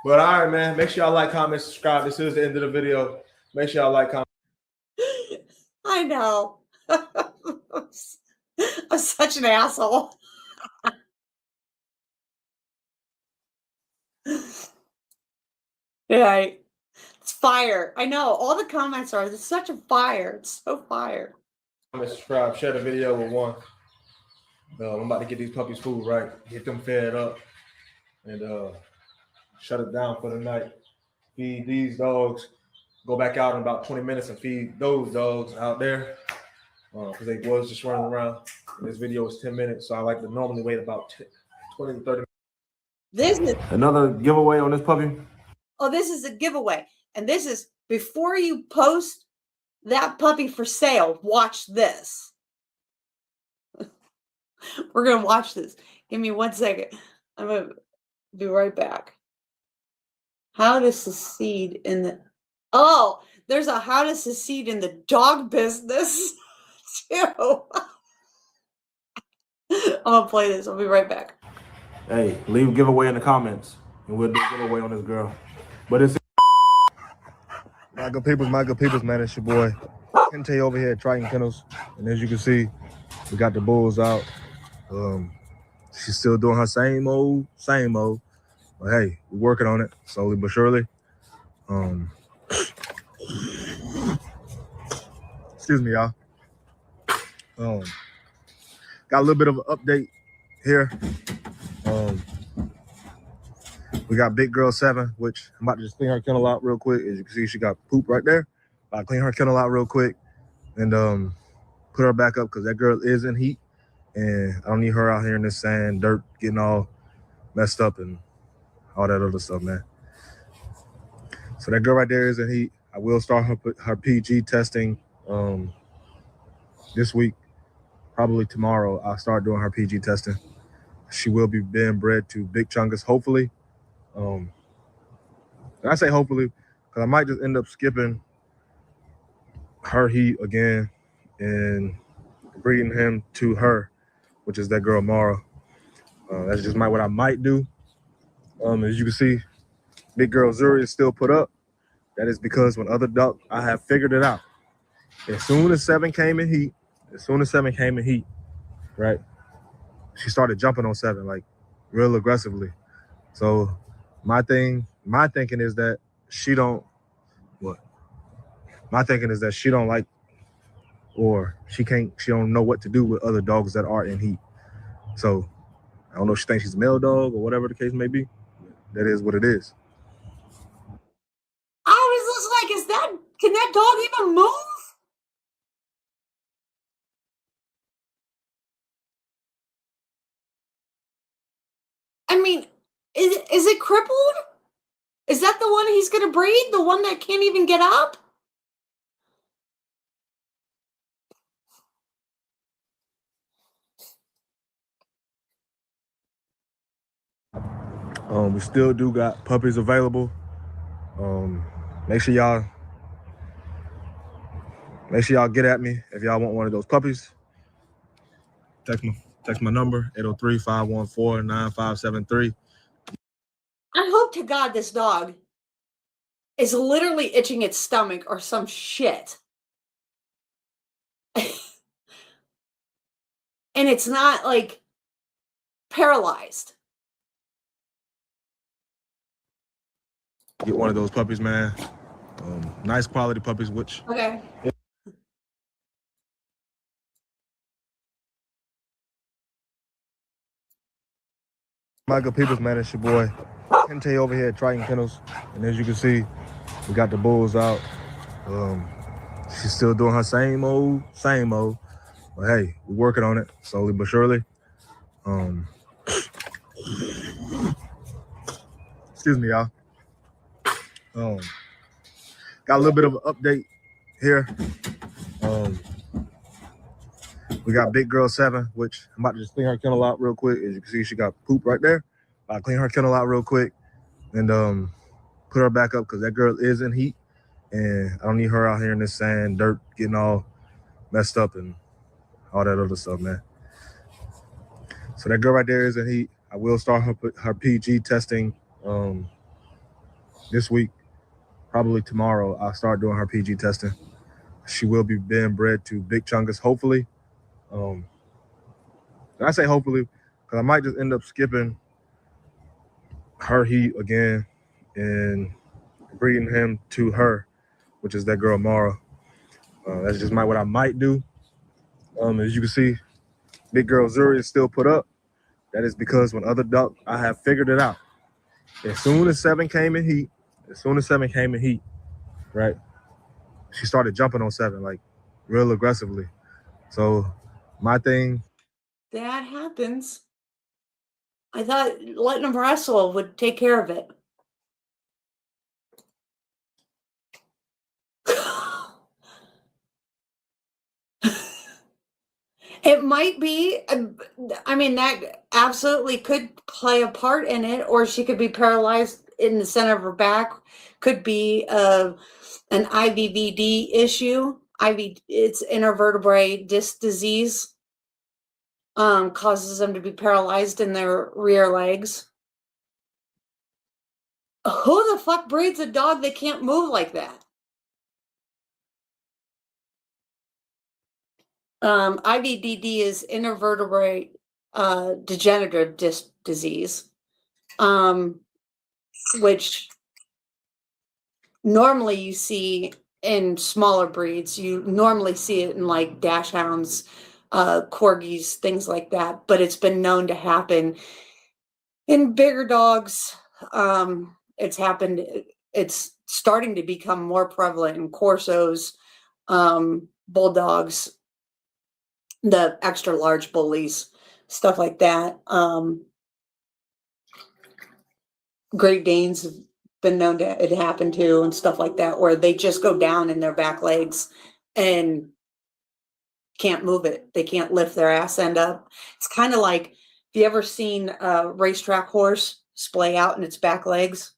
But all right, man. Make sure y'all like, comment, subscribe. This is the end of the video. Make sure y'all like, comment. I know. I'm such an asshole. Yeah, it's fire. I know. All the comments are, it's such a fire. It's so fire. Comment, subscribe, share the video with one. I'm about to get these puppies food right, get them fed up, and shut it down for the night. Feed these dogs. Go back out in about 20 minutes and feed those dogs out there because they was just running around. And this video is 10 minutes, so I like to normally wait about 20 to 30 minutes. This is Another giveaway on this puppy. Oh, this is a giveaway. And this is before you post that puppy for sale. Watch this. We're going to watch this. Give me 1 second. I'm gonna be right back. How to succeed in the there's a how to succeed in the dog business too. I'm gonna play this. I'll be right back. Hey, leave a giveaway in the comments, and we'll do a giveaway on this girl. But it's My good peoples, man. It's your boy Kente over here at Triton Kennels, and as you can see, we got the bulls out. She's still doing her same old. But hey, we're working on it slowly but surely. Excuse me, y'all. Got a little bit of an update here. We got Big Girl 7, which I'm about to just clean her kennel out real quick. As you can see, she got poop right there. I'll clean her kennel out real quick and put her back up because that girl is in heat. And I don't need her out here in this sand, dirt, getting all messed up and all that other stuff, man. So that girl right there is in heat. I will start her PG testing this week. Probably tomorrow, I'll start doing her PG testing. She will be being bred to big chungus, hopefully. And I say hopefully, because I might just end up skipping her heat again and breeding him to her, which is that girl Mara. That's just what I might do. As you can see, Big Girl Zuri is still put up. That is because when other duck, I have figured it out. As soon as 7 came in heat, right, she started jumping on 7, like real aggressively. So my thinking is that she don't like, or she don't know what to do with other dogs that are in heat. So I don't know if she thinks she's a male dog or whatever the case may be. That is what it is. I was just like, can that dog even move? I mean, is it crippled? Is that the one he's gonna breed? The one that can't even get up? We still do got puppies available. Make sure y'all get at me if y'all want one of those puppies. Text my number, 803-514-9573. I hope to God this dog is literally itching its stomach or some shit. And it's not like paralyzed. Get one of those puppies, man. Nice quality puppies, which Okay. my good peoples, man. It's your boy Kente over here at Triton Kennels, and as you can see, we got the bulls out. She's still doing her same old. But hey, we're working on it slowly but surely. Excuse me, y'all. Got a little bit of an update here. We got Big Girl 7, which I'm about to just clean her kennel out real quick. As you can see, she got poop right there. I'll clean her kennel out real quick and put her back up because that girl is in heat. And I don't need her out here in this sand, dirt, getting all messed up and all that other stuff, man. So that girl right there is in heat. I will start her PG testing this week. Probably tomorrow, I'll start doing her PG testing. She will be being bred to big chungus, hopefully. And I say hopefully because I might just end up skipping her heat again and breeding him to her, which is that girl Mara. That's just what I might do. As you can see, Big Girl Zuri is still put up. That is because when other duck, I have figured it out. As soon as 7 came in heat, right, she started jumping on 7, like real aggressively. So my thing. That happens. I thought letting them wrestle would take care of it. It might be. I mean, that absolutely could play a part in it, or she could be paralyzed in the center of her back. Could be an IVDD issue. It's intervertebrate disc disease. Causes them to be paralyzed in their rear legs. Who the fuck breeds a dog that can't move like that? IVDD is intervertebrate degenerative disc disease, which normally you see in smaller breeds. You normally see it in like dachshunds, corgis, things like that. But it's been known to happen in bigger dogs. It's happened. It's starting to become more prevalent in Corsos, bulldogs, the extra large bullies, stuff like that. Great Danes have been known to it happen to, and stuff like that, where they just go down in their back legs and can't move it. They can't lift their ass end up. It's kind of like, have you ever seen a racetrack horse splay out in its back legs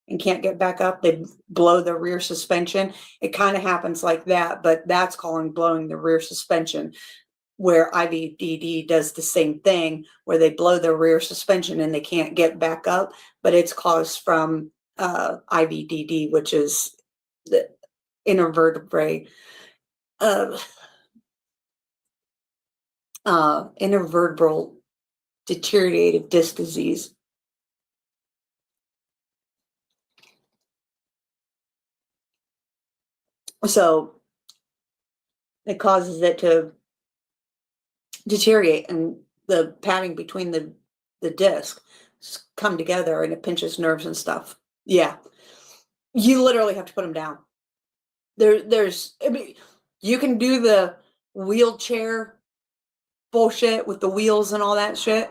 and can't get back up? They blow the rear suspension. It kind of happens like that, but that's calling blowing the rear suspension, where IVDD does the same thing, where they blow their rear suspension and they can't get back up, but it's caused from IVDD, which is the intervertebrate intervertebral deteriorative disc disease. So it causes it to deteriorate, and the padding between the disc come together, and it pinches nerves and stuff. Yeah, you literally have to put them down. I mean, you can do the wheelchair bullshit with the wheels and all that shit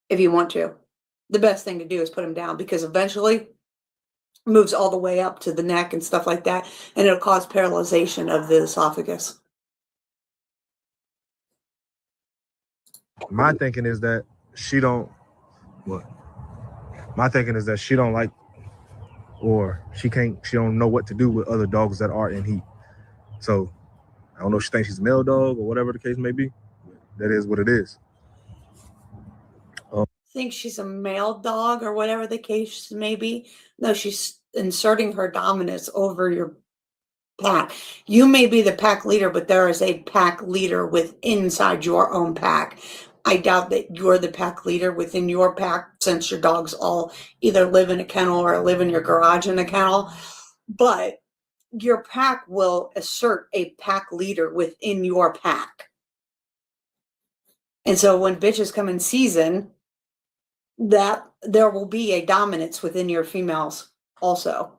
if you want to. The best thing to do is put them down, because eventually it moves all the way up to the neck and stuff like that, and it'll cause paralyzation of the esophagus. My thinking is that she don't like, or she don't know what to do with other dogs that are in heat. So I don't know if she thinks she's a male dog or whatever the case may be. That is what it is. Think she's a male dog or whatever the case may be. No, she's inserting her dominance over your pack. You may be the pack leader, but there is a pack leader inside your own pack. I doubt that you're the pack leader within your pack, since your dogs all either live in a kennel or live in your garage in a kennel. But your pack will assert a pack leader within your pack. And so when bitches come in season, that there will be a dominance within your females also.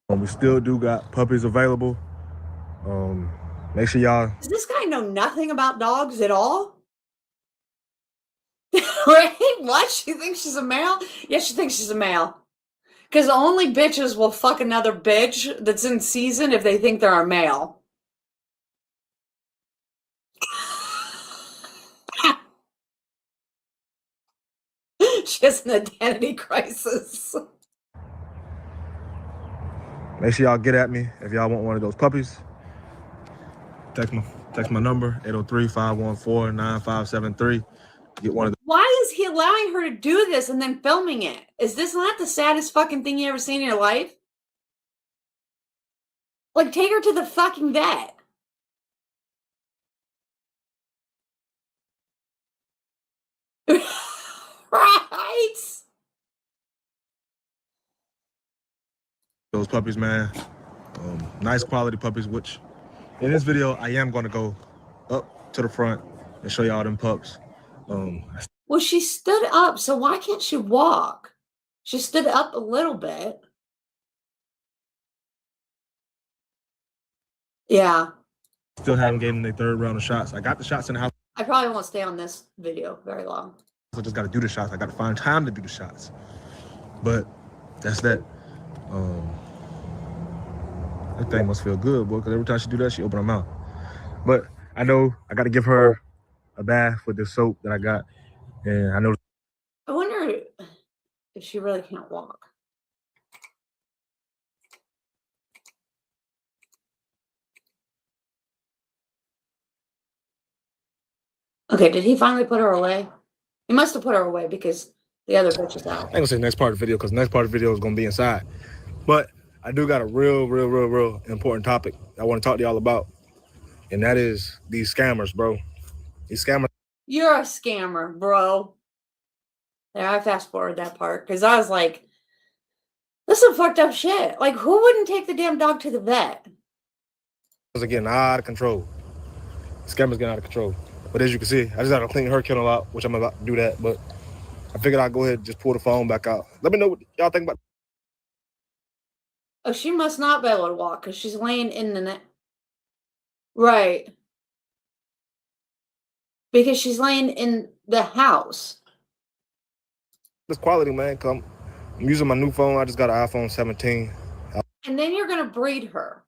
We still do got puppies available. Make sure y'all. Does this guy know nothing about dogs at all? Right? What? She thinks she's a male? Yes, she thinks she's a male. Because only bitches will fuck another bitch that's in season if they think they're a male. She has an identity crisis. Make sure y'all get at me if y'all want one of those puppies. Text my number, 803-514-9573. Get one of them. Why is he allowing her to do this and then filming it? Is this not the saddest fucking thing you ever seen in your life? Like, take her to the fucking vet. Right? Those puppies, man. Nice quality puppies, which in this video, I am going to go up to the front and show y'all them pups. Well, she stood up, so why can't she walk? She stood up a little bit. Yeah. Still haven't given them their third round of shots. I got the shots in the house. I probably won't stay on this video very long. I just got to do the shots. I got to find time to do the shots. But that's that. That thing must feel good, boy, because every time she do that, she open her mouth. But I know I got to give her a bath with this soap that I got. And I know. I wonder if she really can't walk. Okay, did he finally put her away? He must have put her away because the other bitch is out. I ain't gonna say next part of the video because the next part of the video is gonna be inside. But I do got a real important topic I want to talk to y'all about. And that is these scammers, bro. These scammers. You're a scammer, bro. Yeah, I fast forward that part because I was like, this is some fucked up shit. Like, who wouldn't take the damn dog to the vet? Are getting out of control. Scammers getting out of control. But as you can see, I just gotta clean her kennel out, which I'm about to do that. But I figured I'd go ahead and just pull the phone back out. Let me know what y'all think about. Oh, she must not be able to walk because she's laying in the net. Right. Because she's laying in the house. This quality, man. I'm using my new phone. I just got an iPhone 17. And then you're gonna breed her.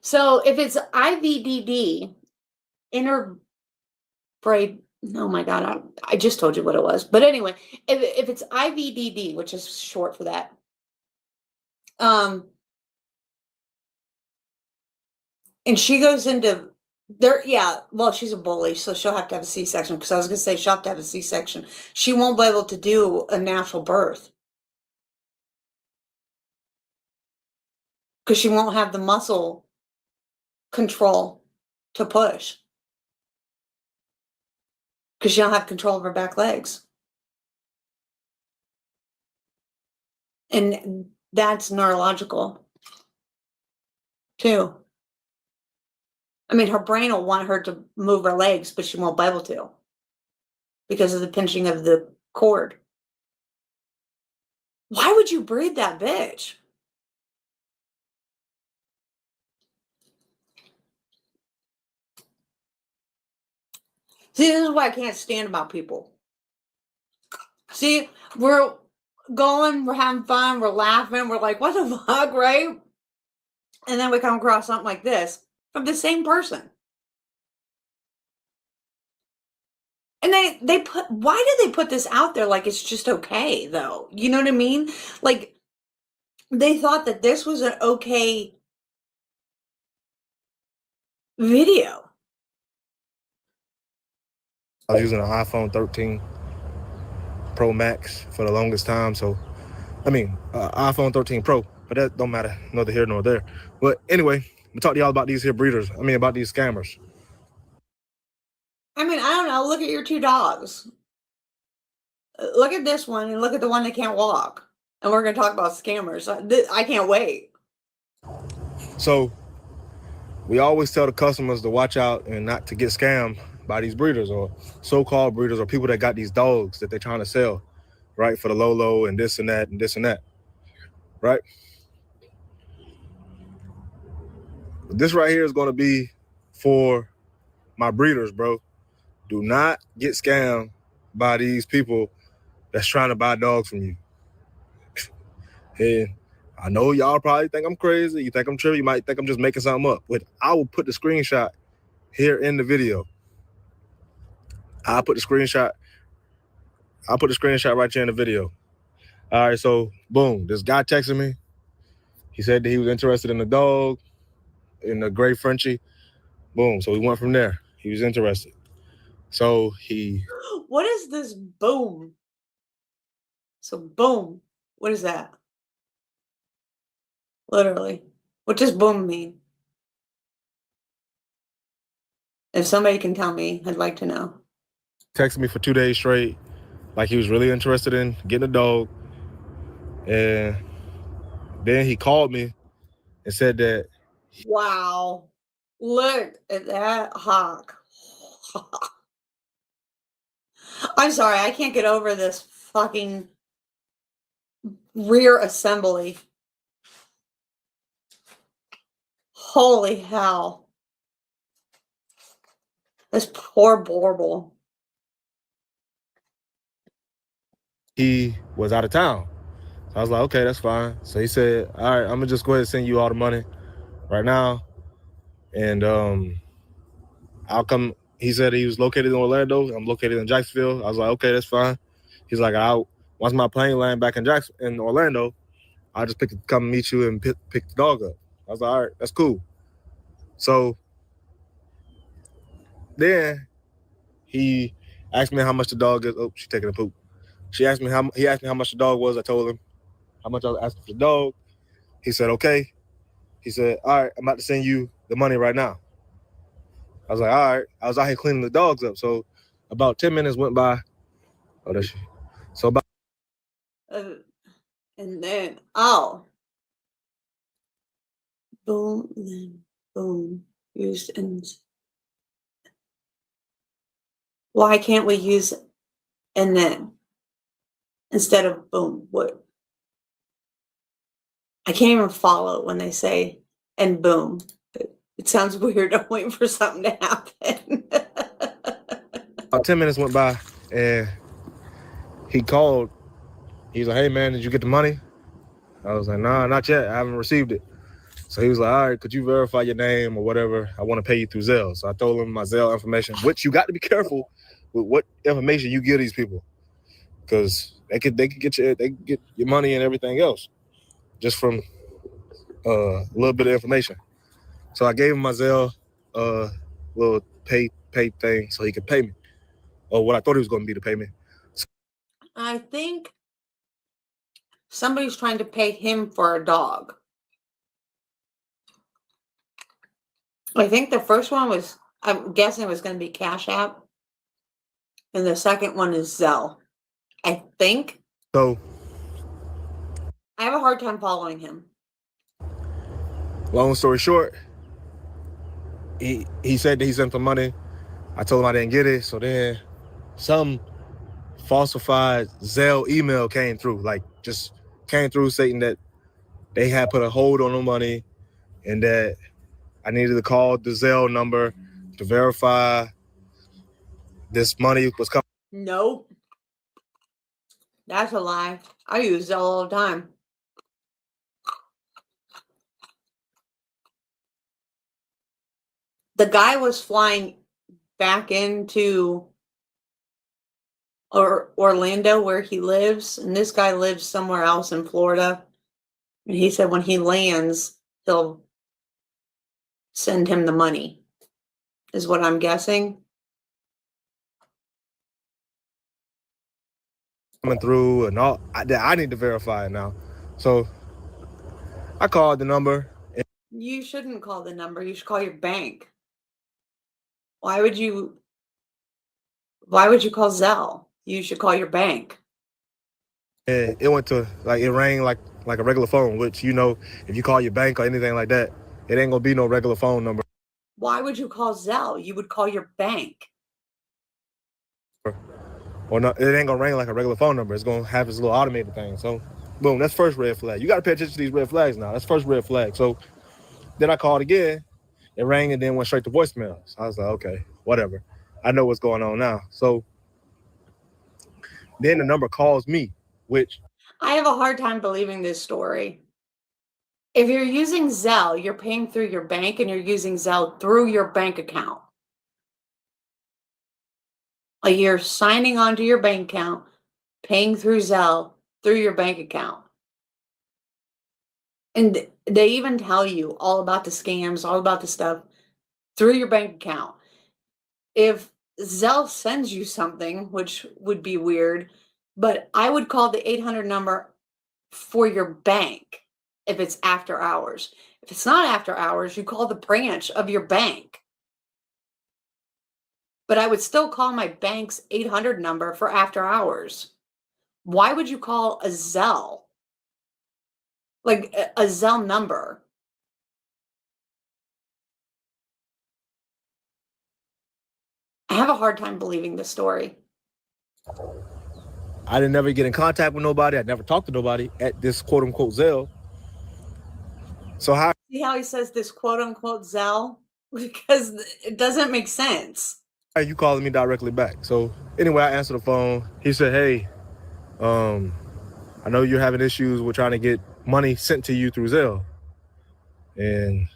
So if it's IVDD, interbraid. Oh my God, I just told you what it was. But anyway, if it's IVDD, which is short for that, and she goes into there, yeah, well, she's a bully, so she'll have to have a C-section, because I was gonna say she'll have to have a C-section. She won't be able to do a natural birth because she won't have the muscle control to push, because she don't have control of her back legs. And that's neurological too. I mean, her brain will want her to move her legs, but she won't be able to because of the pinching of the cord. Why would you breed that bitch? See, this is what I can't stand about people. See, we're going, we're having fun, we're laughing, we're like, what the fuck, right? And then we come across something like this from the same person. And they put, why do they put this out there like it's just okay, though? You know what I mean? Like, they thought that this was an okay video. I was using an iPhone 13 Pro Max for the longest time. So, I mean, iPhone 13 Pro, but that don't matter, neither here nor there. But anyway, I'm gonna talk to y'all about these here breeders. I mean, about these scammers. I mean, I don't know. Look at your two dogs. Look at this one and look at the one that can't walk. And we're going to talk about scammers. I can't wait. So, we always tell the customers to watch out and not to get scammed by these breeders or so-called breeders or people that got these dogs that they're trying to sell, right? For the low and this and that and this and that, right? This right here is going to be for my breeders, bro. Do not get scammed by these people that's trying to buy dogs from you. And I know y'all probably think I'm crazy. You think I'm tripping. You might think I'm just making something up. But I will put the screenshot here in the video. I'll put the screenshot right here in the video. All right, so boom, this guy texted me. He said that he was interested in the dog, in the gray Frenchie. Boom, so we went from there. He was interested. So he... What is this boom? So boom, what is that? Literally. What does boom mean? If somebody can tell me, I'd like to know. Texted me for 2 days straight, like he was really interested in getting a dog. And then he called me and said that... Wow. Look at that hawk. I'm sorry, I can't get over this fucking rear assembly. Holy hell. This poor Borble. He was out of town. So I was like, okay, that's fine. So he said, all right, I'm gonna just go ahead and send you all the money right now. And I'll come. He said he was located in Orlando. I'm located in Jacksonville. I was like, okay, that's fine. He's like, once my plane land back in Orlando, I'll just come meet you and pick the dog up. I was like, all right, that's cool. So then he asked me how much the dog is. Oh, she's taking a poop. He asked me how much the dog was. I told him how much I was asking for the dog. He said, okay. He said, all right, I'm about to send you the money right now. I was like, all right. I was out here cleaning the dogs up. So about 10 minutes went by. Oh, that's she. So about. And then, boom, then boom, used and. Why can't we use and then instead of boom? What? I can't even follow when they say and boom. It sounds weird. I'm waiting for something to happen. About 10 minutes went by and he called. He's like, hey man, did you get the money? I was like, nah, not yet. I haven't received it. So he was like, all right, could you verify your name or whatever? I want to pay you through Zelle. So I told him my Zelle information, which you got to be careful with what information you give these people, because they could get your money and everything else just from a little bit of information. So I gave him my Zelle little pay thing so he could pay me, or what I thought he was going to be the payment. I think somebody's trying to pay him for a dog. I think the first one was, I'm guessing it was going to be Cash App. And the second one is Zelle. I think. So I have a hard time following him. Long story short, he said that he sent the money. I told him I didn't get it. So then some falsified Zelle email came through, stating that they had put a hold on the money and that I needed to call the Zelle number to verify this money was coming. Nope. That's a lie. I use Zelle all the time. The guy was flying back into Orlando where he lives, and this guy lives somewhere else in Florida. And he said when he lands, he'll send him the money, is what I'm guessing. Coming through and all, I need to verify it now. So I called the number. You shouldn't call the number. You should call your bank. Why would you call Zelle? You should call your bank. And it went to it rang like a regular phone, which, if you call your bank or anything like that, it ain't gonna be no regular phone number. Why would you call Zelle? You would call your bank. Or no, it ain't gonna ring like a regular phone number. It's gonna have this little automated thing. So boom, that's first red flag. You gotta pay attention to these red flags now. That's first red flag. So then I called again, it rang and then went straight to voicemail. So I was like, okay, whatever. I know what's going on now. So then the number calls me, which I have a hard time believing this story. If you're using Zelle, you're paying through your bank and you're using Zelle through your bank account. Like you're signing onto your bank account, paying through Zelle through your bank account. And they even tell you all about the scams, all about the stuff through your bank account. If Zelle sends you something, which would be weird, but I would call the 800 number for your bank if it's after hours. If it's not after hours, you call the branch of your bank. But I would still call my bank's 800 number for after hours. Why would you call a Zelle? Like a Zelle number? I have a hard time believing this story. I didn't never get in contact with nobody. I never talked to nobody at this quote unquote Zelle. So how? See how he says this quote unquote Zelle? Because it doesn't make sense. Are you calling me directly back? So anyway, I answered the phone. He said, hey, I know you're having issues with trying to get money sent to you through Zelle. And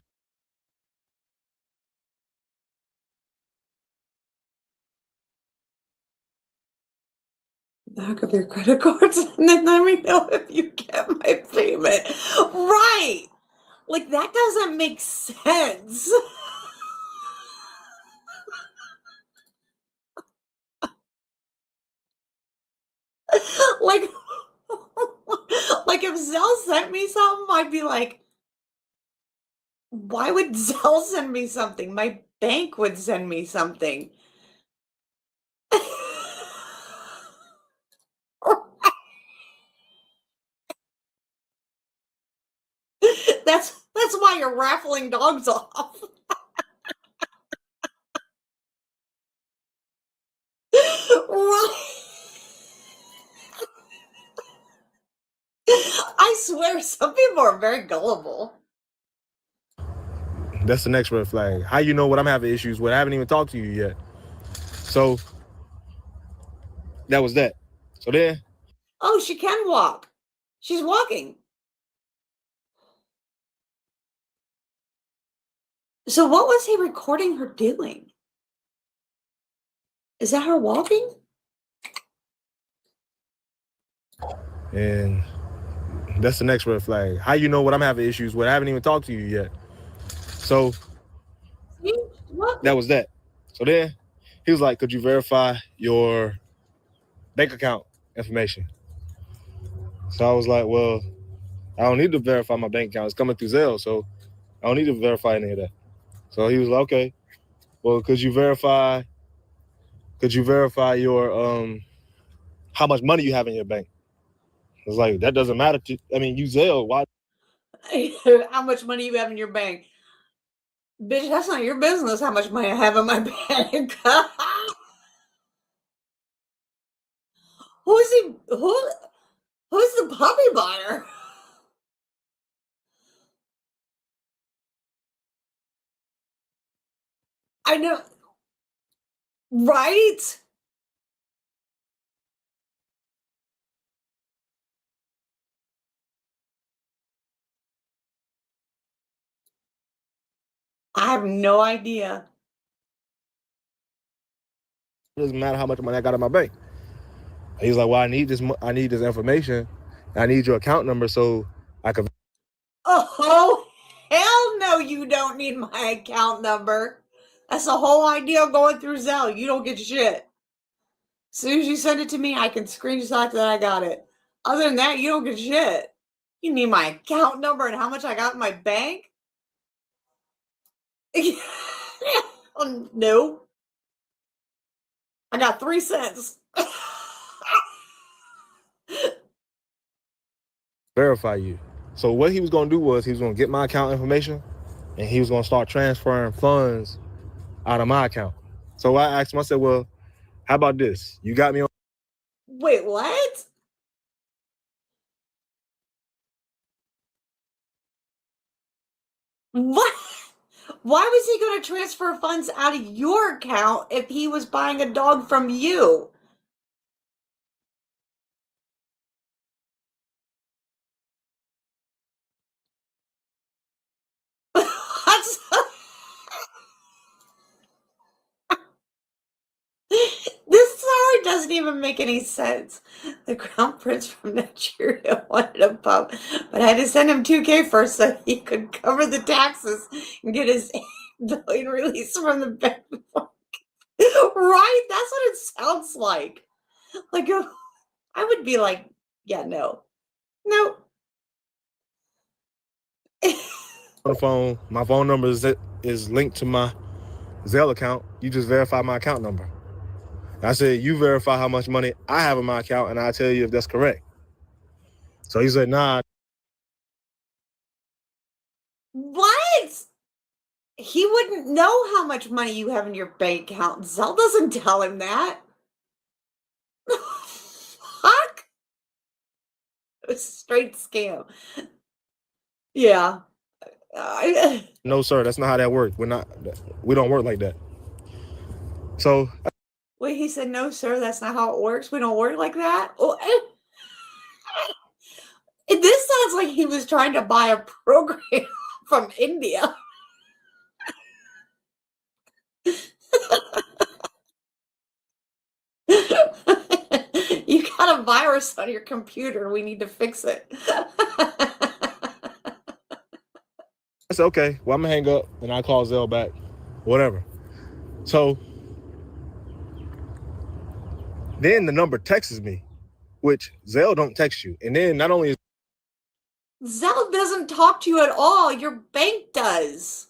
back of your credit cards and then let me know if you get my payment. Right. Like, that doesn't make sense. like, like if Zelle sent me something, I'd be like, why would Zelle send me something? My bank would send me something. That's why you're raffling dogs off. Right. I swear, some people are very gullible. That's the next red flag. How you know what I'm having issues with? I haven't even talked to you yet. So that was that. So then, Oh, she can walk. She's walking. So what was he recording her doing? Is that her walking? and that's the next red flag. How you know what I'm having issues with? I haven't even talked to you yet. So that was that. So then he was like, could you verify your bank account information? So I was like, well, I don't need to verify my bank account. It's coming through Zelle, so I don't need to verify any of that. So he was like, okay, well, could you verify your how much money you have in your bank? I was like, that doesn't matter to, I mean, you Zelle, why? How much money you have in your bank? Bitch, that's not your business how much money I have in my bank. Who's the puppy buyer? I know. Right? I have no idea. It doesn't matter how much money I got in my bank. And he's like, well, I need this information. I need your account number so I can. Oh, hell no, you don't need my account number. That's the whole idea of going through Zelle. You don't get shit. As soon as you send it to me, I can screenshot that I got it. Other than that, you don't get shit. You need my account number and how much I got in my bank? No. I got 3 cents. Verify you. So what he was going to do was he was going to get my account information and he was going to start transferring funds out of my account. So I asked him, I said, well, how about this? You got me on. Wait, what? What? Why was he going to transfer funds out of your account if he was buying a dog from you? This story doesn't even make any sense. The crown prince from Nigeria wanted a pup, but I had to send him $2,000 first so he could cover the taxes and get his $8 billion release from the bank. Right? That's what it sounds like. Like, I would be like, yeah, no. On the phone, my phone number is linked to my Zelle account. You just verify my account number. I said, you verify how much money I have in my account and I'll tell you if that's correct. So he said, nah. What? He wouldn't know how much money you have in your bank account. Zelle doesn't tell him that. Fuck. It was a straight scam. Yeah. No, sir, that's not how that works. We don't work like that. So wait, he said, no, sir, that's not how it works. We don't work like that. This sounds like he was trying to buy a program from India. You got a virus on your computer. We need to fix it. I said, okay, well, I'm gonna hang up and I call Zelle back, whatever. So then the number texts me, which Zelle don't text you. And then not only is Zelle doesn't talk to you at all. Your bank does.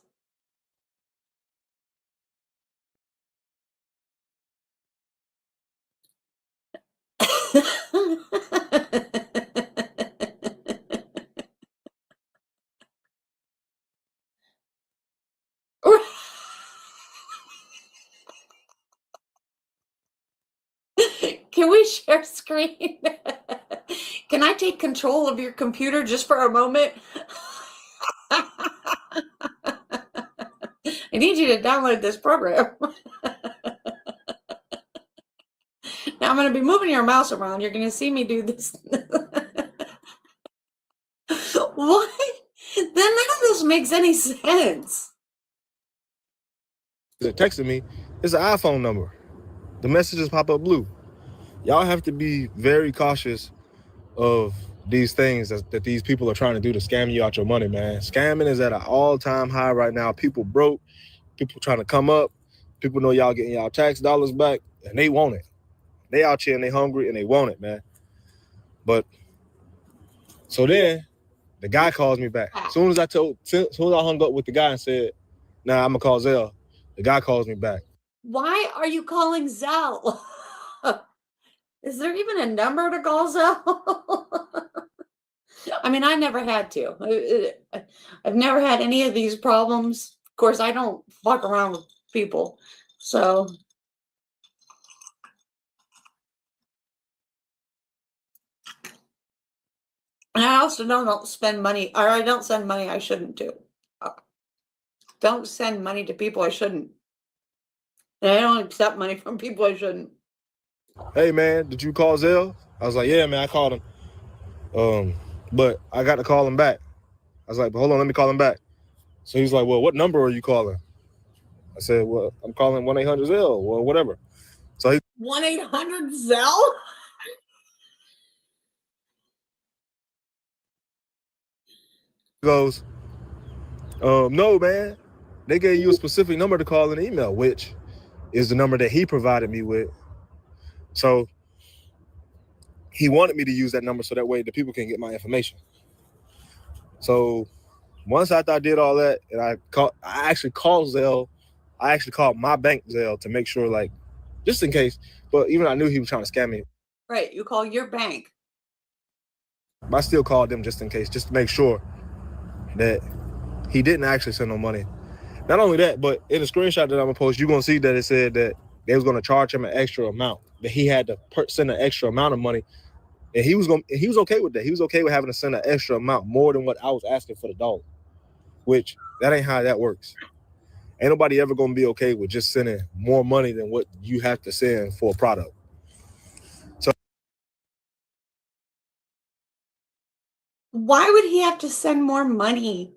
Can we share screen? Can I take control of your computer just for a moment? I need you to download this program. Now I'm going to be moving your mouse around. You're going to see me do this. What? Then none of this makes any sense. it texting me, it's an iPhone number. The messages pop up blue. Y'all have to be very cautious of these things that these people are trying to do to scam you out your money, man. Scamming is at an all-time high right now. People broke, people trying to come up, people know y'all getting y'all tax dollars back, and they want it. They out here and they hungry and they want it, man. But so then the guy calls me back. As soon as I hung up with the guy and said, nah, I'm gonna call Zelle, the guy calls me back. Why are you calling Zelle? Is there even a number to call Zelle? I mean, I never had to. I've never had any of these problems. Of course, I don't fuck around with people. So. And I also don't spend money, or I don't send money I shouldn't do. Don't send money to people I shouldn't. And I don't accept money from people I shouldn't. Hey, man, did you call Zelle? I was like, yeah, man, I called him. But I got to call him back. I was like, but hold on, let me call him back. So he's like, well, what number are you calling? I said, well, I'm calling 1-800-ZELL or whatever. So he 1-800-ZELL? goes, no, man. They gave you a specific number to call in the email, which is the number that he provided me with. So he wanted me to use that number so that way the people can get my information. So once after I did all that, and I actually called Zelle. I actually called my bank Zelle to make sure, like, just in case. But even I knew he was trying to scam me. Right, you call your bank. But I still called them just in case, just to make sure that he didn't actually send no money. Not only that, but in the screenshot that I'm gonna post, you're gonna see that it said that they was gonna charge him an extra amount, that he had to send an extra amount of money, and he was okay with that. He was okay with having to send an extra amount, more than what I was asking for the dog, which that ain't how that works. Ain't nobody ever gonna be okay with just sending more money than what you have to send for a product. So why would he have to send more money?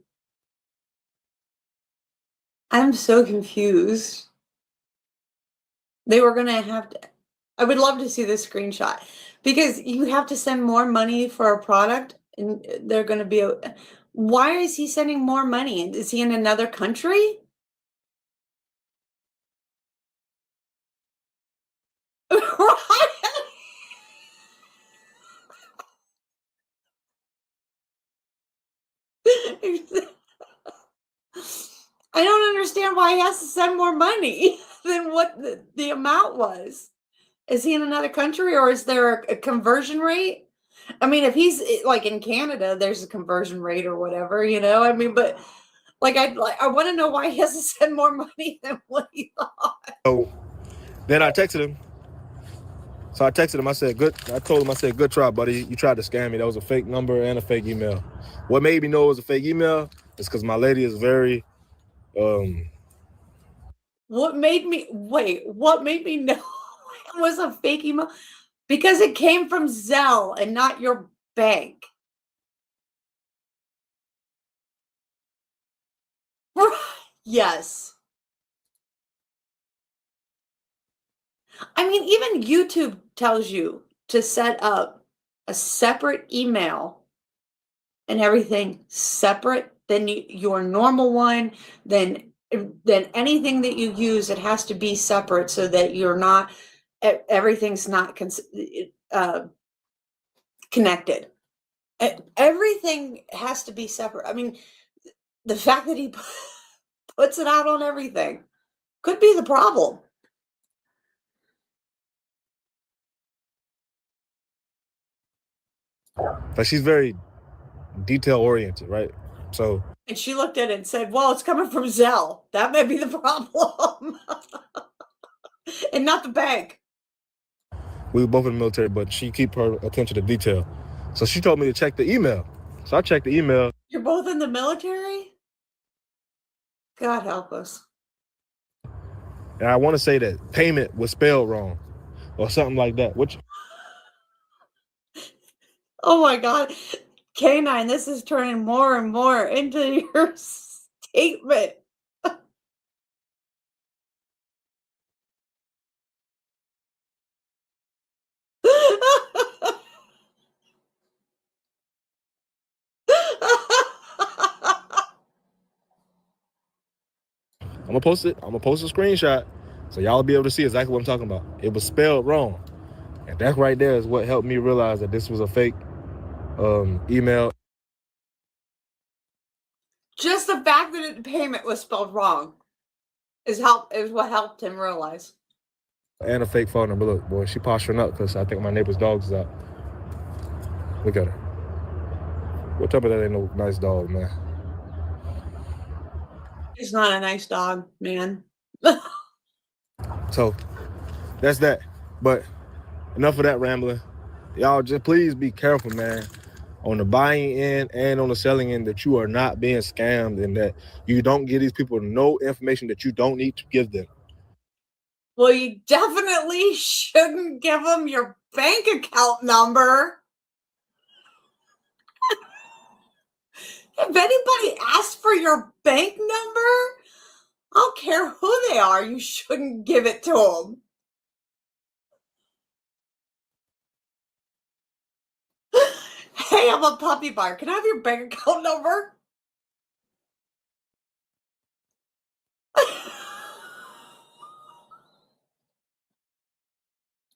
I'm so confused. They were gonna have to. I would love to see this screenshot, because you have to send more money for a product, and they're gonna be. Why is he sending more money? Is he in another country? I don't understand why he has to send more money than what the amount was. Is he in another country, or is there a conversion rate? I mean, if he's like in Canada, there's a conversion rate or whatever, you know. I mean, but like I want to know why he has to send more money than what he thought. So then I texted him. So I texted him. I said, "Good." I told him, I said, "Good try, buddy. You tried to scam me. That was a fake number and a fake email." What made me know it was a fake email is because my lady is very. What made me know it was a fake email? Because it came from Zelle and not your bank. Yes. I mean, even YouTube tells you to set up a separate email and everything separate than your normal one, then anything that you use, it has to be separate so that you're not, everything's not connected. Everything has to be separate. I mean, the fact that he puts it out on everything could be the problem. Like, she's very detail oriented, right? So, and she looked at it and said, well, it's coming from Zelle. That may be the problem. And not the bank. we were both in the military, but she keep her attention to detail. So she told me to check the email. So I checked the email. You're both in the military? God help us. And I want to say that payment was spelled wrong or something like that. Which, oh my God. K9, this is turning more and more into your statement. I'm gonna post it. I'm gonna post a screenshot so y'all will be able to see exactly what I'm talking about. It was spelled wrong. And that right there is what helped me realize that this was a fake email. Just the fact that the payment was spelled wrong is what helped him realize. And a fake phone number. Look, boy, she posturing up because I think my neighbor's dog is out. Look at her. What type of that ain't no nice dog, man? He's not a nice dog, man. So that's that. But enough of that rambling. Y'all just please be careful, man, on the buying end and on the selling end, that you are not being scammed and that you don't give these people no information that you don't need to give them. Well, you definitely shouldn't give them your bank account number. If anybody asks for your bank number, I don't care who they are, you shouldn't give it to them. Hey, I'm a puppy buyer. Can I have your bank account number?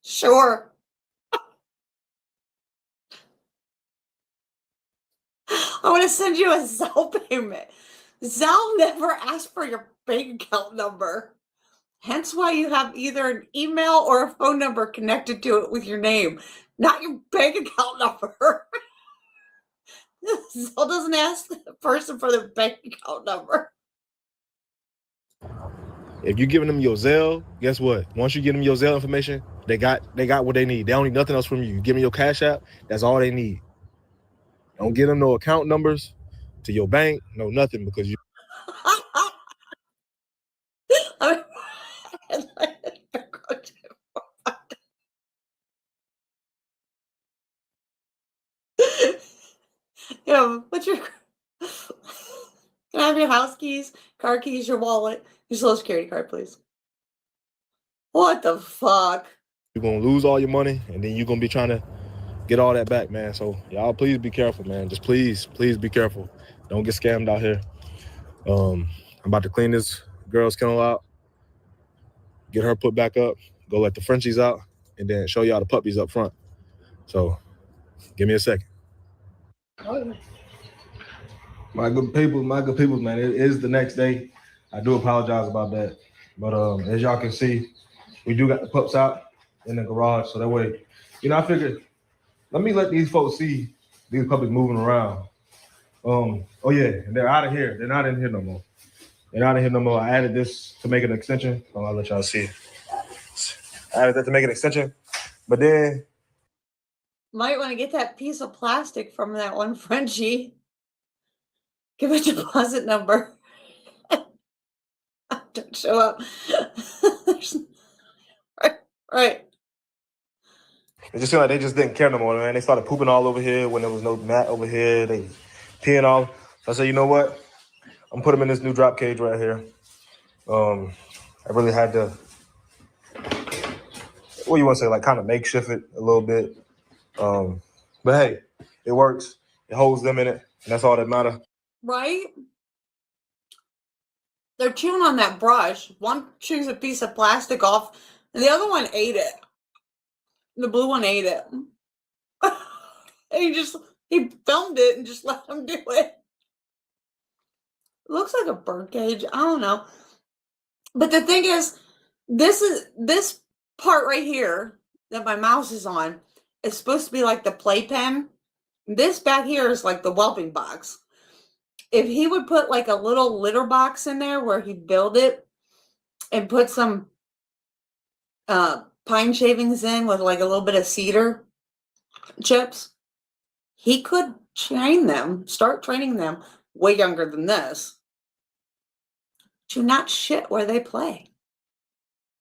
Sure. I want to send you a Zelle payment. Zelle never asked for your bank account number. Hence why you have either an email or a phone number connected to it with your name, not your bank account number. Zelle doesn't ask the person for their bank account number. If you're giving them your Zelle, guess what? Once you give them your Zelle information, they got what they need. They don't need nothing else from you. You give them your Cash App, that's all they need. Don't give them no account numbers to your bank, no nothing, because you. Yeah, what's your? Can I have your house keys, car keys, your wallet, your social security card, please? What the fuck? You're gonna lose all your money, and then you're gonna be trying to get all that back, man. So y'all, please be careful, man. Just please be careful. Don't get scammed out here. I'm about to clean this girl's kennel out, get her put back up, go let the Frenchies out, and then show y'all the puppies up front. So give me a second. My good people, man. It is the next day. I do apologize about that. But as y'all can see, we do got the pups out in the garage. So that way, I figured, let me let these folks see these puppies moving around. Oh yeah, and they're out of here. They're not in here no more. I added this to make an extension. I'll let y'all see. I added that to make an extension. But then might want to get that piece of plastic from that one Frenchie. Give a deposit number. Don't show up. Right. it just seemed like they just didn't care no more, man. They started pooping all over here when there was no mat over here. They peeing all. So I said, you know what? I'm putting them in this new drop cage right here. I really had to, what do you want to say, like kind of makeshift it a little bit. But hey, it works. It holds them in it, and that's all that matters. Right? They're chewing on that brush. One chews a piece of plastic off, and the other one ate it. The blue one ate it. And he filmed it and just let him do it. It looks like a bird cage. I don't know. But the thing is, this part right here that my mouse is on is supposed to be like the playpen. This back here is like the whelping box. If he would put like a little litter box in there where he'd build it and put some pine shavings in with like a little bit of cedar chips, he could start training them way younger than this to not shit where they play.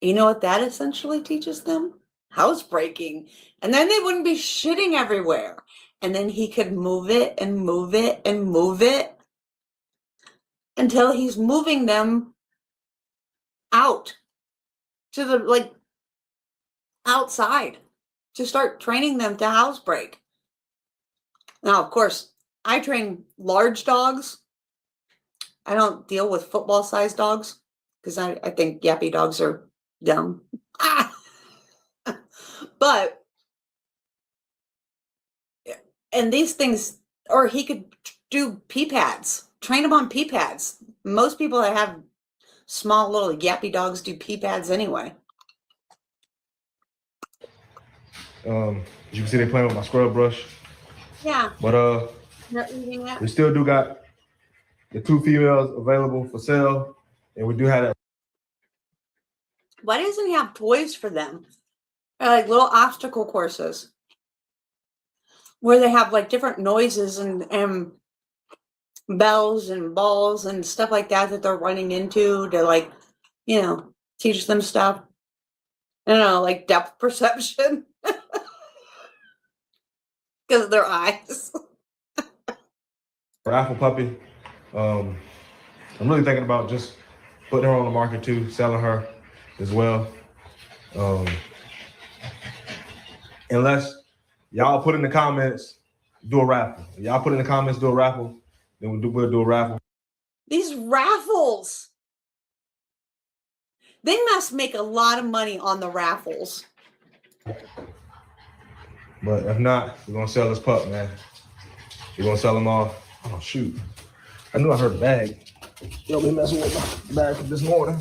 You know what that essentially teaches them? Housebreaking. And then they wouldn't be shitting everywhere. And then he could move it and move it and move it until he's moving them out to the, like, outside to start training them to housebreak. Now, of course, I train large dogs. I don't deal with football-sized dogs because I think yappy dogs are dumb. But, and these things, or he could do pee pads, train them on pee pads. Most people that have small little yappy dogs do pee pads anyway. As you can see, they're playing with my scrub brush. Yeah. But we still do got the 2 females available for sale, and we do have that. Why doesn't he have toys for them? Like little obstacle courses where they have like different noises and bells and balls and stuff like that they're running into to, like, you know, teach them stuff. I don't know, like depth perception because of their eyes. Raffle puppy. I'm really thinking about just putting her on the market too, selling her as well. Unless y'all put in the comments, do a raffle. If y'all put in the comments, do a raffle, then we'll do a raffle. These raffles. They must make a lot of money on the raffles. But if not, we're gonna sell this pup, man. We're gonna sell them all. Oh shoot. I knew I heard a bag. Yo, been messing with my bag from this morning.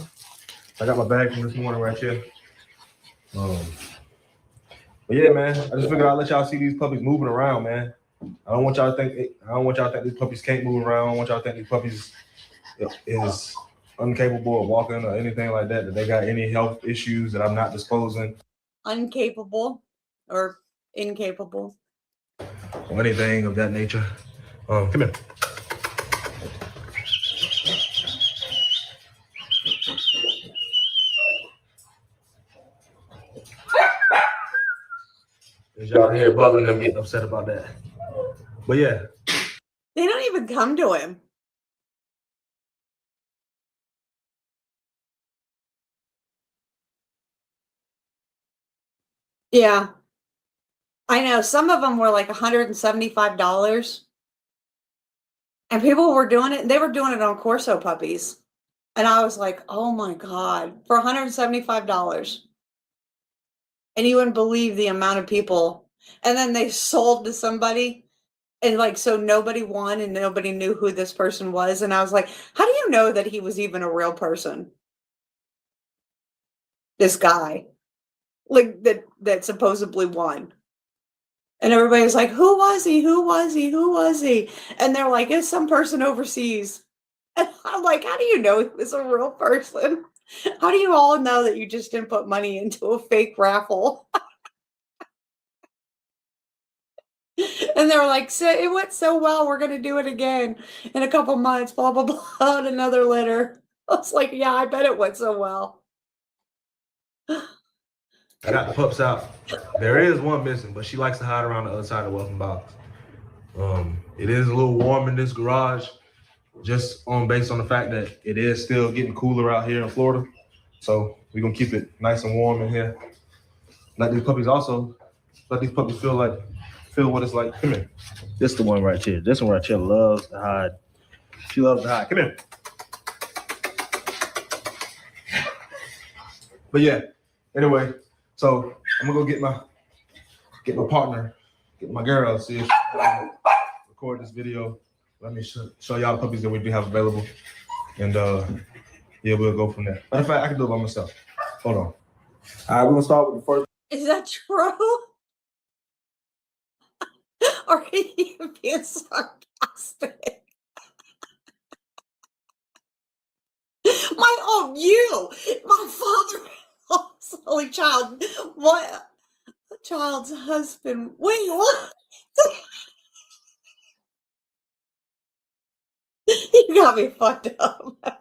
I got my bag from this morning right here. But yeah, man, I just figured I'd let y'all see these puppies moving around, man. I don't want y'all to think these puppies can't move around. I don't want y'all to think these puppies is incapable of walking or anything like that, that they got any health issues that I'm not disclosing. Incapable or incapable. Or anything of that nature. Come here. Is y'all here bugging them, getting upset about that? But yeah. They don't even come to him. Yeah. I know some of them were like $175. And people were doing it. They were doing it on Corso puppies. And I was like, oh my God, for $175. And you wouldn't believe the amount of people. And then they sold to somebody. And like, so nobody won and nobody knew who this person was. And I was like, how do you know that he was even a real person? This guy, like that supposedly won. And everybody was like, who was he? Who was he? Who was he? And they're like, it's some person overseas. And I'm like, how do you know it was a real person? How do you all know that you just didn't put money into a fake raffle? And they were like, so it went so well, we're going to do it again in a couple months, blah, blah, blah, on another litter. I was like, yeah, I bet it went so well. I got the pups out. There is one missing, but she likes to hide around the other side of the welcome box. It is a little warm in this garage, just based on the fact that it is still getting cooler out here in Florida. So we're gonna keep it nice and warm in here. Let these puppies feel like feel what it's like. Come here. This is the one right here. This one right here loves to hide. She loves to hide. Come here. But yeah, anyway, so I'm gonna go get my partner, get my girl, see if she can record this video. Let me show y'all the puppies that we do have available. And yeah, we'll go from there. Matter of fact, I can do it by myself. Hold on. All right, we're gonna start with the first. Is that true? Or are you being sarcastic? My father-in-law's only child. What? A child's husband. Wait, what? You got me fucked up. My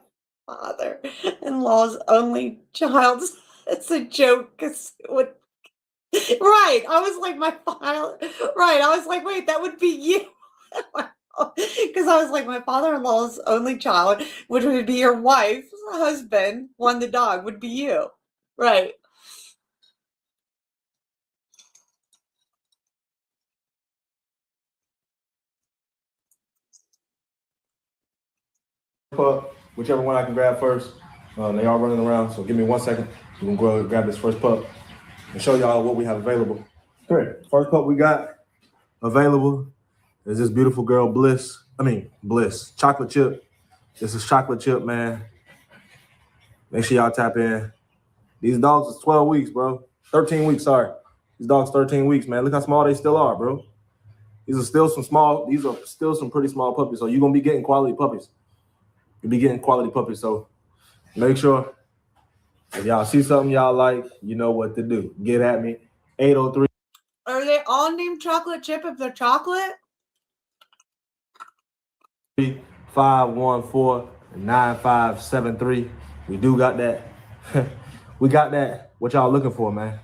father-in-law's only child. It's a joke. Right. I was like, right. I was like, wait, that would be you. Because I was like, my father-in-law's only child, which would be your wife's husband, the dog, would be you. Right. Pup, whichever one I can grab first. They are running around, so give me 1 second. We can go grab this first pup and show y'all what we have available. Great. First pup we got available is this beautiful girl, Bliss. Bliss. Chocolate Chip. This is Chocolate Chip, man. Make sure y'all tap in. These dogs is 12 weeks, bro. 13 weeks, sorry. These dogs 13 weeks, man. Look how small they still are, bro. These are still some pretty small puppies, so you're going to be getting quality puppies. You'll be getting quality puppies, so make sure if y'all see something y'all like, you know what to do. Get at me. 803. Are they all named Chocolate Chip if they're chocolate? 514-9573. We do got that. We got that. What y'all looking for, man?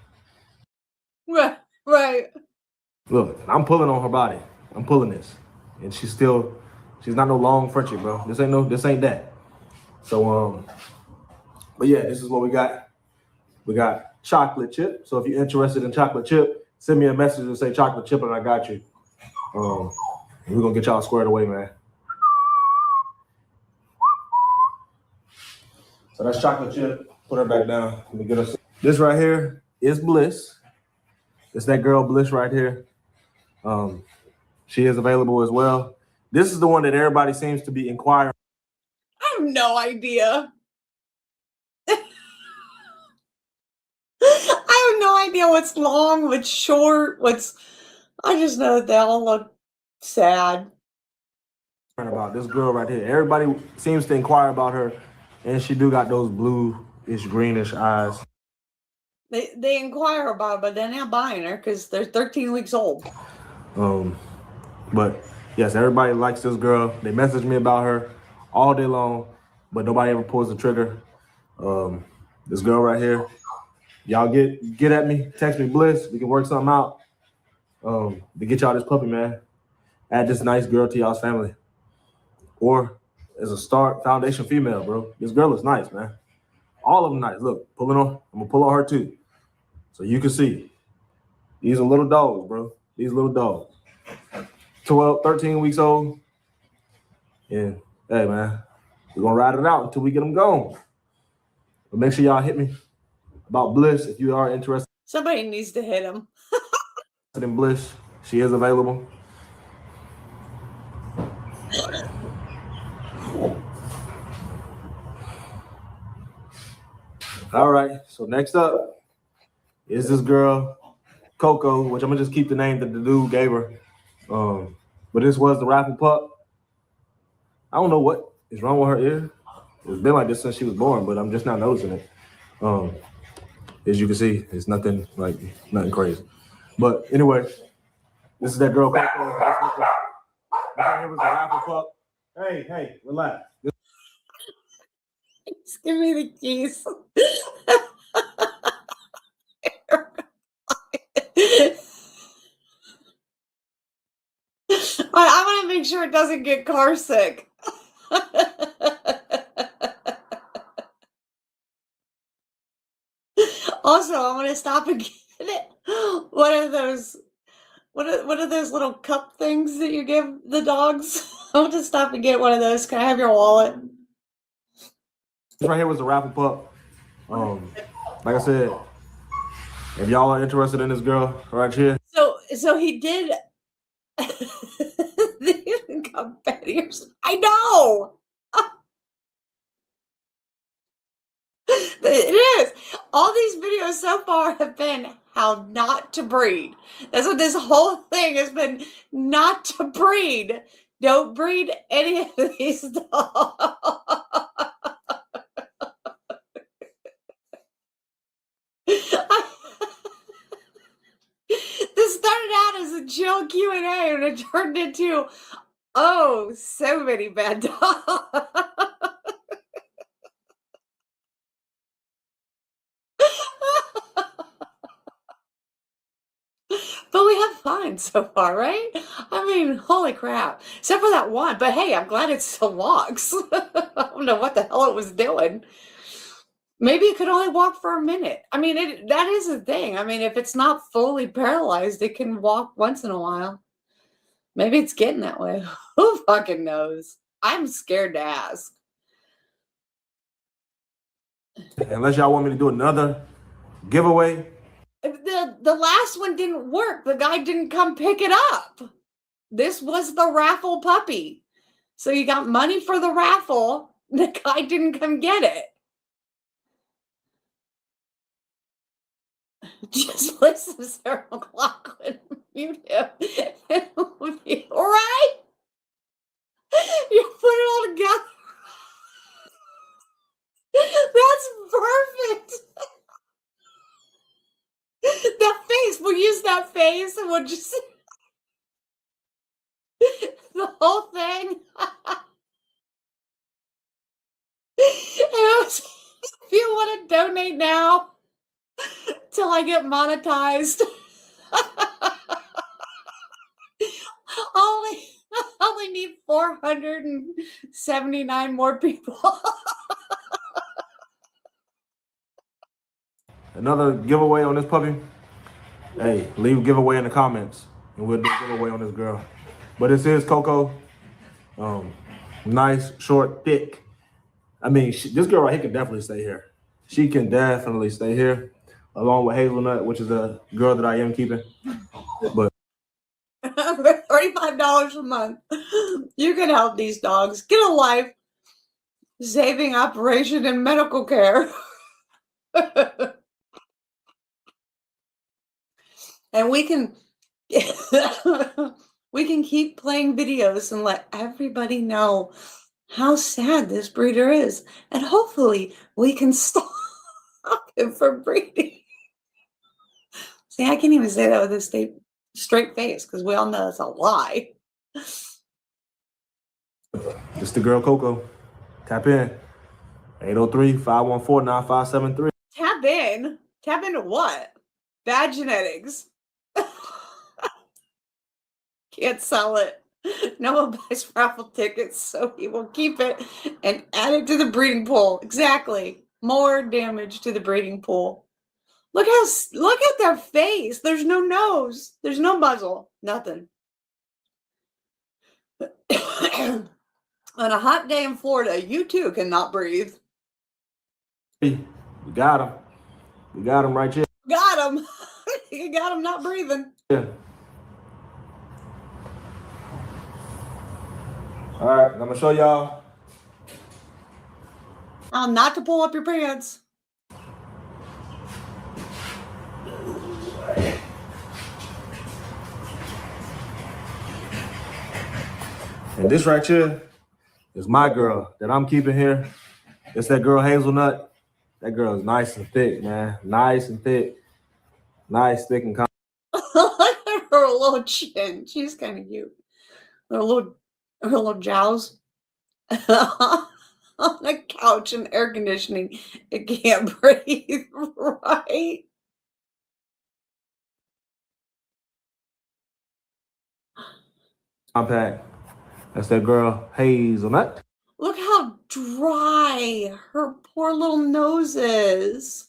Right. Look, I'm pulling on her body. I'm pulling this. And she's not no long Frenchie, bro. This ain't that. So, but yeah, this is what we got. We got Chocolate Chip. So if you're interested in Chocolate Chip, send me a message and say Chocolate Chip and I got you. We're gonna get y'all squared away, man. So that's Chocolate Chip. Put her back down. Let me get us. This right here is Bliss. It's that girl Bliss right here. She is available as well. This is the one that everybody seems to be inquiring. I have no idea. I have no idea what's long, what's short, I just know that they all look sad. About this girl right here. Everybody seems to inquire about her, and she do got those bluish, greenish eyes. They inquire about it, but they're not buying her because they're 13 weeks old. But yes, everybody likes this girl. They message me about her all day long, but nobody ever pulls the trigger. This girl right here, y'all get at me, text me Bliss. We can work something out to get y'all this puppy, man. Add this nice girl to y'all's family. Or as a start foundation female, bro. This girl is nice, man. All of them nice. Look, pulling on. I'm gonna pull on her too, so you can see. These are little dogs, bro. These little dogs. 13 weeks old. Yeah, hey, man. We're gonna ride it out until we get them gone. But make sure y'all hit me about Bliss if you are interested. Somebody needs to hit him. In Bliss, she is available. All right, so next up is this girl, Coco, which I'm gonna just keep the name that the dude gave her. But this was the Raffle pup. I don't know what is wrong with her ear. It's been like this since she was born, but I'm just not noticing it. As you can see, it's nothing crazy. But anyway, this is that girl, Coco. This right here was the Raffle pup. Hey, relax. Just give me the keys. I want to make sure it doesn't get car sick. Also, I'm going to stop and get it one of those What are those little cup things that you give the dogs? I want to stop and get one of those. Can I have your wallet? This right here was a Raffle pup. Like I said, if y'all are interested in this girl right here, So he did. They didn't come pettiers. I know. It is. All these videos so far have been how not to breed. That's what this whole thing has been, not to breed. Don't breed any of these dogs. This started out as a chill Q&A and it turned into, oh, so many bad dogs. But we have fun so far, right? I mean, holy crap. Except for that one. But hey, I'm glad it still walks. I don't know what the hell it was doing. Maybe it could only walk for a minute. I mean, that is the thing. I mean, if it's not fully paralyzed, it can walk once in a while. Maybe it's getting that way. Who fucking knows? I'm scared to ask. unless y'all want me to do another giveaway. The last one didn't work. The guy didn't come pick it up. This was the raffle puppy. So you got money for the raffle. The guy didn't come get it. Just listen to Sarah McLachlan. Mute him. All right? You put it all together. That's perfect. That face. We'll use that face and we'll just the whole thing. If you want to donate now till I get monetized, I only need 479 more people. Another giveaway on this puppy. Hey, leave a giveaway in the comments and we'll do a giveaway on this girl. But this is Coco. Nice, short, thick. I mean, this girl right here can definitely stay here. She can definitely stay here, along with Hazelnut, which is a girl that I am keeping. But $35 a month. You can help these dogs get a life-saving operation and medical care. And we can keep playing videos and let everybody know how sad this breeder is. And hopefully we can stop him from breeding. See, I can't even say that with a straight face because we all know it's a lie. it's the girl Coco. Tap in. 803-514-9573. Tap in? Tap into what? Bad genetics. Can't sell it. No one buys raffle tickets, so he will keep it and add it to the breeding pool. Exactly. More damage to the breeding pool. Look at their face. There's no nose. There's no muzzle. Nothing. On a hot day in Florida, you too cannot breathe. We got him. We got him right here. Got him. You got him not breathing. Yeah. All right, I'm gonna show y'all. Not to pull up your pants. And this right here is my girl that I'm keeping here. It's that girl Hazelnut. That girl is nice and thick, man. Nice and thick. Nice, thick, and Look at her little chin. She's kind of cute. Her little jowls. On a couch and air conditioning. It can't breathe, right? compact. That's that girl Hazelnut. Look how dry her poor little nose is.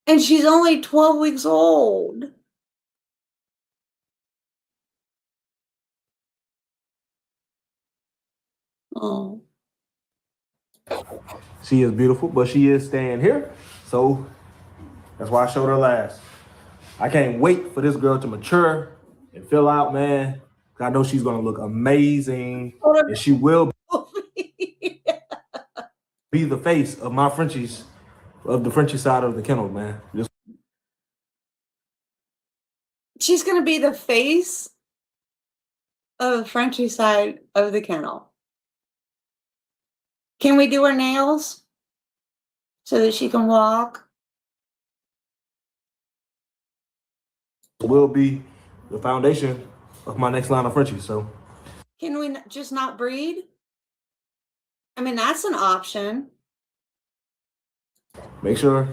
And she's only 12 weeks old. Oh. She is beautiful, but she is staying here. So that's why I showed her last. I can't wait for this girl to mature and fill out, man. I know she's gonna look amazing, and she will be the face of my Frenchies, of the Frenchie side of the kennel, man. She's going to be the face of the Frenchie side of the kennel. Can we do her nails so that she can walk? Will be the foundation of my next line of Frenchies. So Can we just not breed? I mean, that's an option. make sure,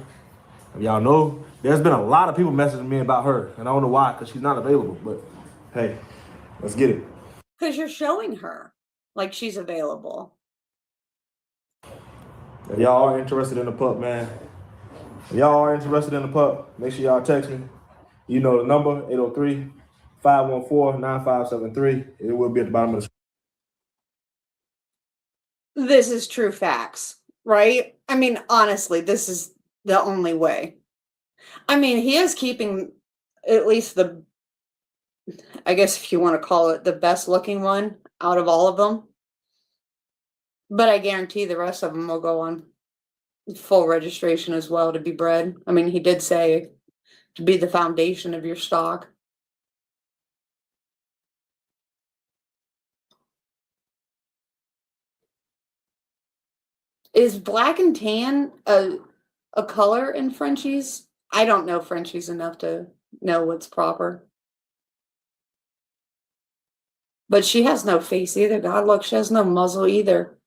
y'all know, there's been a lot of people messaging me about her, and I don't know why, because she's not available. But hey, let's get it. Because you're showing her like she's available. If y'all are interested in the pup, man, if y'all are interested in the pup, make sure y'all text me. You know the number, 803-514-9573. It will be at the bottom of the screen. This is true facts, right? I mean, honestly, this is the only way. I mean, he is keeping at least the, I guess if you want to call it the best looking one out of all of them. But I guarantee the rest of them will go on full registration as well to be bred. I mean, he did say to be the foundation of your stock. Is black and tan a color in Frenchies? I don't know Frenchies enough to know what's proper. But she has no face either. God, look, she has no muzzle either.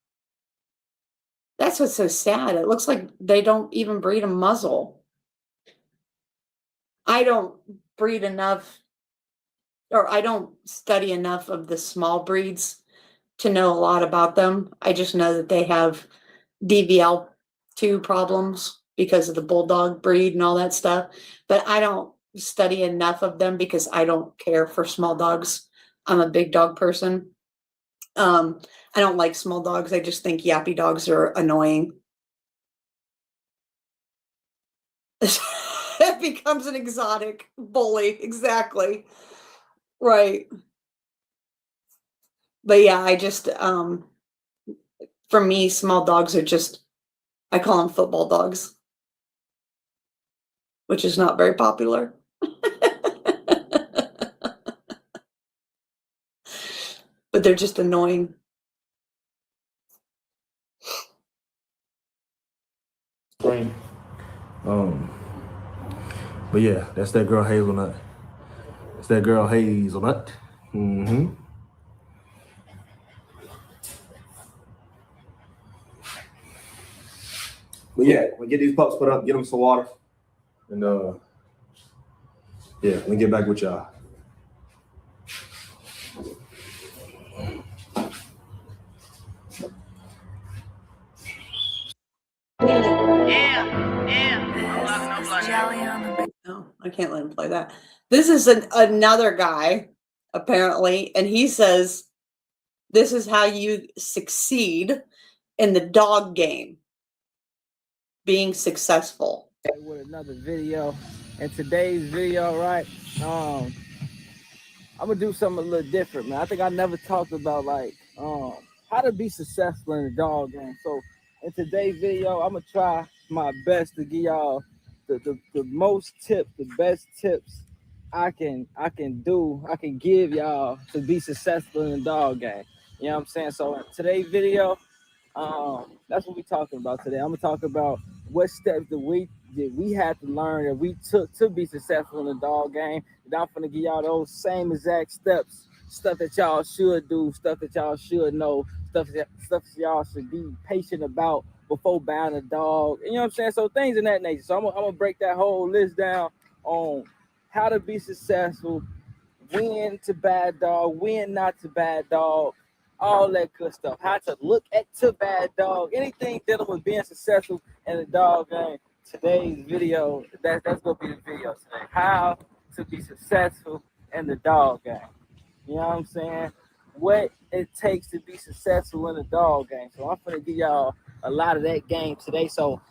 That's what's so sad. It looks like they don't even breed a muzzle. I don't breed enough, or I don't study enough of the small breeds to know a lot about them. I just know that they have DVL2 problems because of the bulldog breed and all that stuff. But I don't study enough of them because I don't care for small dogs. I'm a big dog person. I don't like small dogs. I just think yappy dogs are annoying. It becomes an exotic bully. Exactly. Right. But yeah, I just, for me, small dogs are just, I call them football dogs, which is not very popular. But they're just annoying. But yeah, that's that girl Hazelnut. It's that girl Hazelnut. Mm-hmm. But yeah, we get these pups put up, get them some water, and yeah, let me get back with y'all. No, I can't let him play that. This is another guy, apparently, and he says this is how you succeed in the dog game. Being successful. With another video. In today's video, right? I'm gonna do something a little different, man. I think I never talked about like how to be successful in the dog game. So in today's video, I'm gonna try my best to give y'all the most tips, the best tips I can give y'all to be successful in the dog game. You know what I'm saying? So in today's video, that's what we're talking about today. I'm gonna talk about what steps that we had to learn, that we took to be successful in the dog game. And I'm gonna give y'all those same exact steps, stuff that y'all should do, stuff that y'all should know, stuff that y'all should be patient about before buying a dog. You know what I'm saying? So things in that nature. So I'm gonna break that whole list down on how to be successful, when to buy a dog, when not to buy a dog, all that good stuff. How to look at to bad dog, anything dealing with being successful in the dog game. today's video, that's gonna be the video today. How to be successful in the dog game. You know what I'm saying? What it takes to be successful in the dog game. So I'm gonna give y'all a lot of that game today. So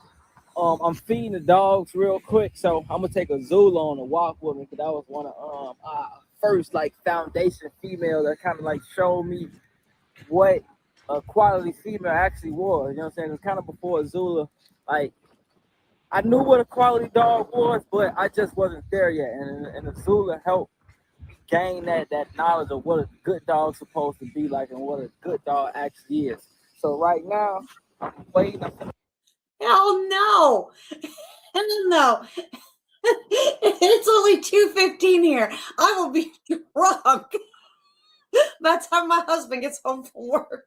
I'm feeding the dogs real quick. So I'm gonna take a Zula on a walk with me because that was one of first like foundation female that kind of like showed me what a quality female actually was. You know what I'm saying? It was kind of before Azula. Like, I knew what a quality dog was, but I just wasn't there yet. And Azula helped me gain that knowledge of what a good dog's supposed to be like and what a good dog actually is. So right now, I'm waiting. Hell no. No. It's only 2:15 here. I will be drunk by the time my husband gets home from work.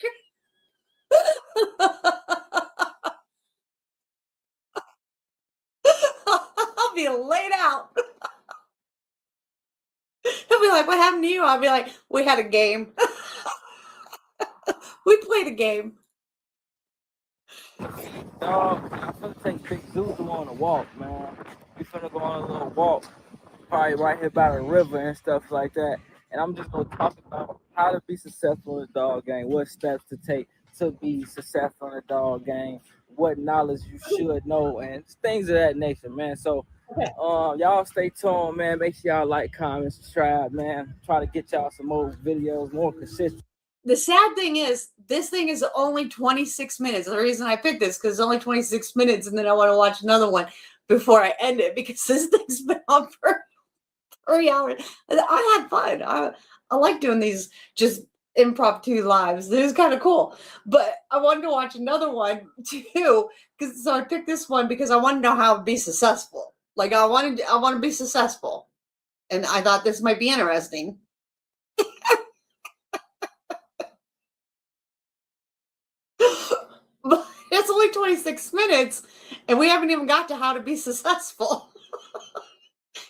I'll be laid out. He'll be like, what happened to you? I'll be like, we had a game. We played a game. Dog, I'm finna take Big Zulu on a walk, man. We finna go on a little walk, probably right here by the river and stuff like that. And I'm just gonna talk about how to be successful in the dog game, what steps to take to be successful in the dog game, what knowledge you should know, and things of that nature, man. So, y'all stay tuned, man. Make sure y'all like, comment, subscribe, man. Try to get y'all some more videos, more consistent. The sad thing is, this thing is only 26 minutes. The reason I picked this because it's only 26 minutes, and then I want to watch another one before I end it because this thing's been on for 3 hours. I had fun. I like doing these just impromptu lives. It was kind of cool. But I wanted to watch another one too. So I picked this one because I want to know how to be successful. Like I want to be successful. And I thought this might be interesting. But it's only 26 minutes and we haven't even got to how to be successful.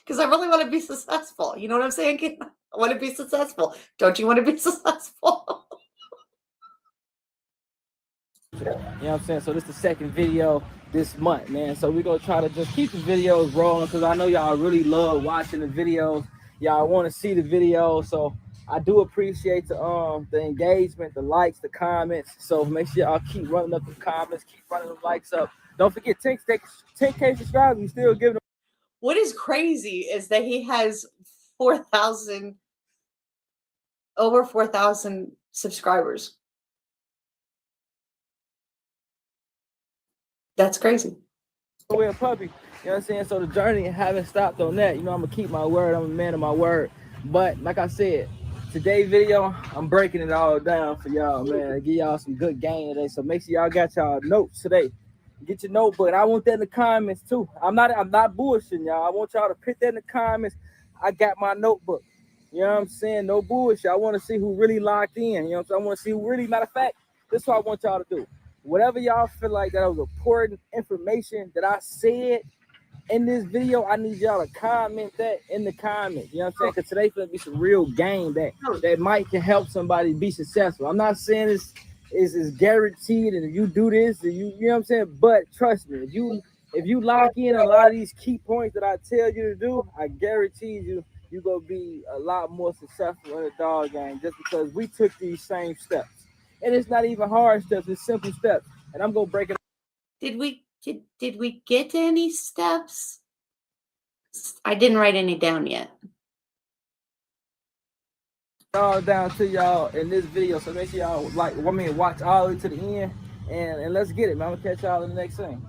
Because I really want to be successful. You know what I'm saying, kid? I want to be successful. Don't you want to be successful? You know what I'm saying? So this is the second video this month, man. So we're going to try to just keep the videos rolling because I know y'all really love watching the videos. Y'all want to see the videos. So I do appreciate the engagement, the likes, the comments. So make sure y'all keep running up the comments, keep running the likes up. Don't forget 10K subscribers. We still giving them. What is crazy is that he has over 4,000 subscribers. That's crazy. We're a puppy, you know what I'm saying? So the journey haven't stopped on that. You know, I'm gonna keep my word. I'm a man of my word. But like I said, today's video, I'm breaking it all down for y'all, man. Give y'all some good game today. So make sure y'all got y'all notes today. Get your notebook. I want that in the comments too. I'm not bullshitting y'all. I want y'all to put that in the comments. I got my notebook. You know what I'm saying? No bullshit. I want to see who really locked in. You know what I'm saying? I want to see who really, matter of fact, this is what I want y'all to do. Whatever y'all feel like that was important information that I said in this video, I need y'all to comment that in the comments. You know what I'm saying? Because today's gonna be some real game that might can help somebody be successful. I'm not saying this is guaranteed, and if you do this, and you know what I'm saying. But trust me, if you lock in a lot of these key points that I tell you to do, I guarantee you're gonna be a lot more successful in the dog game just because we took these same steps. And it's not even hard steps, it's simple steps. And I'm gonna break it. Did we get to any steps? I didn't write any down yet. All down to y'all in this video. So make sure y'all watch all the way to the end. And let's get it, man. I'm gonna catch y'all in the next thing.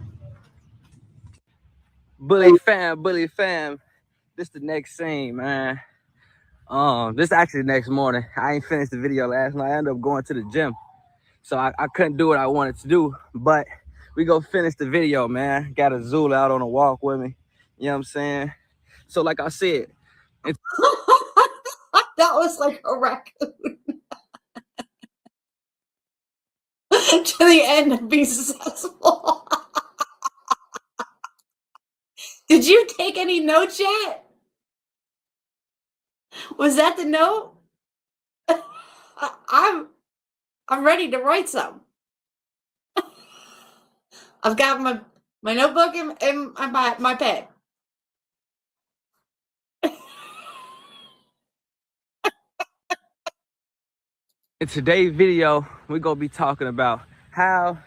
Bully fam. This the next scene, man. This actually next morning. I ain't finished the video last night. I ended up going to the gym. So I couldn't do what I wanted to do, but we go finish the video, man. Got a Zulu out on a walk with me. You know what I'm saying? So like I said, that was like a raccoon. To the end of being successful. Did you take any notes yet? Was that the note? I'm ready to write some. I've got My notebook and my pen. In today's video, we're gonna be talking about how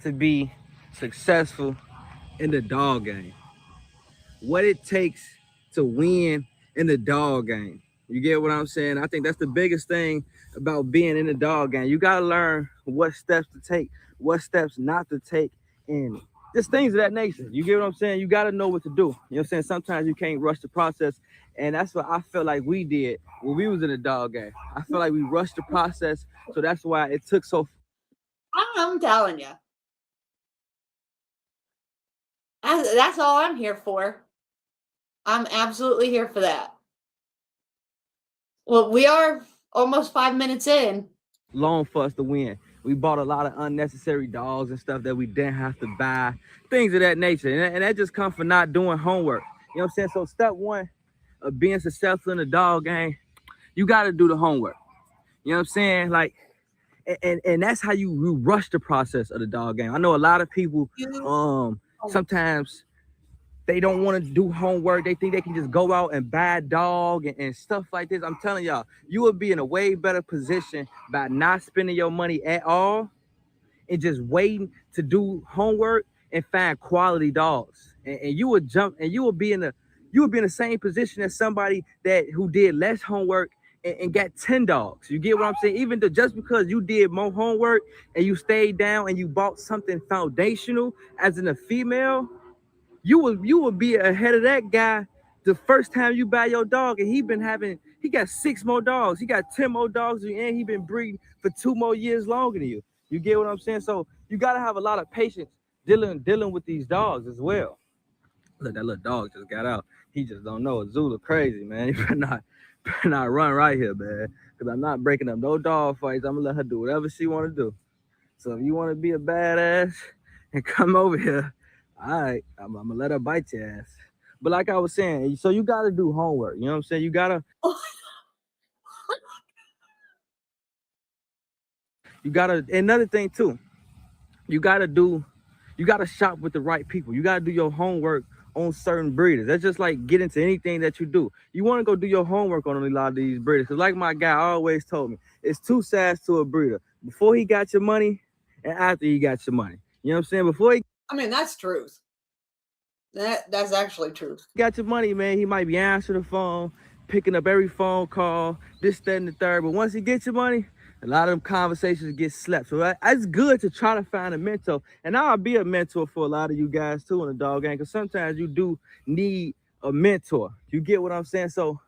to be successful in the dog game. What it takes to win in the dog game. You get what I'm saying? I think that's the biggest thing about being in the dog game. You gotta learn what steps to take, what steps not to take, and just things of that nature. You get what I'm saying? You gotta know what to do. You know what I'm saying? Sometimes you can't rush the process, and that's what I feel like we did when we was in the dog game. I feel like we rushed the process, so that's why it took so. I'm telling you. That's all I'm here for. I'm absolutely here for that. Well, we are almost 5 minutes in. Long for us to win. We bought a lot of unnecessary dogs and stuff that we didn't have to buy, things of that nature. And that just comes from not doing homework. You know what I'm saying? So step one of being successful in the dog game, you got to do the homework. You know what I'm saying? Like, and that's how you rush the process of the dog game. I know a lot of people, sometimes they don't want to do homework. They think they can just go out and buy a dog and stuff like this. I'm telling y'all, you will be in a way better position by not spending your money at all and just waiting to do homework and find quality dogs. And you would jump and you will be in the same position as somebody who did less homework and got 10 dogs. You get what I'm saying? Even though just because you did more homework and you stayed down and you bought something foundational as in a female, you will be ahead of that guy the first time you buy your dog, and he got 6 more dogs, he got 10 more dogs, and he been breeding for 2 more years longer than you. You get what I'm saying? So you gotta have a lot of patience dealing with these dogs as well. Look, that little dog just got out. He just don't know. Zula crazy, man. You better not run right here, man. Cause I'm not breaking up no dog fights. I'm gonna let her do whatever she wanna do. So if you wanna be a badass and come over here, all right, I'm gonna let her bite your ass. But like I was saying, so you gotta do homework. You know what I'm saying? You gotta another thing too, you gotta shop with the right people. You gotta do your homework on certain breeders. That's just like get into anything that you do. You want to go do your homework on a lot of these breeders. Because like my guy always told me, it's 2 sides to a breeder. Before he got your money and after he got your money. You know what I'm saying? I mean, that's truth. That's actually truth. Got your money, man, he might be answering the phone, picking up every phone call, this, that, and the third. But once he gets your money, a lot of them conversations get slept. So it's good to try to find a mentor. And I'll be a mentor for a lot of you guys too in the dog game, because sometimes you do need a mentor. You get what I'm saying? So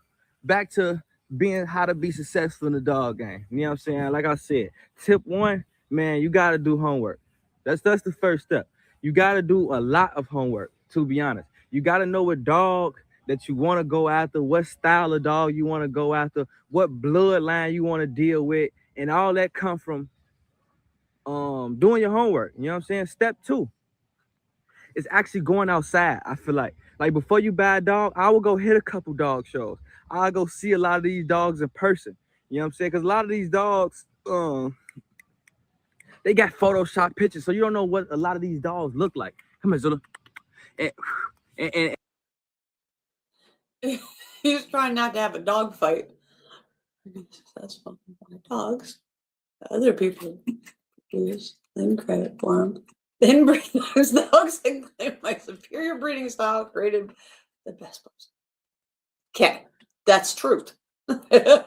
back to how to be successful in the dog game. You know what I'm saying? Like I said, tip 1, man, you got to do homework. That's the first step. You got to do a lot of homework, to be honest. You got to know what dog that you want to go after, what style of dog you want to go after, what bloodline you want to deal with, and all that come from doing your homework. You know what I'm saying? Step 2 is actually going outside. I feel like before you buy a dog, I will go hit a couple dog shows. I'll go see a lot of these dogs in person. You know what I'm saying? Because a lot of these dogs, they got Photoshop pictures, so you don't know what a lot of these dogs look like. Come here, Zula. And He was trying not to have a dog fight. That's fun. Dogs. Other people use then credit for them. Then bring those dogs and claim my superior breeding style created the best person. Okay, that's truth. Yeah.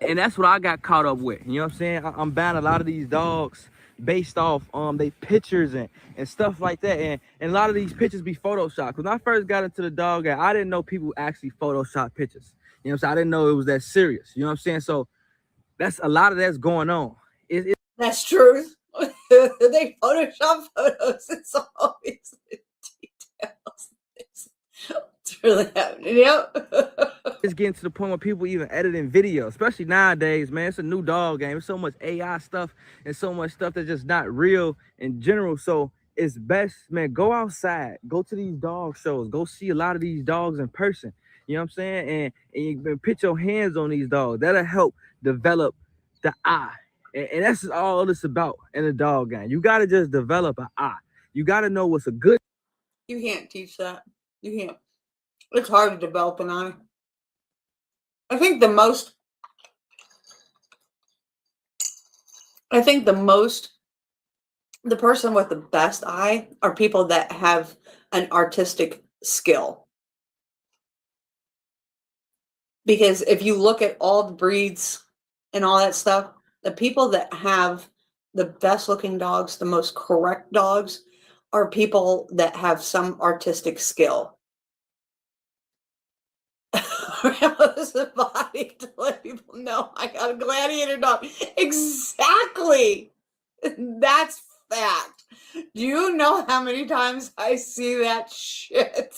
And that's what I got caught up with. You know what I'm saying? I'm buying a lot of these dogs based off they pictures and stuff like that. And a lot of these pictures be Photoshopped. When I first got into the dog game, I didn't know people actually Photoshop pictures. You know what I'm saying? I didn't know it was that serious. You know what I'm saying? So that's a lot of that's going on. That's truth. They Photoshop photos. It's always details. It's really happening. Yep. It's getting to the point where people even editing videos, especially nowadays, man. It's a new dog game. There's so much AI stuff and so much stuff that's just not real in general. So it's best, man, go outside, go to these dog shows, go see a lot of these dogs in person. You know what I'm saying? And you put your hands on these dogs. That'll help develop the eye. And that's all it's about in a dog game. You got to just develop an eye. You got to know what's a good. You can't teach that. You can't. It's hard to develop an eye. I think the person with the best eye are people that have an artistic skill. Because if you look at all the breeds and all that stuff, the people that have the best looking dogs, the most correct dogs, are people that have some artistic skill. The body to let people know I got a gladiator dog. Exactly. That's fact. Do you know how many times I see that shit?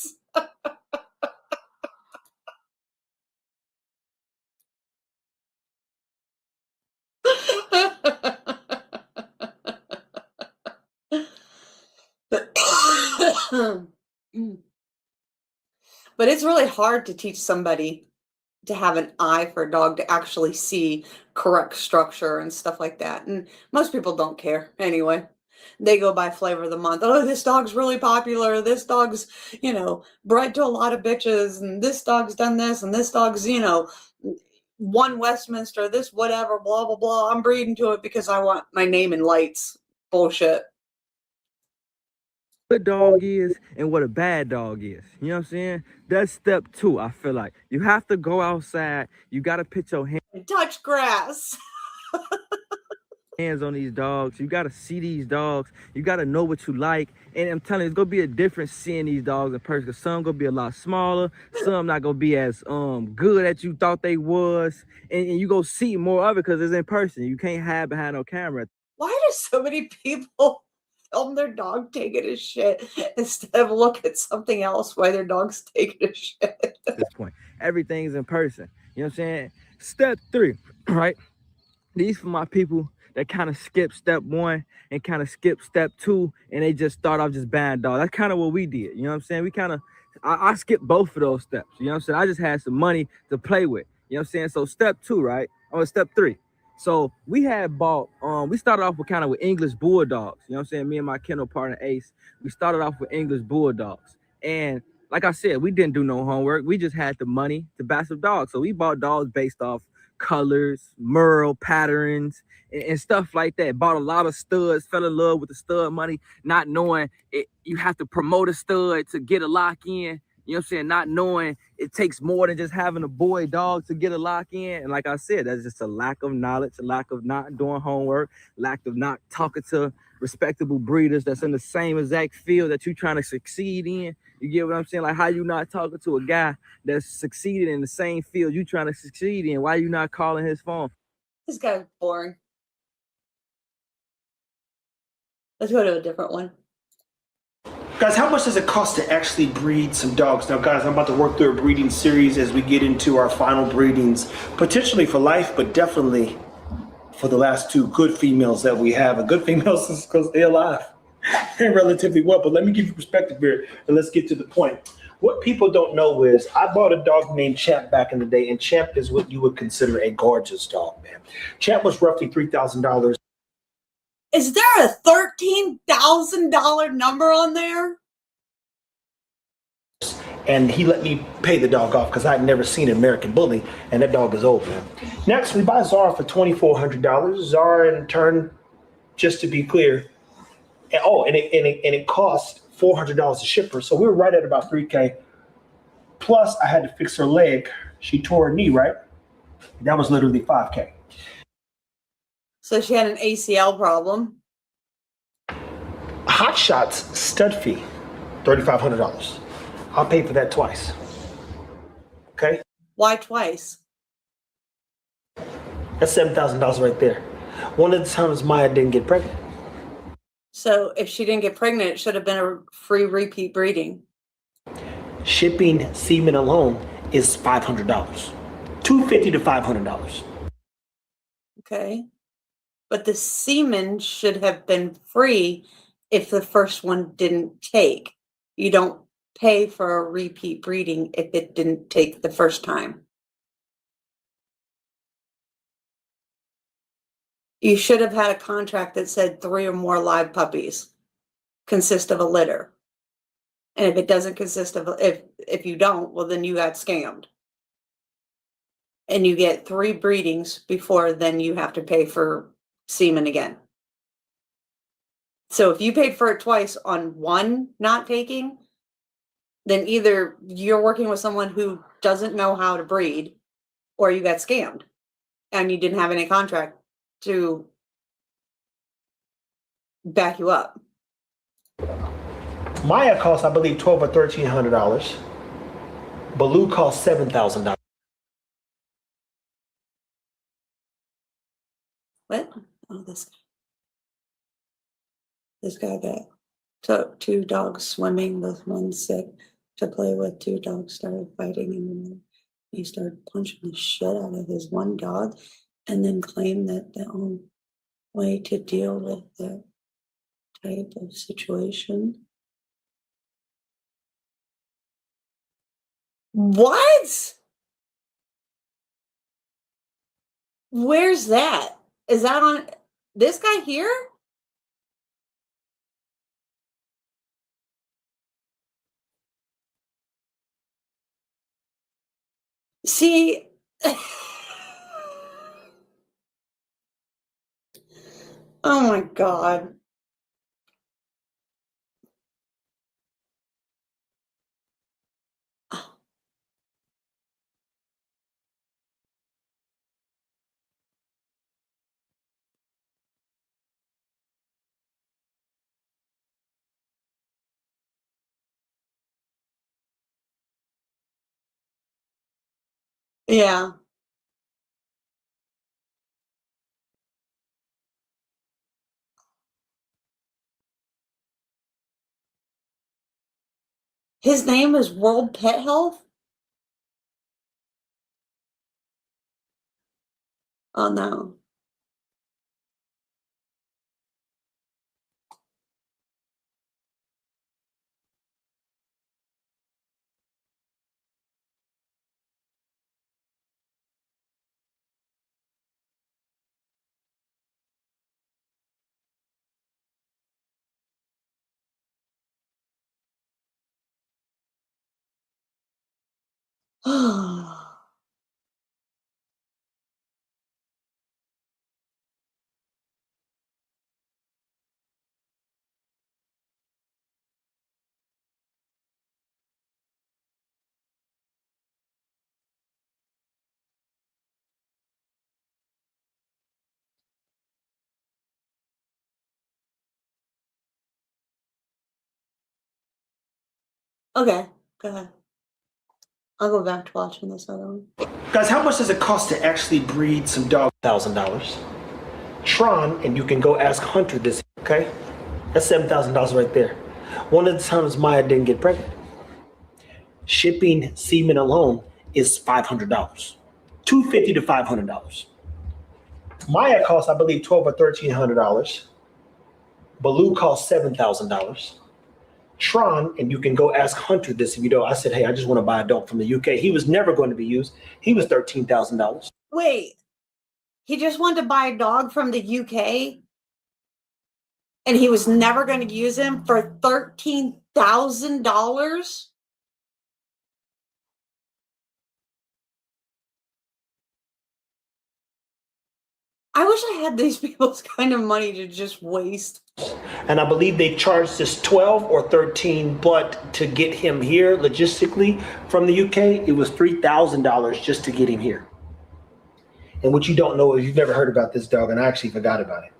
But it's really hard to teach somebody to have an eye for a dog to actually see correct structure and stuff like that. And most people don't care anyway. They go by flavor of the month. Oh, this dog's really popular. This dog's, bred to a lot of bitches. And this dog's done this. And this dog's, won Westminster, this whatever, blah, blah, blah. I'm breeding to it because I want my name in lights. Bullshit. What a dog is and what a bad dog is. You know what I'm saying? That's step 2, I feel like. You have to go outside. You got to put your touch grass. hands on these dogs. You got to see these dogs. You got to know what you like. And I'm telling you, it's going to be a difference seeing these dogs in person. Because some going to be a lot smaller. Some not going to be as good as you thought they was. And you go see more of it because it's in person. You can't hide behind no camera. Why do so many people film their dog taking a shit instead of look at something else while their dog's taking a shit? At this point, everything's in person. You know what I'm saying? Step 3, right? These for my people that kind of skip step 1 and kind of skip step 2 and they just start off just buying dogs. That's kind of what we did. You know what I'm saying? We kind of, I skipped both of those steps. You know what I'm saying? I just had some money to play with. You know what I'm saying? So step 2, right? Or step 3. So we had bought, we started off with with English Bulldogs. You know what I'm saying? Me and my kennel partner, Ace, we started off with English Bulldogs. And like I said, we didn't do no homework. We just had the money to buy some dogs. So we bought dogs based off colors, merle patterns, and stuff like that. Bought a lot of studs, fell in love with the stud money, not knowing it, you have to promote a stud to get a lock in. You know what I'm saying? Not knowing it takes more than just having a boy dog to get a lock in. And like I said, that's just a lack of knowledge, a lack of not doing homework, lack of not talking to respectable breeders that's in the same exact field that you're trying to succeed in. You get what I'm saying? Like, how you not talking to a guy that's succeeded in the same field you trying to succeed in? Why you not calling his phone? This guy's boring. Let's go to a different one. Guys, how much does it cost to actually breed some dogs? Now, guys, I'm about to work through a breeding series as we get into our final breedings, potentially for life, but definitely for the last 2 good females that we have. And good females is because they're alive and relatively well. But let me give you perspective here, and let's get to the point. What people don't know is I bought a dog named Champ back in the day, and Champ is what you would consider a gorgeous dog, man. Champ was roughly $3,000. Is there a $13,000 number on there? And he let me pay the dog off because I'd never seen an American Bully, and that dog is old, man. Next, we buy Zara for $2,400. Zara, in turn, just to be clear, and it cost $400 to ship her, so we were right at about $3K. Plus, I had to fix her leg. She tore her knee, right? That was literally $5K. So she had an ACL problem. Hot Shots stud fee, $3,500. I'll pay for that twice. Okay? Why twice? That's $7,000 right there. One of the times Maya didn't get pregnant. So if she didn't get pregnant, it should have been a free repeat breeding. Shipping semen alone is $500. $250 to $500. Okay. But the semen should have been free if the first one didn't take. You don't pay for a repeat breeding if it didn't take the first time. You should have had a contract that said 3 or more live puppies consist of a litter. And if it doesn't consist of, if you don't, well, then you got scammed. And you get 3 breedings before then you have to pay for semen again. So if you paid for it twice on one not taking, then either you're working with someone who doesn't know how to breed, or you got scammed and you didn't have any contract to back you up. Maya costs, I believe, $1,200 or $1,300. Baloo costs $7,000. What? Oh, this guy got 2 dogs swimming with one sick to play with. 2 dogs started fighting and he started punching the shit out of his one dog and then claimed that the only way to deal with that type of situation. What? Where's that? Is that on this guy here? See, oh my God. Yeah. His name is World Pet Health? Oh no. Okay, go ahead. I'll go back to watching this other one. Guys, how much does it cost to actually breed some dogs? $1,000. Tron, and you can go ask Hunter this, okay? That's $7,000 right there. One of the times Maya didn't get pregnant. Shipping semen alone is $500. $250 to $500. Maya costs, I believe, $1,200 or $1,300. Baloo costs $7,000. Tron, and you can go ask Hunter this if you don't. I said, hey, I just want to buy a dog from the UK. He was never going to be used. He was $13,000. Wait, he just wanted to buy a dog from the UK and he was never going to use him for $13,000? I wish I had these people's kind of money to just waste. And I believe they charged us 12 or 13, but to get him here logistically from the UK, it was $3,000 just to get him here. And what you don't know is you've never heard about this dog, and I actually forgot about it.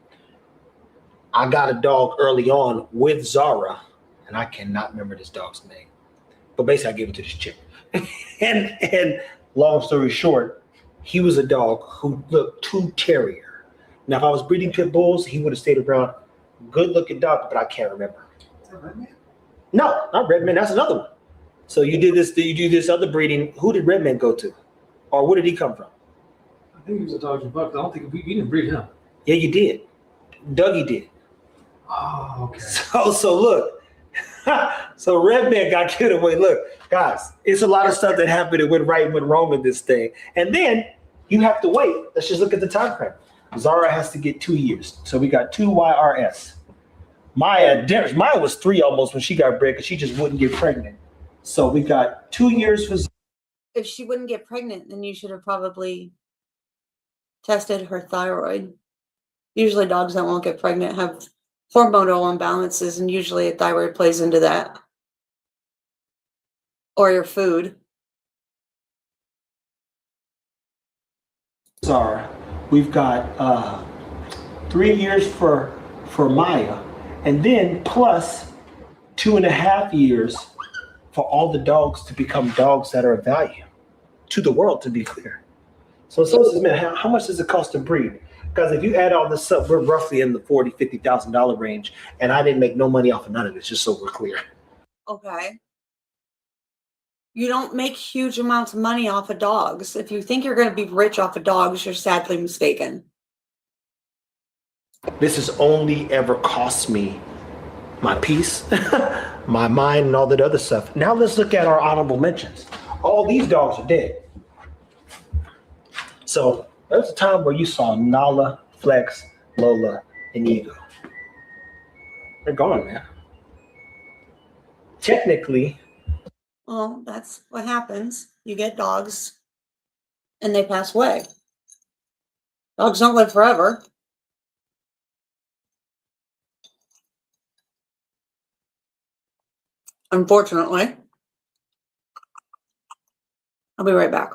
I got a dog early on with Zara, and I cannot remember this dog's name. But basically, I gave it to this chick. and long story short, he was a dog who looked too terrier. Now, if I was breeding pit bulls, he would have stayed around. Good looking dog, but I can't remember. Is that Redman? No, not Redman. That's another one. So you do this other breeding. Who did Redman go to? Or where did he come from? I think he was a dog and buck. I don't think we didn't breed him. Yeah, you did. Dougie did. Oh, okay. So look. So Redman got killed away. Look, guys, it's a lot of stuff that happened and went right and went wrong in this thing. And then you have to wait. Let's just look at the time frame. Zara has to get 2 years. So we got 2 YRS. Maya was 3 almost when she got bred because she just wouldn't get pregnant. So we got 2 years for. If she wouldn't get pregnant, then you should have probably tested her thyroid. Usually dogs that won't get pregnant have hormonal imbalances, and usually a thyroid plays into that. Or your food. Zara, we've got 3 years for Maya, and then plus 2.5 years for all the dogs to become dogs that are of value to the world, to be clear. So says, man, how much does it cost to breed? Because if you add all this up, we're roughly in the $40,000, $50,000 range, and I didn't make no money off of none of this, just so we're clear. Okay. You don't make huge amounts of money off of dogs. If you think you're going to be rich off of dogs, you're sadly mistaken. This has only ever cost me my peace, my mind, and all that other stuff. Now let's look at our honorable mentions. All these dogs are dead. So there's a time where you saw Nala, Flex, Lola, and Ego. They're gone, man. Technically. Well, that's what happens. You get dogs and they pass away. Dogs don't live forever. Unfortunately. I'll be right back.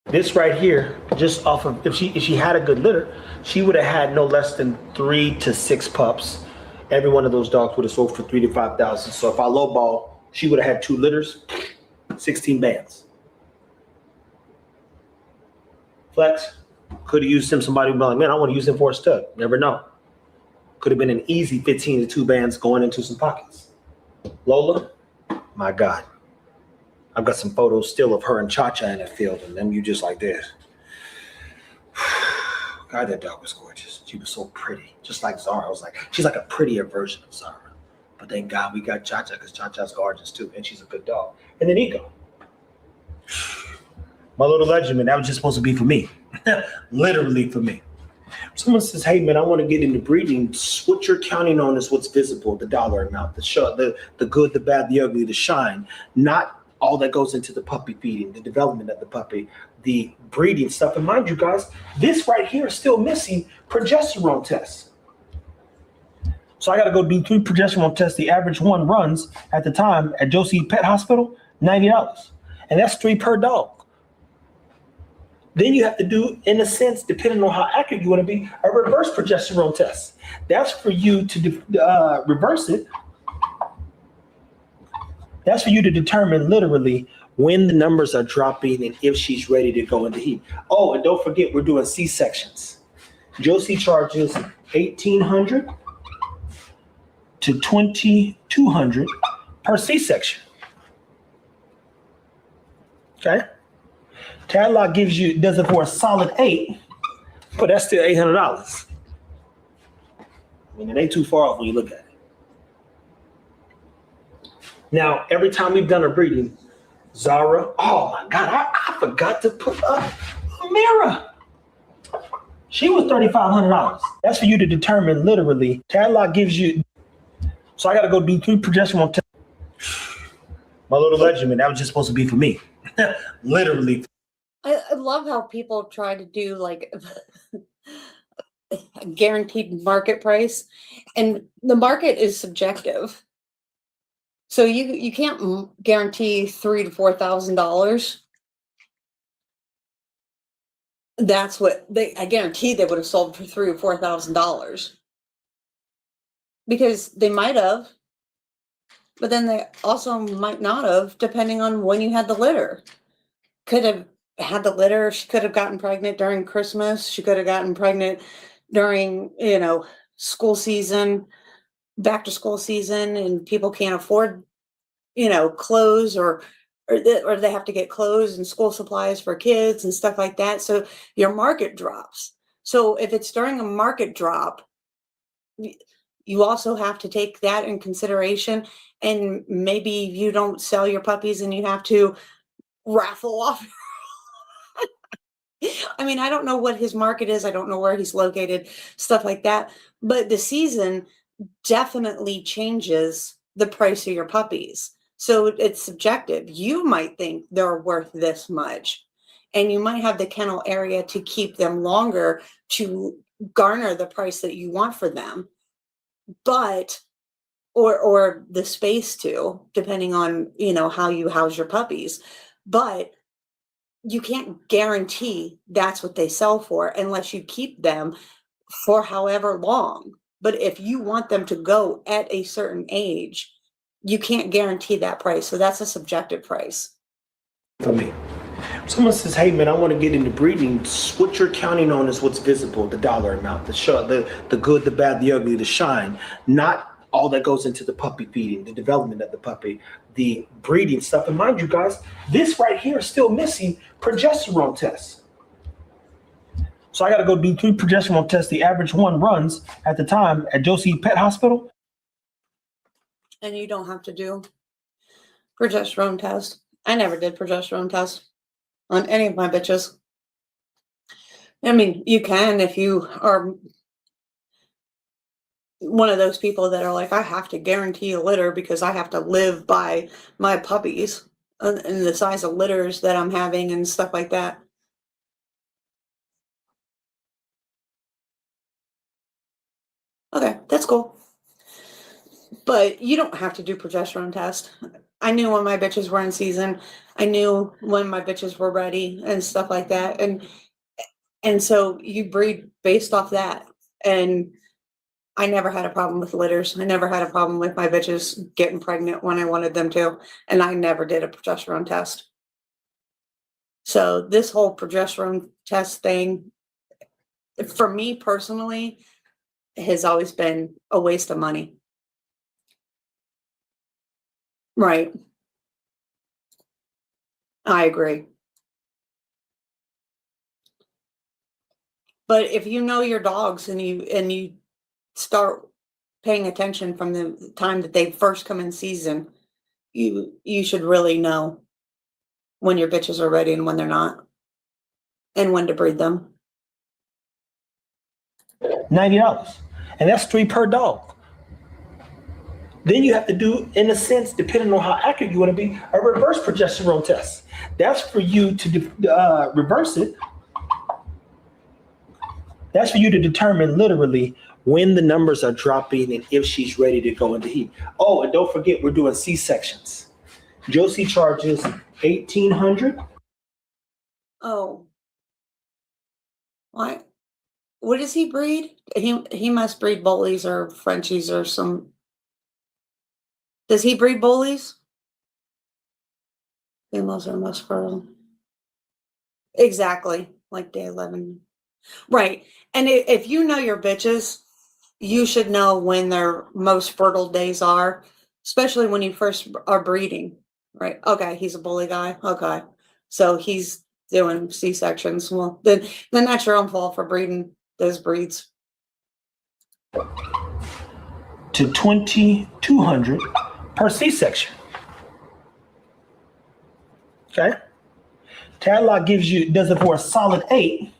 This right here, just off of, if she had a good litter, she would have had no less than 3 to 6 pups. Every one of those dogs would have sold for $3,000 to $5,000. So if I lowball, she would have had 2 litters, 16 bands. Flex could have used him. Somebody would be like, man, I want to use him for a stud. Never know. Could have been an easy 15 to 2 bands going into some pockets. Lola, my God. I've got some photos still of her and Cha-Cha in the field, and then you just like this. God, that dog was gorgeous. She was so pretty, just like Zara. I was like, she's like a prettier version of Zara. But thank God we got Cha-Cha because Cha-Cha's gorgeous too, and she's a good dog. And then Ego. My little legend, man, that was just supposed to be for me. Literally for me. Someone says, hey, man, I want to get into breeding. What you're counting on is what's visible, the dollar amount, the good, the bad, the ugly, the shine, not all that goes into the puppy feeding, the development of the puppy, the breeding stuff. And mind you guys, this right here is still missing progesterone tests. So I got to go do 3 progesterone tests. The average one runs at the time at Josie Pet Hospital, $90. And that's 3 per dog. Then you have to do, in a sense, depending on how accurate you want to be, a reverse progesterone test. That's for you to reverse it. That's for you to determine literally when the numbers are dropping and if she's ready to go into heat. Oh, and don't forget, we're doing C-sections. Josie charges $1,800 to $2,200 per C-section. Okay. Tadlock does it for a solid 8, but that's still $800. I mean, it ain't too far off when you look at it. Now, every time we've done a breeding, Zara, oh my God, I forgot to put up a mirror. She was $3,500. That's for you to determine literally. Tadlock gives you, so I got to go do 3 progesterone tests. My little legend, man, that was just supposed to be for me. Literally. I love how people try to do like a guaranteed market price, and the market is subjective. So you can't guarantee $3,000 to $4,000. That's what I guarantee they would have sold for $3,000 or $4,000, because they might have, but then they also might not have, depending on when you had the litter. Could have had the litter. She could have gotten pregnant during Christmas. She could have gotten pregnant during, school season, back to school season, and people can't afford, clothes or they have to get clothes and school supplies for kids and stuff like that. So your market drops. So if it's during a market drop, you also have to take that in consideration. And maybe you don't sell your puppies and you have to raffle off I mean, I don't know what his market is. I don't know where he's located, stuff like that. But the season definitely changes the price of your puppies. So it's subjective. You might think they're worth this much, and you might have the kennel area to keep them longer to garner the price that you want for them. But or the space too, depending on, you know, how you house your puppies. But you can't guarantee that's what they sell for unless you keep them for however long. But if you want them to go at a certain age, you can't guarantee that price. So that's a subjective price. For me. Someone says, hey man, I want to get into breeding. What you're counting on is what's visible, the dollar amount, the good, the bad, the ugly, the shine, not all that goes into the puppy feeding, the development of the puppy, the breeding stuff. And mind you guys, this right here is still missing progesterone tests. So I got to go do 3 progesterone tests. The average one runs at the time at Josie Pet Hospital. And you don't have to do progesterone test. I never did progesterone test on any of my bitches. I mean, you can if you are one of those people that are like, I have to guarantee a litter because I have to live by my puppies and the size of litters that I'm having and stuff like that. Okay, that's cool. But you don't have to do progesterone test. I knew when my bitches were in season. I knew when my bitches were ready and stuff like that. And so you breed based off that. And I never had a problem with litters. I never had a problem with my bitches getting pregnant when I wanted them to. And I never did a progesterone test. So this whole progesterone test thing, for me personally, has always been a waste of money. Right. I agree. But if you know your dogs and you start paying attention from the time that they first come in season, you should really know when your bitches are ready and when they're not, and when to breed them. $90, and that's 3 per dog. Then you have to do, in a sense, depending on how accurate you want to be, a reverse progesterone test. That's for you to reverse it. That's for you to determine literally when the numbers are dropping and if she's ready to go into heat. Oh, and don't forget, we're doing C-sections. Josie charges $1,800. Oh. What? What does he breed? He must breed Bellies or Frenchies or some. Does he breed Bellies? Females are most fertile. Exactly, like day 11. Right. And if you know your bitches, you should know when their most fertile days are, especially when you first are breeding. Right. Okay, he's a bully guy. Okay. So he's doing C-sections. Well, then that's your own fault for breeding those breeds. To $2,200 per C-section. Okay. Tadlock does it for a solid 8,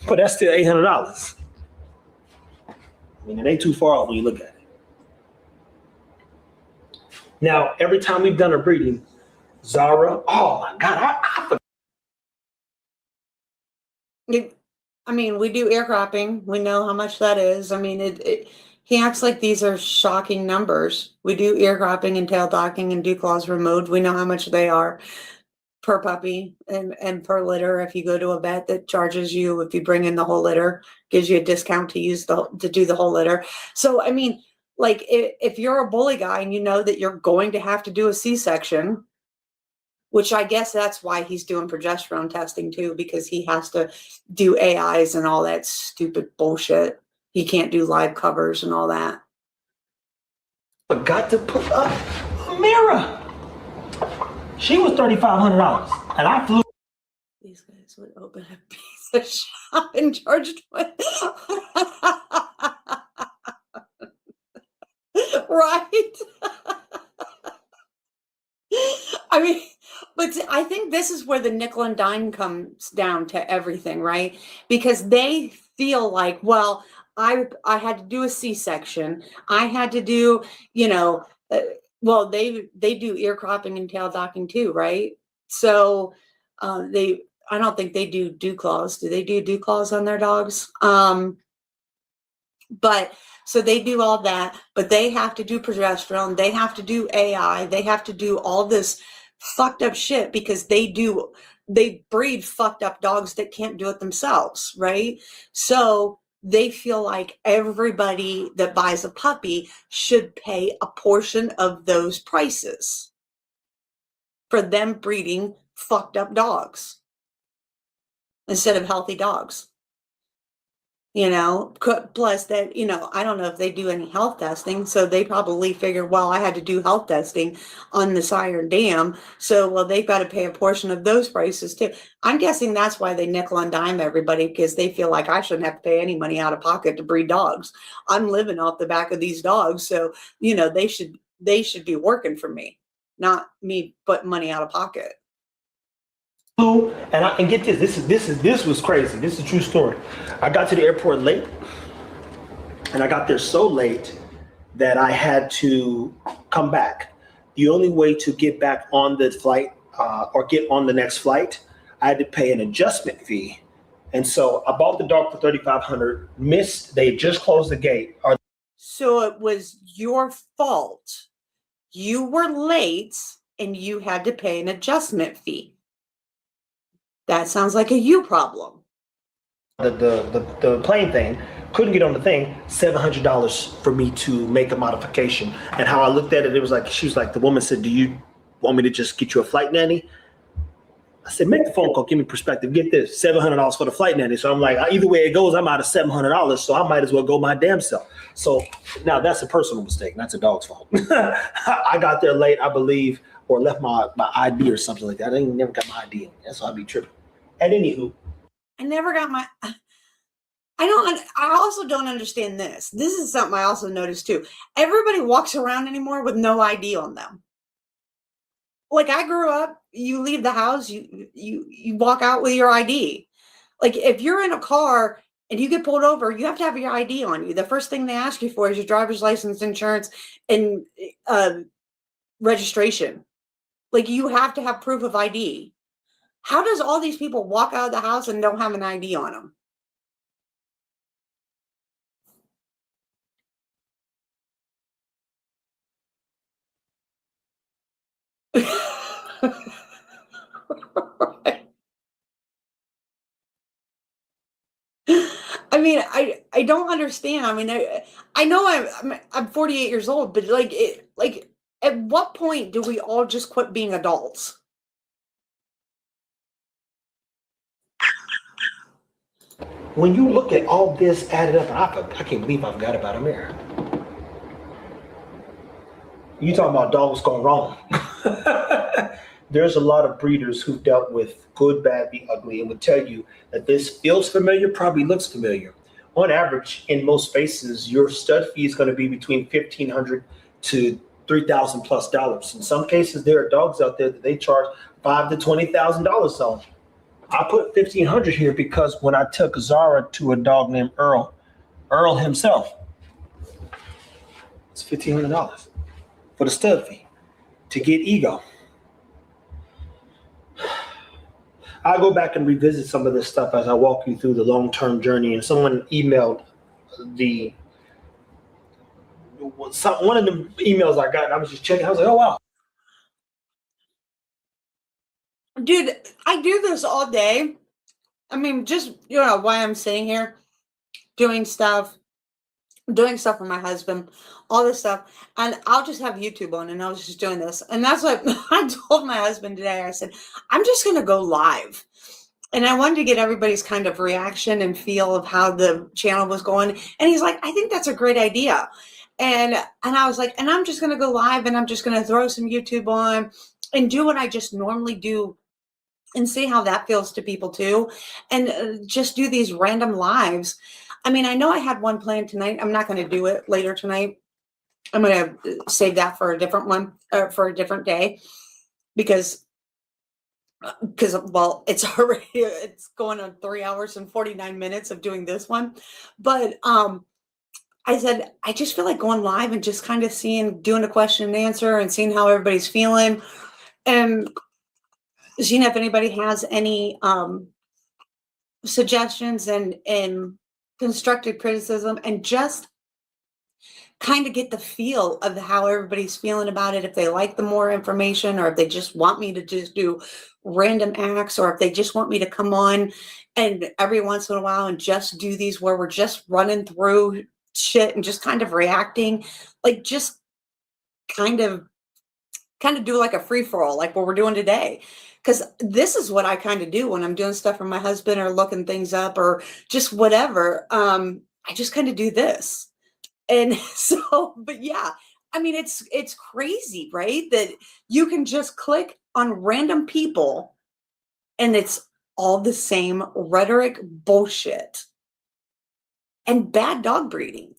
but that's still $800. I mean, it ain't too far off when you look at it. Now, every time we've done a breeding, Zara, oh my God, I forgot. I mean, we do ear cropping. We know how much that is. I mean, he acts like these are shocking numbers. We do ear cropping and tail docking and dew claws removed. We know how much they are per puppy and per litter. If you go to a vet that charges you, if you bring in the whole litter, gives you a discount to do the whole litter. So, I mean, like if you're a bully guy and you know that you're going to have to do a C-section, which I guess that's why he's doing progesterone testing too, because he has to do AIs and all that stupid bullshit. He can't do live covers and all that. Forgot to put up a mirror. She was $3,500, and I flew. These guys would open a pizza shop and charge $20. Right? I mean, But I think this is where the nickel and dime comes down to everything, right? Because they feel like, well, I had to do a C-section. I had to do, well, they do ear cropping and tail docking too, right? So I don't think they do dew claws. Do they do dew claws on their dogs? But so they do all that, but they have to do progesterone. They have to do AI. They have to do all this fucked up shit because they breed fucked up dogs that can't do it themselves, right? So they feel like everybody that buys a puppy should pay a portion of those prices for them breeding fucked up dogs instead of healthy dogs. Plus that, I don't know if they do any health testing. So they probably figure, well, I had to do health testing on this iron dam. So, well, they've got to pay a portion of those prices too. I'm guessing that's why they nickel and dime everybody, because they feel like I shouldn't have to pay any money out of pocket to breed dogs. I'm living off the back of these dogs. So, they should be working for me, not me putting money out of pocket. And get this was crazy. This is a true story. I got to the airport late, and I got there so late that I had to come back. The only way to get back on the flight or get on the next flight, I had to pay an adjustment fee. And so I bought the dog for $3,500. Missed. They had just closed the gate. So it was your fault. You were late, and you had to pay an adjustment fee. That sounds like a you problem. The plane thing, couldn't get on the thing, $700 for me to make a modification. And how I looked at it, it was like, she was like, the woman said, do you want me to just get you a flight nanny? I said, make the phone call, give me perspective. Get this, $700 for the flight nanny. So I'm like, either way it goes, I'm out of $700, so I might as well go my damn self. So now that's a personal mistake, that's a dog's fault. I got there late, I believe, or left my ID or something like that. I never got my ID. That's why I'd be tripping. And anywho, I never got my. I also don't understand this. This is something I also noticed too. Everybody walks around anymore with no ID on them. Like I grew up, you leave the house, you walk out with your ID. Like if you're in a car and you get pulled over, you have to have your ID on you. The first thing they ask you for is your driver's license, insurance, and registration. Like you have to have proof of ID. How does all these people walk out of the house and don't have an ID on them? I mean, I don't understand. I mean, I know I'm 48 years old, but like at what point do we all just quit being adults? when you look at all this added up, I can't believe I forgot about Amir. You talking about dogs going wrong. There's a lot of breeders who've dealt with good, bad, the ugly, and would tell you that this feels familiar, probably looks familiar. On average, in most spaces, your stud fee is going to be between $1,500 to $3,000 plus dollars. In some cases, there are dogs out there that they charge $5,000 to $20,000 on. I put $1,500 here because when I took Zara to a dog named Earl himself, it's $1,500 for the stud fee to get ego. I'll go back and revisit some of this stuff as I walk you through the long-term journey. And someone emailed one of the emails I got, and I was just checking. I was like, oh, wow. Dude, I do this all day. I mean, just, you know, why I'm sitting here doing stuff with my husband, all this stuff. And I'll just have YouTube on and I was just doing this. And that's what I told my husband today. I said, I'm just going to go live. And I wanted to get everybody's kind of reaction and feel of how the channel was going. And he's like, I think that's a great idea. And I was like, and I'm just going to go live and I'm just going to throw some YouTube on and do what I just normally do and see how that feels to people too. And just do these random lives. I mean, I know I had one planned tonight. I'm not going to do it later tonight. I'm going to save that for a different one, for a different day, because because, well, it's already, it's going on 3 hours and 49 minutes of doing this one. But I said, I just feel like going live and just kind of doing a question and answer and seeing how everybody's feeling. And seeing if anybody has any suggestions and constructive criticism, and just kind of get the feel of how everybody's feeling about it, if they like the more information, or if they just want me to just do random acts, or if they just want me to come on and every once in a while and just do these where we're just running through shit and just kind of reacting, like just kind of do like a free-for-all, like what we're doing today. Because this is what I kind of do when I'm doing stuff for my husband or looking things up or just whatever. I just kind of do this. And so, but yeah, I mean, it's crazy, right? That you can just click on random people and it's all the same rhetoric bullshit and bad dog breeding.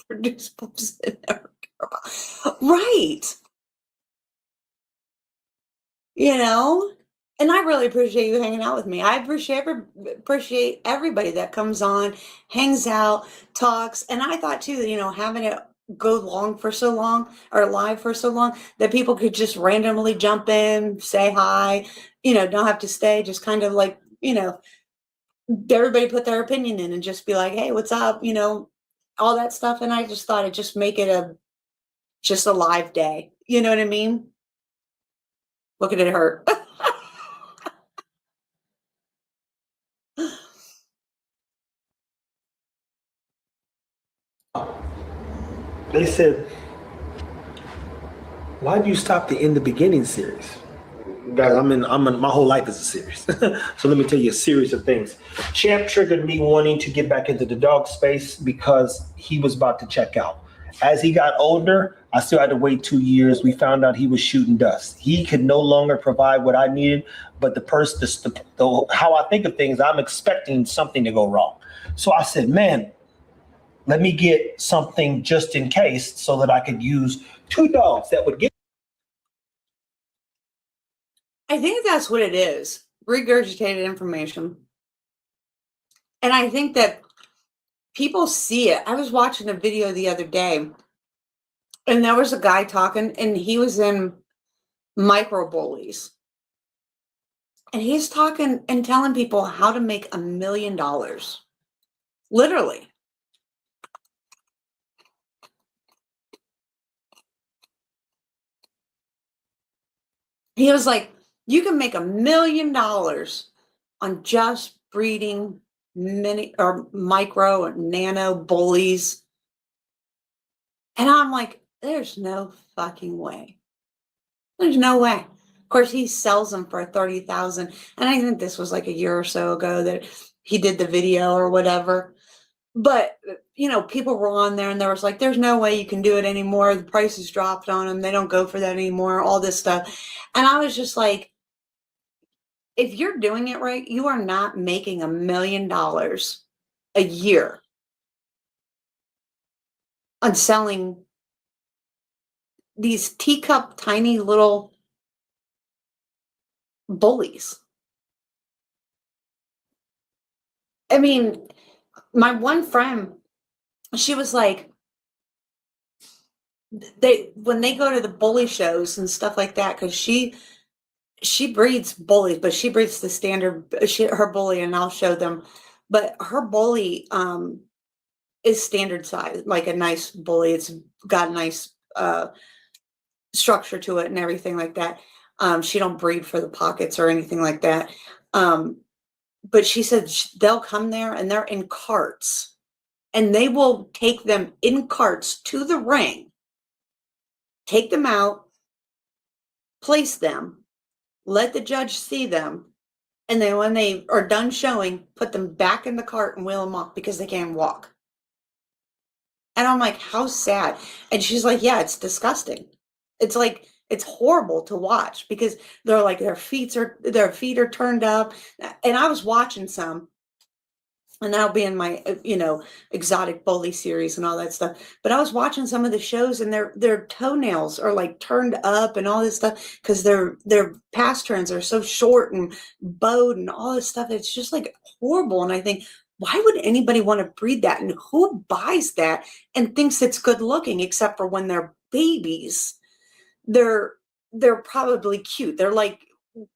Produce pups in there. Right. You know, and I really appreciate you hanging out with me. I appreciate everybody that comes on, hangs out, talks. And I thought too, having it go long for so long or live for so long, that people could just randomly jump in, say hi, don't have to stay, just kind of like, everybody put their opinion in and just be like, hey, what's up? All that stuff. And I just thought it'd just make it just a live day. You know what I mean? Look at it hurt. They said, why do you stop the In the Beginning series? Guys, my whole life is a series. So let me tell you a series of things. Champ triggered me wanting to get back into the dog space because he was about to check out. As he got older, I still had to wait 2 years. We found out he was shooting dust. He could no longer provide what I needed, but how I think of things, I'm expecting something to go wrong. So I said, man, let me get something just in case so that I could use 2 dogs that would get. I think that's what it is. Regurgitated information. And I think that people see it. I was watching a video the other day and there was a guy talking and he was in micro bullies. And he's talking and telling people how to make $1 million. Literally. He was like, you can make $1 million on just breeding mini or micro or nano bullies. And I'm like, there's no fucking way. There's no way. Of course, he sells them for $30,000. And I think this was like a year or so ago that he did the video or whatever. But, people were on there and there was like, there's no way you can do it anymore. The prices dropped on them. They don't go for that anymore, all this stuff. And I was just like, if you're doing it right, you are not making $1 million a year on selling these teacup, tiny little bullies. I mean, my one friend, she was like, when they go to the bully shows and stuff like that, because she breeds bullies, but she breeds the standard, her bully, and I'll show them. But her bully is standard size, like a nice bully. It's got a nice structure to it and everything like that. She don't breed for the pockets or anything like that. But she said they'll come there and they're in carts and they will take them in carts to the ring, take them out, place them, let the judge see them, and then when they are done showing, put them back in the cart and wheel them off because they can't walk. And I'm like, how sad. And she's like, yeah, it's disgusting. It's like, it's horrible to watch because they're like, their feet are turned up. And I was watching some and that'll be in my, exotic bully series and all that stuff. But I was watching some of the shows, and their toenails are like turned up and all this stuff because their pasterns are so short and bowed and all this stuff. It's just like horrible. And I think, why would anybody want to breed that? And who buys that and thinks it's good looking, except for when they're babies? They're probably cute. They're like,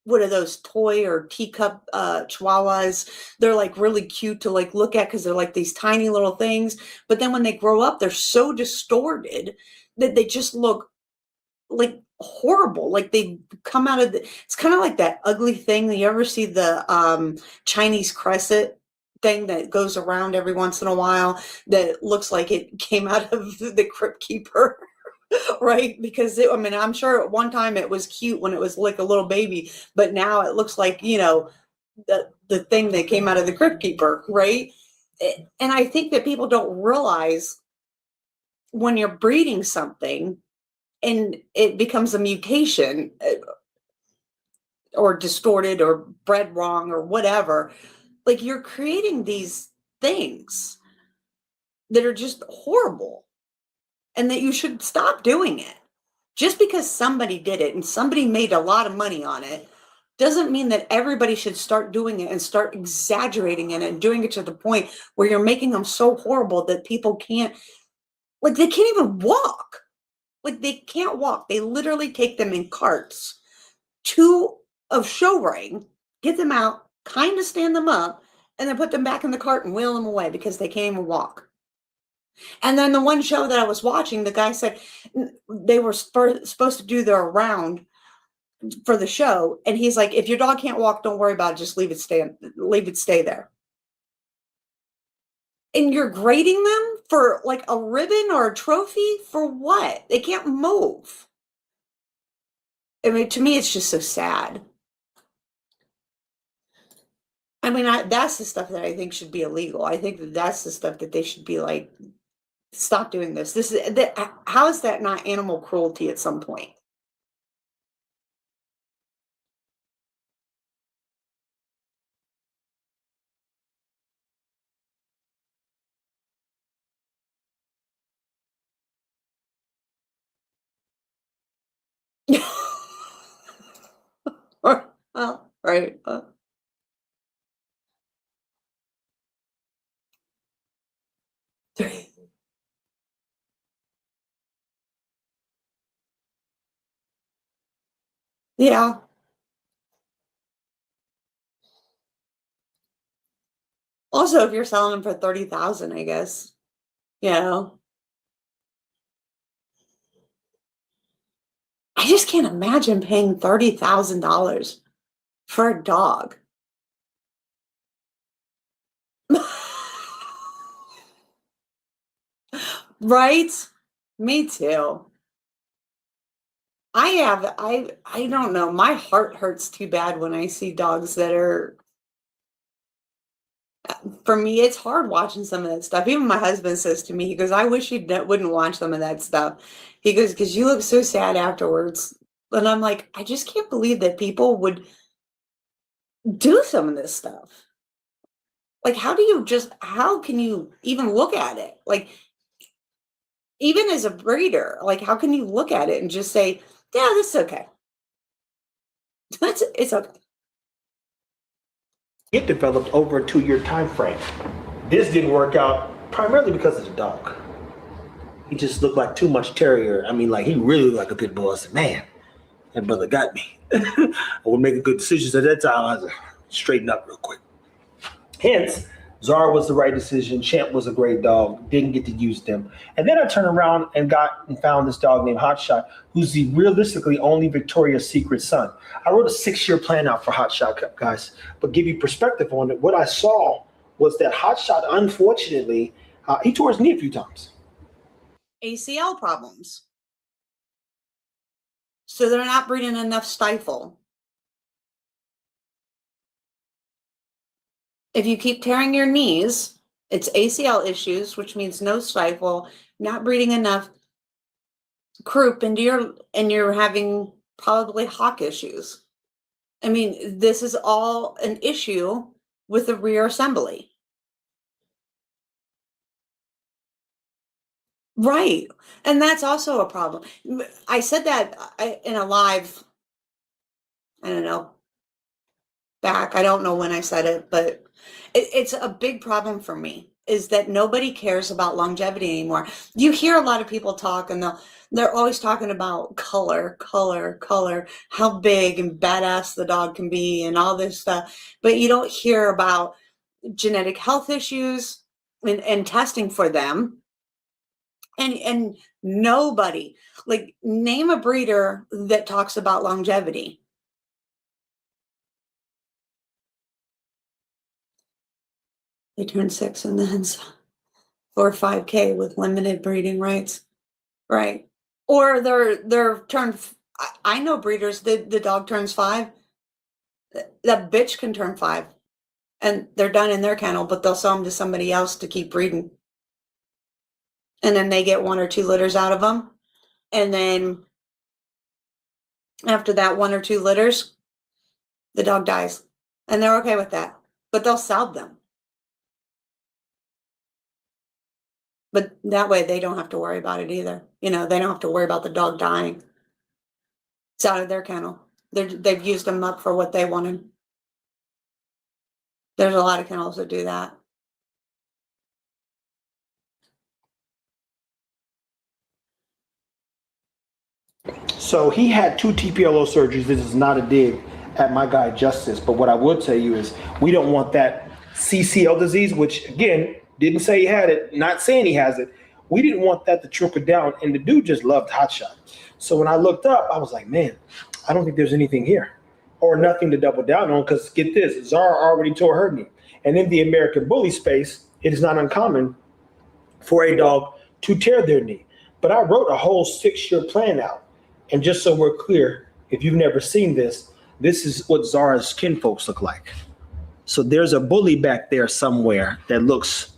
what are those toy or teacup chihuahuas? They're like really cute to like look at because they're like these tiny little things. But then when they grow up, they're so distorted that they just look like horrible. Like they come out of it's kind of like that ugly thing. You ever see the Chinese crescent thing that goes around every once in a while that looks like it came out of the Crypt Keeper? Right? Because I'm sure at one time it was cute when it was like a little baby, but now it looks like, the thing that came out of the Crypt Keeper, right? And I think that people don't realize when you're breeding something and it becomes a mutation or distorted or bred wrong or whatever, like you're creating these things that are just horrible. And that you should stop doing it. Just because somebody did it and somebody made a lot of money on it doesn't mean that everybody should start doing it and start exaggerating it and doing it to the point where you're making them so horrible that people can't, like they can't even walk. Like they can't walk. They literally take them in carts to a show ring, get them out, kind of stand them up, and then put them back in the cart and wheel them away because they can't even walk. And then the one show that I was watching, the guy said they were supposed to do their round for the show. And he's like, if your dog can't walk, don't worry about it. Just leave it stay there. And you're grading them for like a ribbon or a trophy for what? They can't move. I mean, to me, it's just so sad. I mean, that's the stuff that I think should be illegal. I think that's the stuff that they should be like, stop doing this. How is that not animal cruelty at some point? Well, right. Yeah. Also, if you're selling them for 30,000, I guess, I just can't imagine paying $30,000 for a dog. Right? Me too. I don't know. My heart hurts too bad when I see dogs that are, for me, it's hard watching some of that stuff. Even my husband says to me, he goes, I wish you wouldn't watch some of that stuff. He goes, because you look so sad afterwards. And I'm like, I just can't believe that people would do some of this stuff. Like, how can you even look at it? Like, even as a breeder, like, how can you look at it and just say, yeah, this is okay. It's okay. It developed over a 2-year time frame. This didn't work out primarily because of the dog. He just looked like too much terrier. I mean, like he really looked like a pit bull. I said, man, that brother got me. I was making good decisions at that time. I had to straighten up real quick. Hence, Zara was the right decision. Champ was a great dog. Didn't get to use them. And then I turned around and found this dog named Hotshot, who's the realistically only Victoria's Secret son. I wrote a 6-year plan out for Hotshot, guys. But give you perspective on it, what I saw was that Hotshot, unfortunately, he tore his knee a few times. ACL problems. So they're not breeding enough stifle. If you keep tearing your knees, it's ACL issues, which means no stifle, not breeding enough croup and you're having probably hock issues. I mean, this is all an issue with the rear assembly. Right. And that's also a problem. I said that in a live, I don't know, back. I don't know when I said it, but it's a big problem for me is that nobody cares about longevity anymore. You hear a lot of people talk and they're always talking about color, how big and badass the dog can be and all this stuff. But you don't hear about genetic health issues and testing for them. And nobody, like, name a breeder that talks about longevity. They turn 6 and then 4 or 5K with limited breeding rights, right? Or they're turned. I know breeders. The dog turns 5. That bitch can turn 5, and they're done in their kennel, but they'll sell them to somebody else to keep breeding, and then they get 1 or 2 litters out of them, and then after that 1 or 2 litters, the dog dies, and they're okay with that, but they'll sell them. But that way they don't have to worry about it either. You know, they don't have to worry about the dog dying. It's out of their kennel. They've used them up for what they wanted. There's a lot of kennels that do that. So he had 2 TPLO surgeries. This is not a dig at my guy Justice, but what I would tell you is we don't want that CCL disease, which again, didn't say he had it, not saying he has it. We didn't want that to trickle down, and the dude just loved Hot Shot. So when I looked up, I was like, man, I don't think there's anything here or nothing to double down on, because get this, Zara already tore her knee. And in the American Bully space, it is not uncommon for a dog to tear their knee. But I wrote a whole 6-year plan out. And just so we're clear, if you've never seen this, this is what Zara's kinfolks look like. So there's a bully back there somewhere that looks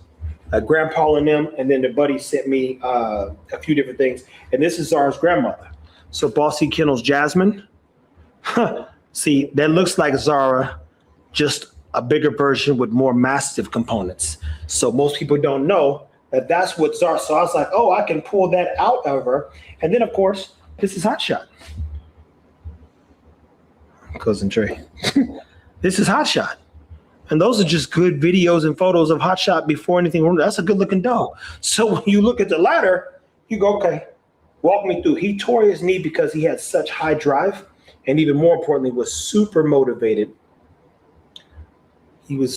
like Grandpa and them, and then the buddy sent me a few different things. And this is Zara's grandmother. So Bossy Kennels Jasmine. See, that looks like Zara, just a bigger version with more mastiff components. So most people don't know that that's what Zara. So I was like, oh, I can pull that out of her. And then, of course, this is Hot Shot. Cousin Trey. This is Hot Shot. And those are just good videos and photos of Hot Shot before anything. That's a good looking dog. So when you look at the latter, you go, okay, walk me through. He tore his knee because he had such high drive, and even more importantly, was super motivated. He was.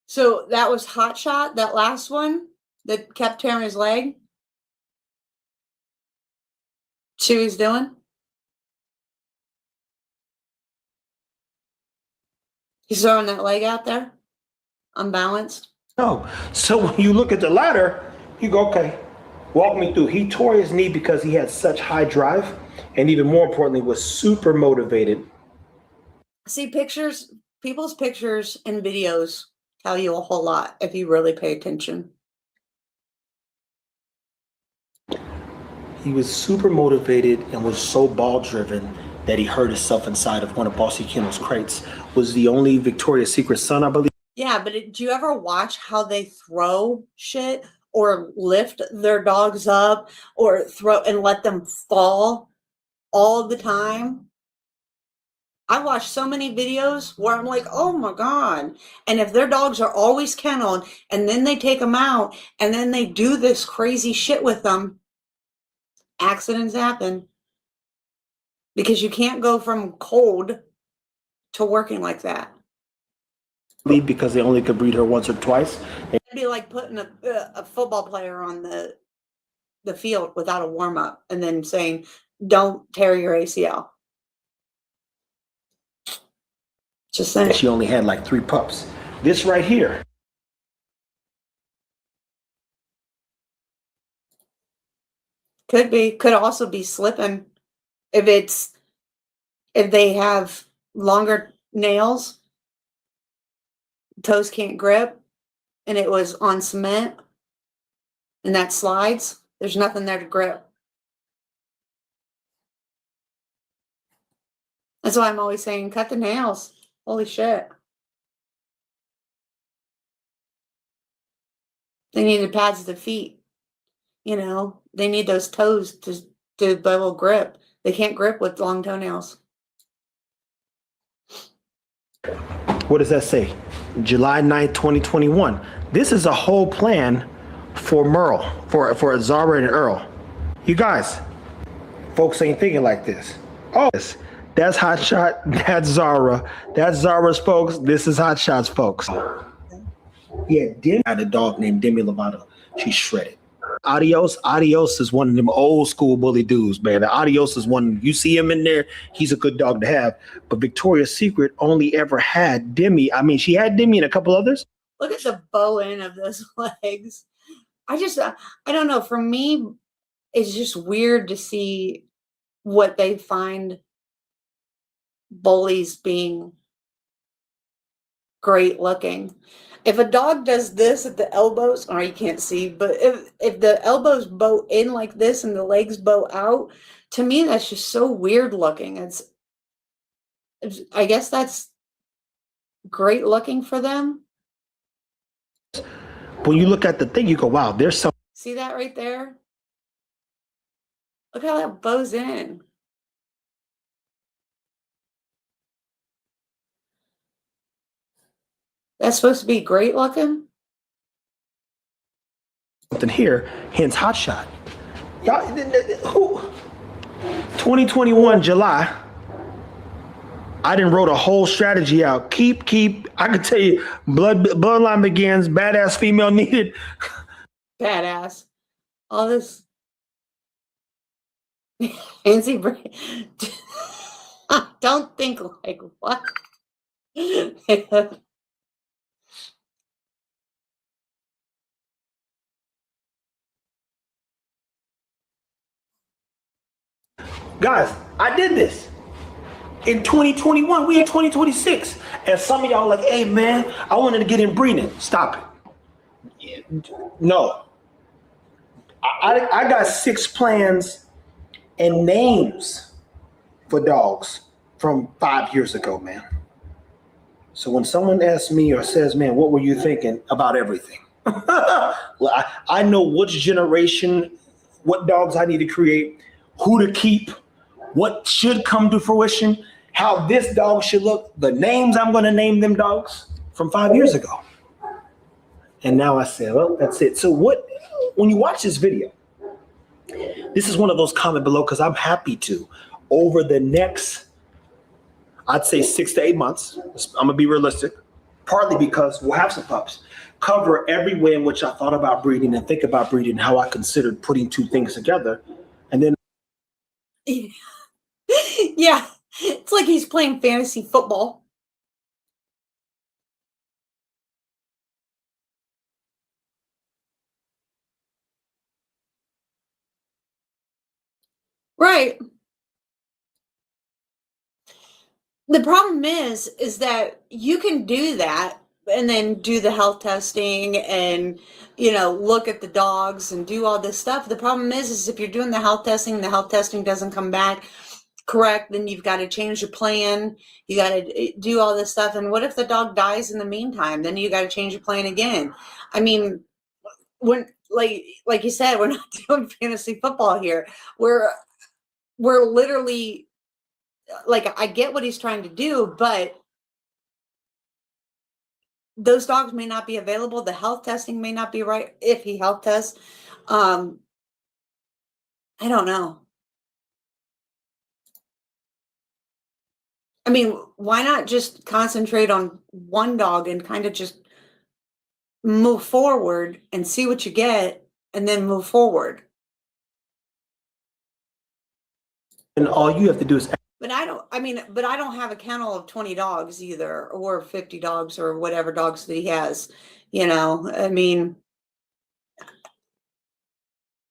So that was Hot Shot, that last one that kept tearing his leg. Chewy's doing. He's throwing that leg out there, unbalanced. Oh, so when you look at the ladder, you go, okay, walk me through. He tore his knee because he had such high drive, and even more importantly, was super motivated. See, pictures, people's pictures and videos tell you a whole lot if you really pay attention. He was super motivated and was so ball driven that he hurt himself inside of one of Bossy Kennel's crates. Was the only Victoria's Secret son, I believe. Yeah, but do you ever watch how they throw shit or lift their dogs up or throw and let them fall all the time? I watch so many videos where I'm like, oh my God. And if their dogs are always kenneled and then they take them out and then they do this crazy shit with them, accidents happen. Because you can't go from cold to working like that. Because they only could breed her once or twice. It'd be like putting a football player on the field without a warm-up and then saying, don't tear your ACL. Just saying. She only had like 3 pups. This right here. Could be. Could also be slipping. If they have longer nails, toes can't grip, and it was on cement, and that slides, there's nothing there to grip. That's why I'm always saying, cut the nails. Holy shit. They needed pads of the feet. You know, they need those toes to be able to grip. They can't grip with long toenails. What does that say? July 9th, 2021. This is a whole plan for Merle, for Zara and Earl. You guys, folks ain't thinking like this. Oh, that's Hot Shot, that's Zara. That's Zara's folks, this is Hot Shot's folks. Yeah, Demi had a dog named Demi Lovato. She's shredded. Adios is one of them old school bully dudes, man. The Adios is one, you see him in there, he's a good dog to have. But Victoria's Secret only ever had Demi. I mean, she had Demi and a couple others. Look at the bow end of those legs. I don't know. For me, it's just weird to see what they find bullies being great looking. If a dog does this at the elbows, or you can't see, but if the elbows bow in like this and the legs bow out, to me that's just so weird looking. I guess that's great looking for them. When you look at the thing, you go, wow, there's some. See that right there? Look how that bows in. That's supposed to be great looking? Something here, hence Hot Shot. Y'all, who? 2021 July. I done wrote a whole strategy out. Keep. I can tell you, bloodline begins. Badass female needed. Badass. All this fancy brain. Don't think like what? Guys, I did this. In 2021, we in 2026. And some of y'all like, hey man, I wanted to get in breeding. Stop it. No. I got 6 plans and names for dogs from 5 years ago, man. So when someone asks me or says, man, what were you thinking about everything? Well, I know which generation, what dogs I need to create, who to keep, what should come to fruition, how this dog should look, the names I'm going to name them dogs from 5 years ago. And now I said, well, that's it. So when you watch this video, this is one of those comment below, because I'm happy to, over the next, I'd say 6 to 8 months, I'm gonna be realistic, partly because we'll have some pups, cover every way in which I thought about breeding and think about breeding, how I considered putting two things together. And then yeah, it's like he's playing fantasy football. Right. The problem is that you can do that and then do the health testing and, look at the dogs and do all this stuff. The problem is if you're doing the health testing doesn't come back correct, then you've got to change your plan. You got to do all this stuff. And what if the dog dies in the meantime? Then you got to change your plan again. I mean, when, like you said, we're not doing fantasy football here. We're literally, like, I get what he's trying to do, but those dogs may not be available. The health testing may not be right if he health tests. I don't know. I mean, why not just concentrate on one dog and kind of just move forward and see what you get and then move forward? and all you have to do is But I don't have a kennel of 20 dogs either, or 50 dogs or whatever dogs that he has. I mean,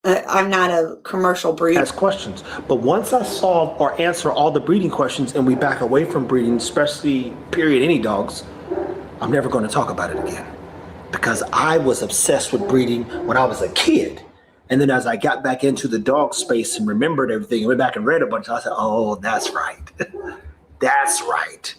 I'm not a commercial breeder. ask questions. But once I solve or answer all the breeding questions and we back away from breeding, especially period any dogs, I'm never going to talk about it again. Because I was obsessed with breeding when I was a kid. And then as I got back into the dog space and remembered everything, went back and read a bunch, I said, oh, that's right. That's right.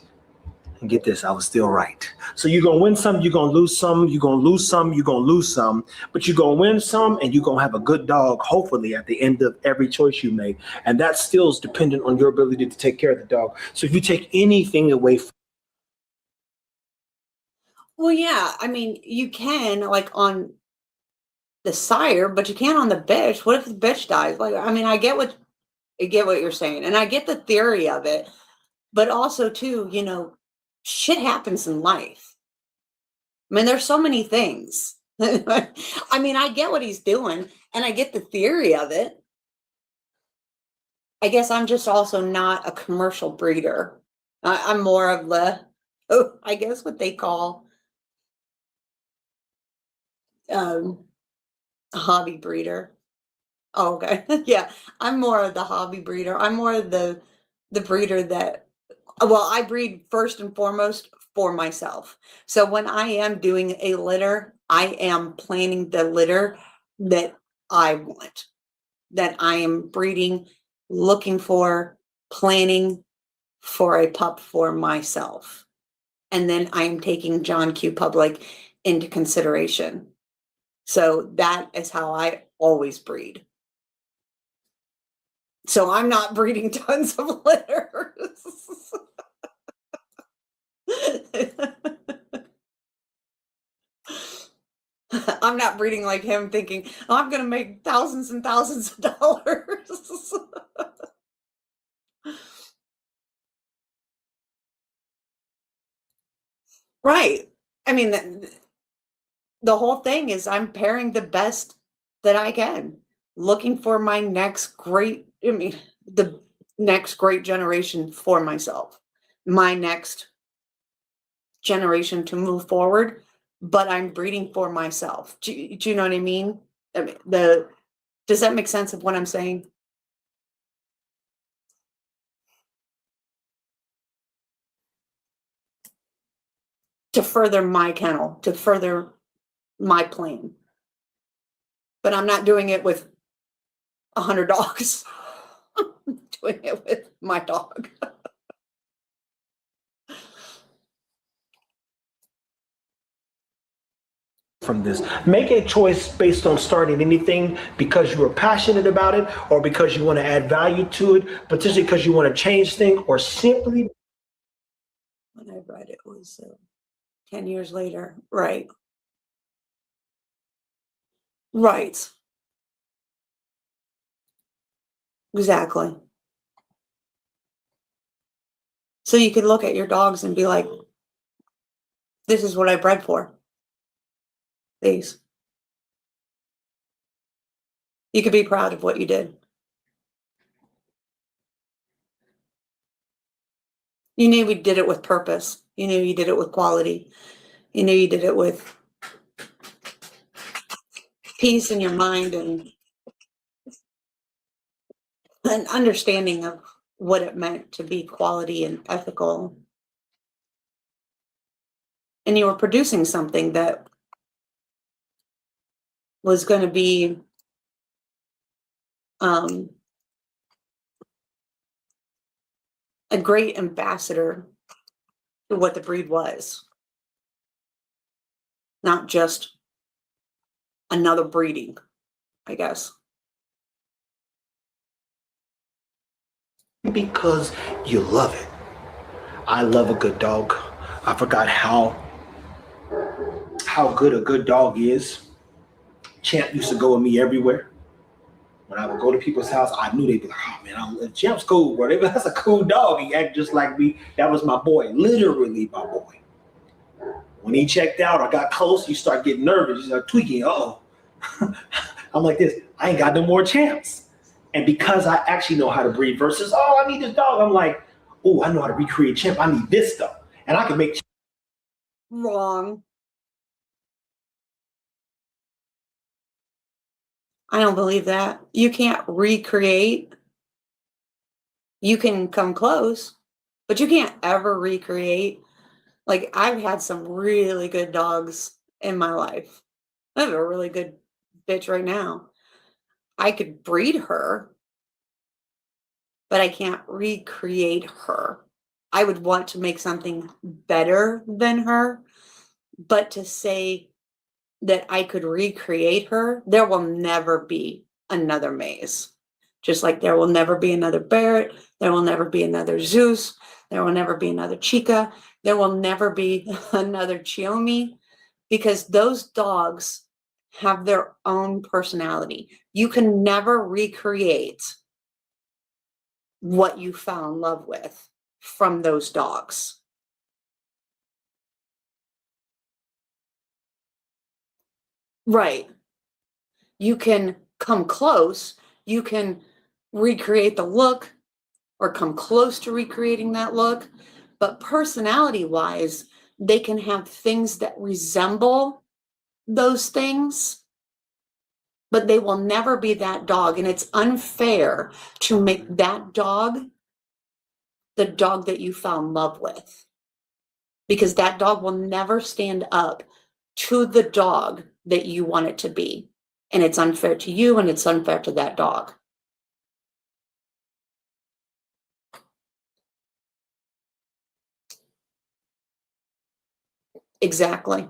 And get this, I was still right. So you're going to win some, you're going to lose some, you're going to lose some, you're going to lose some, but you're going to win some and you're going to have a good dog, hopefully, at the end of every choice you make. And that still is dependent on your ability to take care of the dog. So if you take anything away from Well, yeah, I mean, you can like on the sire, but you can't on the bitch. What if the bitch dies? Like, I mean, I get what you're saying, and I get the theory of it, but also too, you know, shit happens in life. I mean, there's so many things. I mean, I get what he's doing, and I get the theory of it. I guess I'm just also not a commercial breeder. I'm more of the, I guess what they call a hobby breeder. Oh, okay. Yeah, I'm more of the hobby breeder. I'm more of the breeder that, well, I breed first and foremost for myself. So when I am doing a litter, I am planning the litter that I want, that I am breeding, looking for, planning for a pup for myself. And then I am taking John Q. Public into consideration. So that is how I always breed. So I'm not breeding tons of litters. I'm not breeding like him thinking, oh, I'm going to make thousands and thousands of dollars. Right. I mean, the whole thing is I'm pairing the best that I can, looking for my next great, I mean, the next great generation for myself, my next generation to move forward, but I'm breeding for myself. Do you know what I mean? I mean, does that make sense of what I'm saying? To further my kennel, to further my plan. But I'm not doing it with 100 dogs. I'm doing it with my dog. from this. Make a choice based on starting anything because you are passionate about it or because you want to add value to it, potentially because you want to change things or simply. When I read it was 10 years later. Right. Right. Exactly. So you could look at your dogs and be like, this is what I bred for. These. You could be proud of what you did. You knew we did it with purpose. You knew you did it with quality. You knew you did it with peace in your mind and an understanding of what it meant to be quality and ethical. And you were producing something that was going to be a great ambassador to what the breed was. Not just another breeding, I guess. Because you love it. I love a good dog. I forgot how good a good dog is. Champ used to go with me everywhere. When I would go to people's house, I knew they'd be like, oh man, Champ's cool, bro. That's a cool dog. He acted just like me. That was my boy, literally my boy. When he checked out or got close, you start getting nervous. You start tweaking. Uh-oh. I'm like this. I ain't got no more Champs. And because I actually know how to breed versus, oh, I need this dog. I'm like, oh, I know how to recreate Champ. I need this stuff. And I can make. Wrong. I don't believe that. You can't recreate. You can come close, but you can't ever recreate. Like, I've had some really good dogs in my life. I have a really good bitch right now. I could breed her, but I can't recreate her. I would want to make something better than her, but to say that I could recreate her, there will never be another Maze. Just like there will never be another Barrett, there will never be another Zeus, there will never be another Chica, there will never be another Chiomi, because those dogs have their own personality. You can never recreate what you fell in love with from those dogs. Right. You can come close, you can recreate the look or come close to recreating that look, but personality wise, they can have things that resemble those things, but they will never be that dog. And it's unfair to make that dog the dog that you fell in love with, because that dog will never stand up to the dog that you want it to be. And it's unfair to you and it's unfair to that dog. Exactly.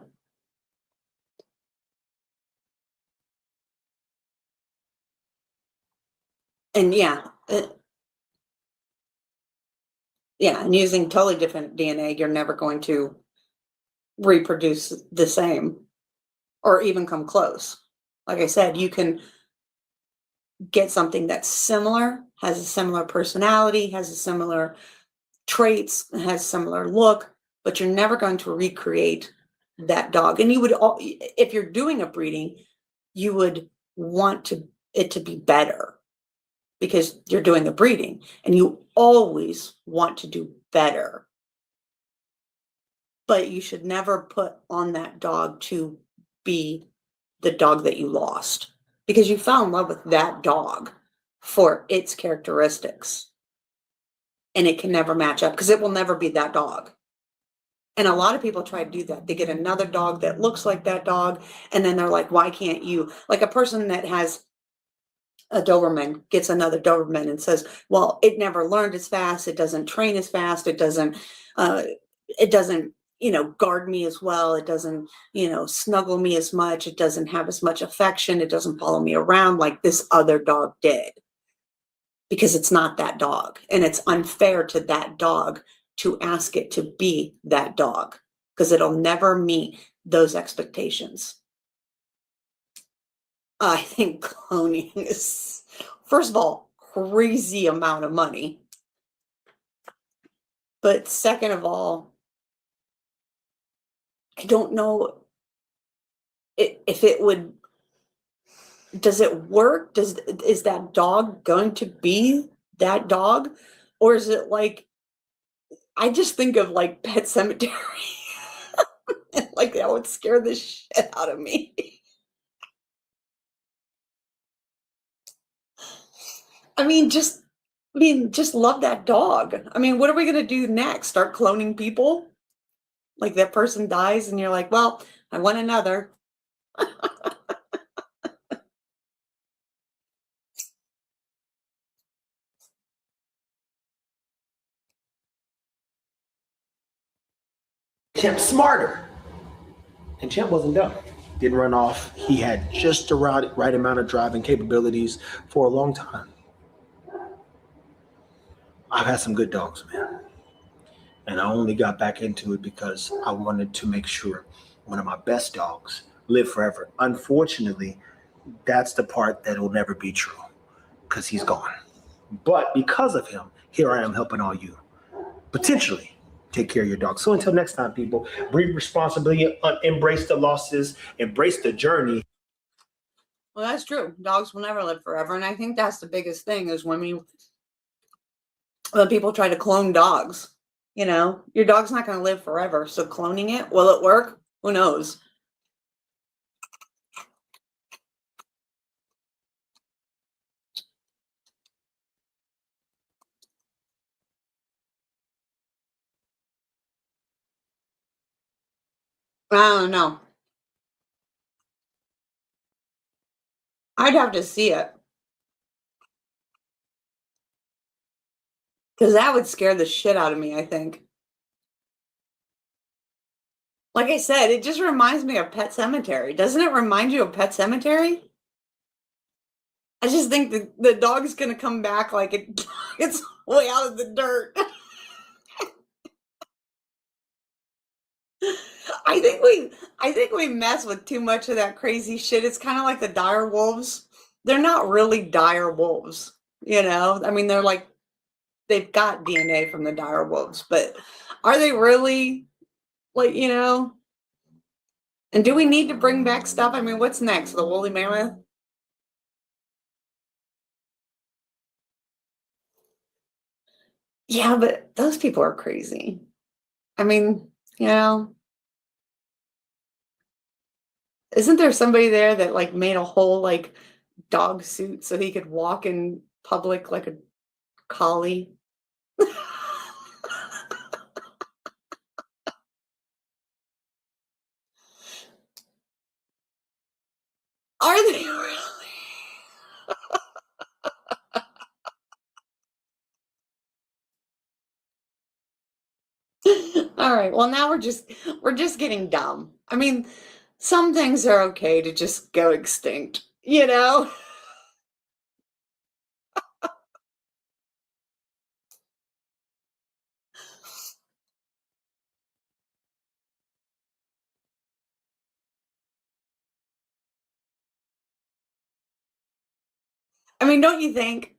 And yeah, and using totally different DNA, you're never going to reproduce the same or even come close. Like I said, you can get something that's similar, has a similar personality, has a similar traits, has similar look, but you're never going to recreate that dog. And you would, if you're doing a breeding, you would want it to be better, because you're doing a breeding and you always want to do better. But you should never put on that dog to be the dog that you lost, because you fell in love with that dog for its characteristics. And it can never match up because it will never be that dog. And a lot of people try to do that. They get another dog that looks like that dog, and then they're like, why can't you? Like a person that has a Doberman gets another Doberman and says, well, it never learned as fast, it doesn't train as fast, it doesn't guard me as well, it doesn't snuggle me as much, it doesn't have as much affection, it doesn't follow me around like this other dog did, because it's not that dog. And it's unfair to that dog to ask it to be that dog, because it'll never meet those expectations. I think cloning is, first of all, crazy amount of money. But second of all, I don't know if it would, does it work? Is that dog going to be that dog? Or is it like, I just think of like Pet Cemetery. Like that would scare the shit out of me. I mean, just love that dog. I mean, what are we gonna do next? Start cloning people? Like that person dies and you're like, well, I want another. Champ smarter. And Champ wasn't dumb. Didn't run off. He had just the right amount of driving capabilities for a long time. I've had some good dogs, man. And I only got back into it because I wanted to make sure one of my best dogs lived forever. Unfortunately, that's the part that will never be true, because he's gone. But because of him, here I am helping all you potentially take care of your dog. So until next time, people, breed responsibly, embrace the losses, embrace the journey. Well, that's true. Dogs will never live forever. And I think that's the biggest thing is when people try to clone dogs, your dog's not going to live forever. So cloning it, will it work? Who knows? I don't know. I'd have to see it. Because that would scare the shit out of me, I think. Like I said, it just reminds me of Pet Sematary. Doesn't it remind you of Pet Sematary? I just think the dog's gonna come back like it's way out of the dirt. I think we mess with too much of that crazy shit. It's kind of like the dire wolves. They're not really dire wolves, you know? I mean, they're like, they've got DNA from the dire wolves, but are they really, like, you know? And do we need to bring back stuff? I mean, what's next? The woolly mammoth? Yeah, but those people are crazy. I mean, you know, isn't there somebody there that like made a whole like dog suit so he could walk in public like a collie? Are they really? All right. Well, now we're just getting dumb. I mean, some things are okay to just go extinct, you know? I mean, don't you think?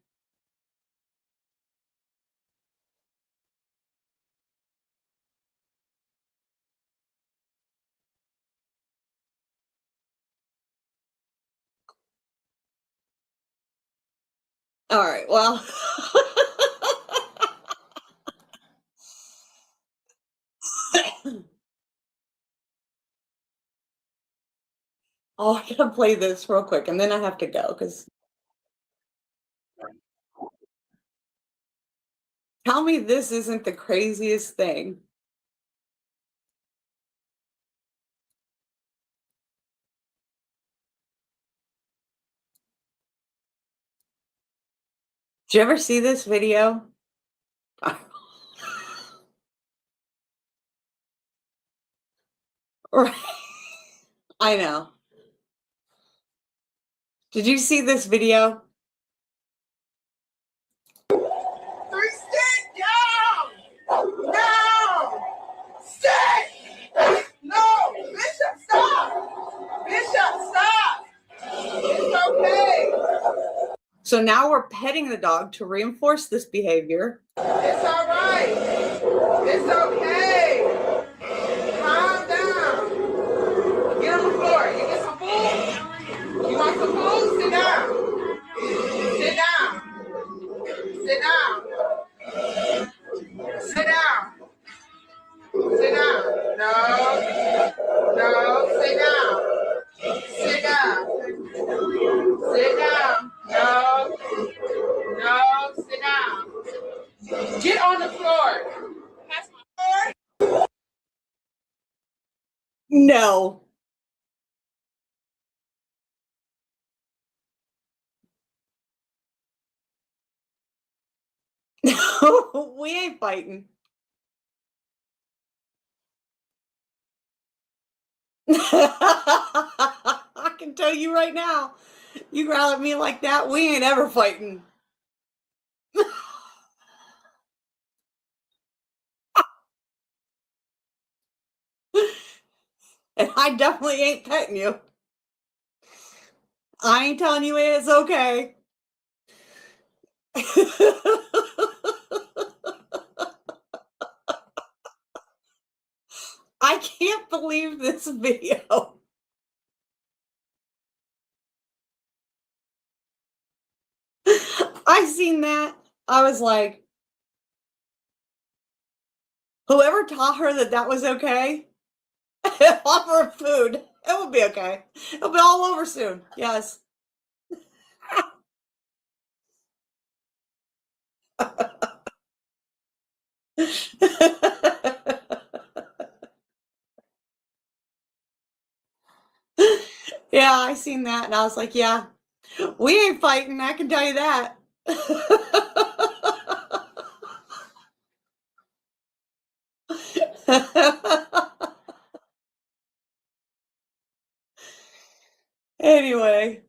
All right. Well, oh, I gotta play this real quick and then I have to go because tell me this isn't the craziest thing. Did you ever see this video? Right. I know. Did you see this video? Sit down! No! Sit! No! Bishop, stop! Bishop, stop! It's okay. So now we're petting the dog to reinforce this behavior. It's all right. It's okay. Calm down. Get on the floor. You get some food? You want some food? Sit down. Sit down. Sit down. Sit down. Sit down. No. No. Sit down. Sit down. Sit down. No. No. Sit down. Get on the floor. Pass my floor. No. We ain't fighting. I can tell you right now, you growl at me like that, we ain't ever fighting. And I definitely ain't petting you. I ain't telling you it's okay. I can't believe this video. I seen that. I was like, whoever taught her that that was okay, offer her food. It will be okay. It'll be all over soon. Yes. Yeah, I seen that and I was like, yeah, we ain't fighting, I can tell you that. Anyway.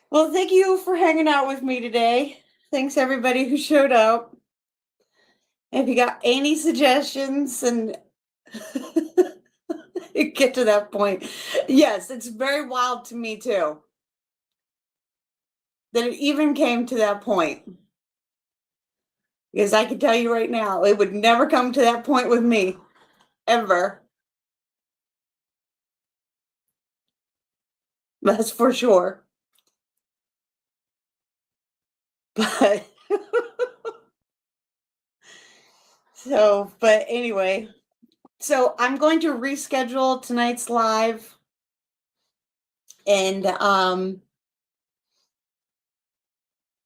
Well, thank you for hanging out with me today. Thanks everybody who showed up. If you got any suggestions and get to that point. Yes, it's very wild to me too. That it even came to that point. Because I can tell you right now, it would never come to that point with me. Ever. That's for sure. But but anyway, so I'm going to reschedule tonight's live, and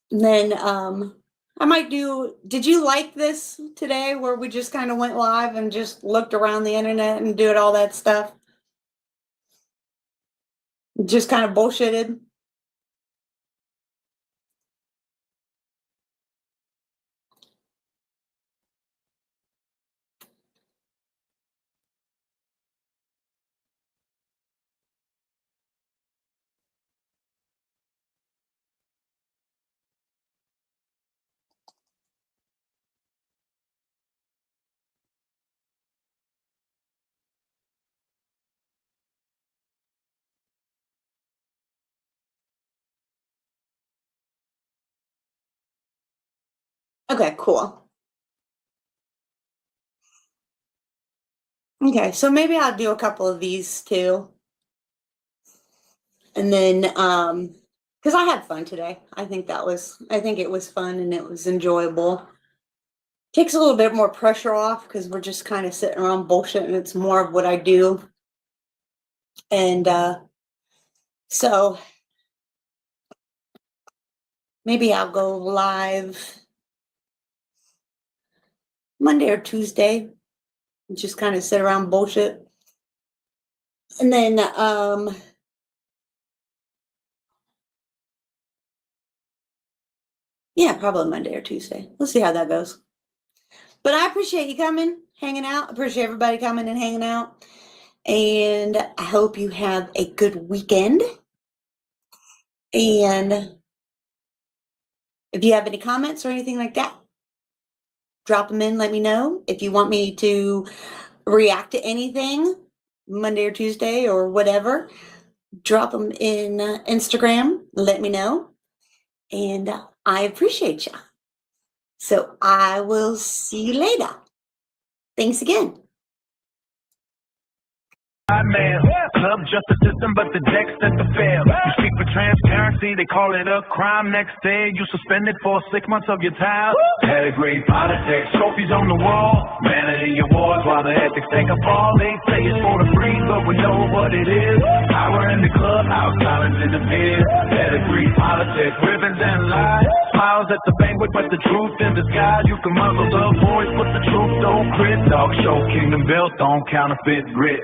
then I might do. Did you like this today, where we just kind of went live and just looked around the internet and did all that stuff? Just kind of bullshitted. Okay, cool. Okay, so maybe I'll do a couple of these too. And then, because I had fun today. I think it was fun and it was enjoyable. Takes a little bit more pressure off because we're just kind of sitting around bullshit and it's more of what I do. And so maybe I'll go live Monday or Tuesday and just kind of sit around bullshit. And then yeah, probably Monday or Tuesday. We'll see how that goes. But I appreciate you coming, hanging out. I appreciate everybody coming and hanging out. And I hope you have a good weekend. And if you have any comments or anything like that, drop them in, let me know. If you want me to react to anything, Monday or Tuesday or whatever, drop them in Instagram, let me know. And I appreciate you. So I will see you later. Thanks again. Man, club just a system, but the deck set to fail. You speak for transparency, they call it a crime. Next day, you suspended for 6 months of your time. Pedigree, politics, trophies on the wall. Vanity awards while the ethics take a fall. They say it's for the free, but we know what it is. Power in the clubhouse, silence in the pier. Pedigree, politics, ribbons and lies. Smiles at the banquet, but the truth in disguise. You can muzzle the voice, but the truth don't quit. Dog show, kingdom built on counterfeit grit.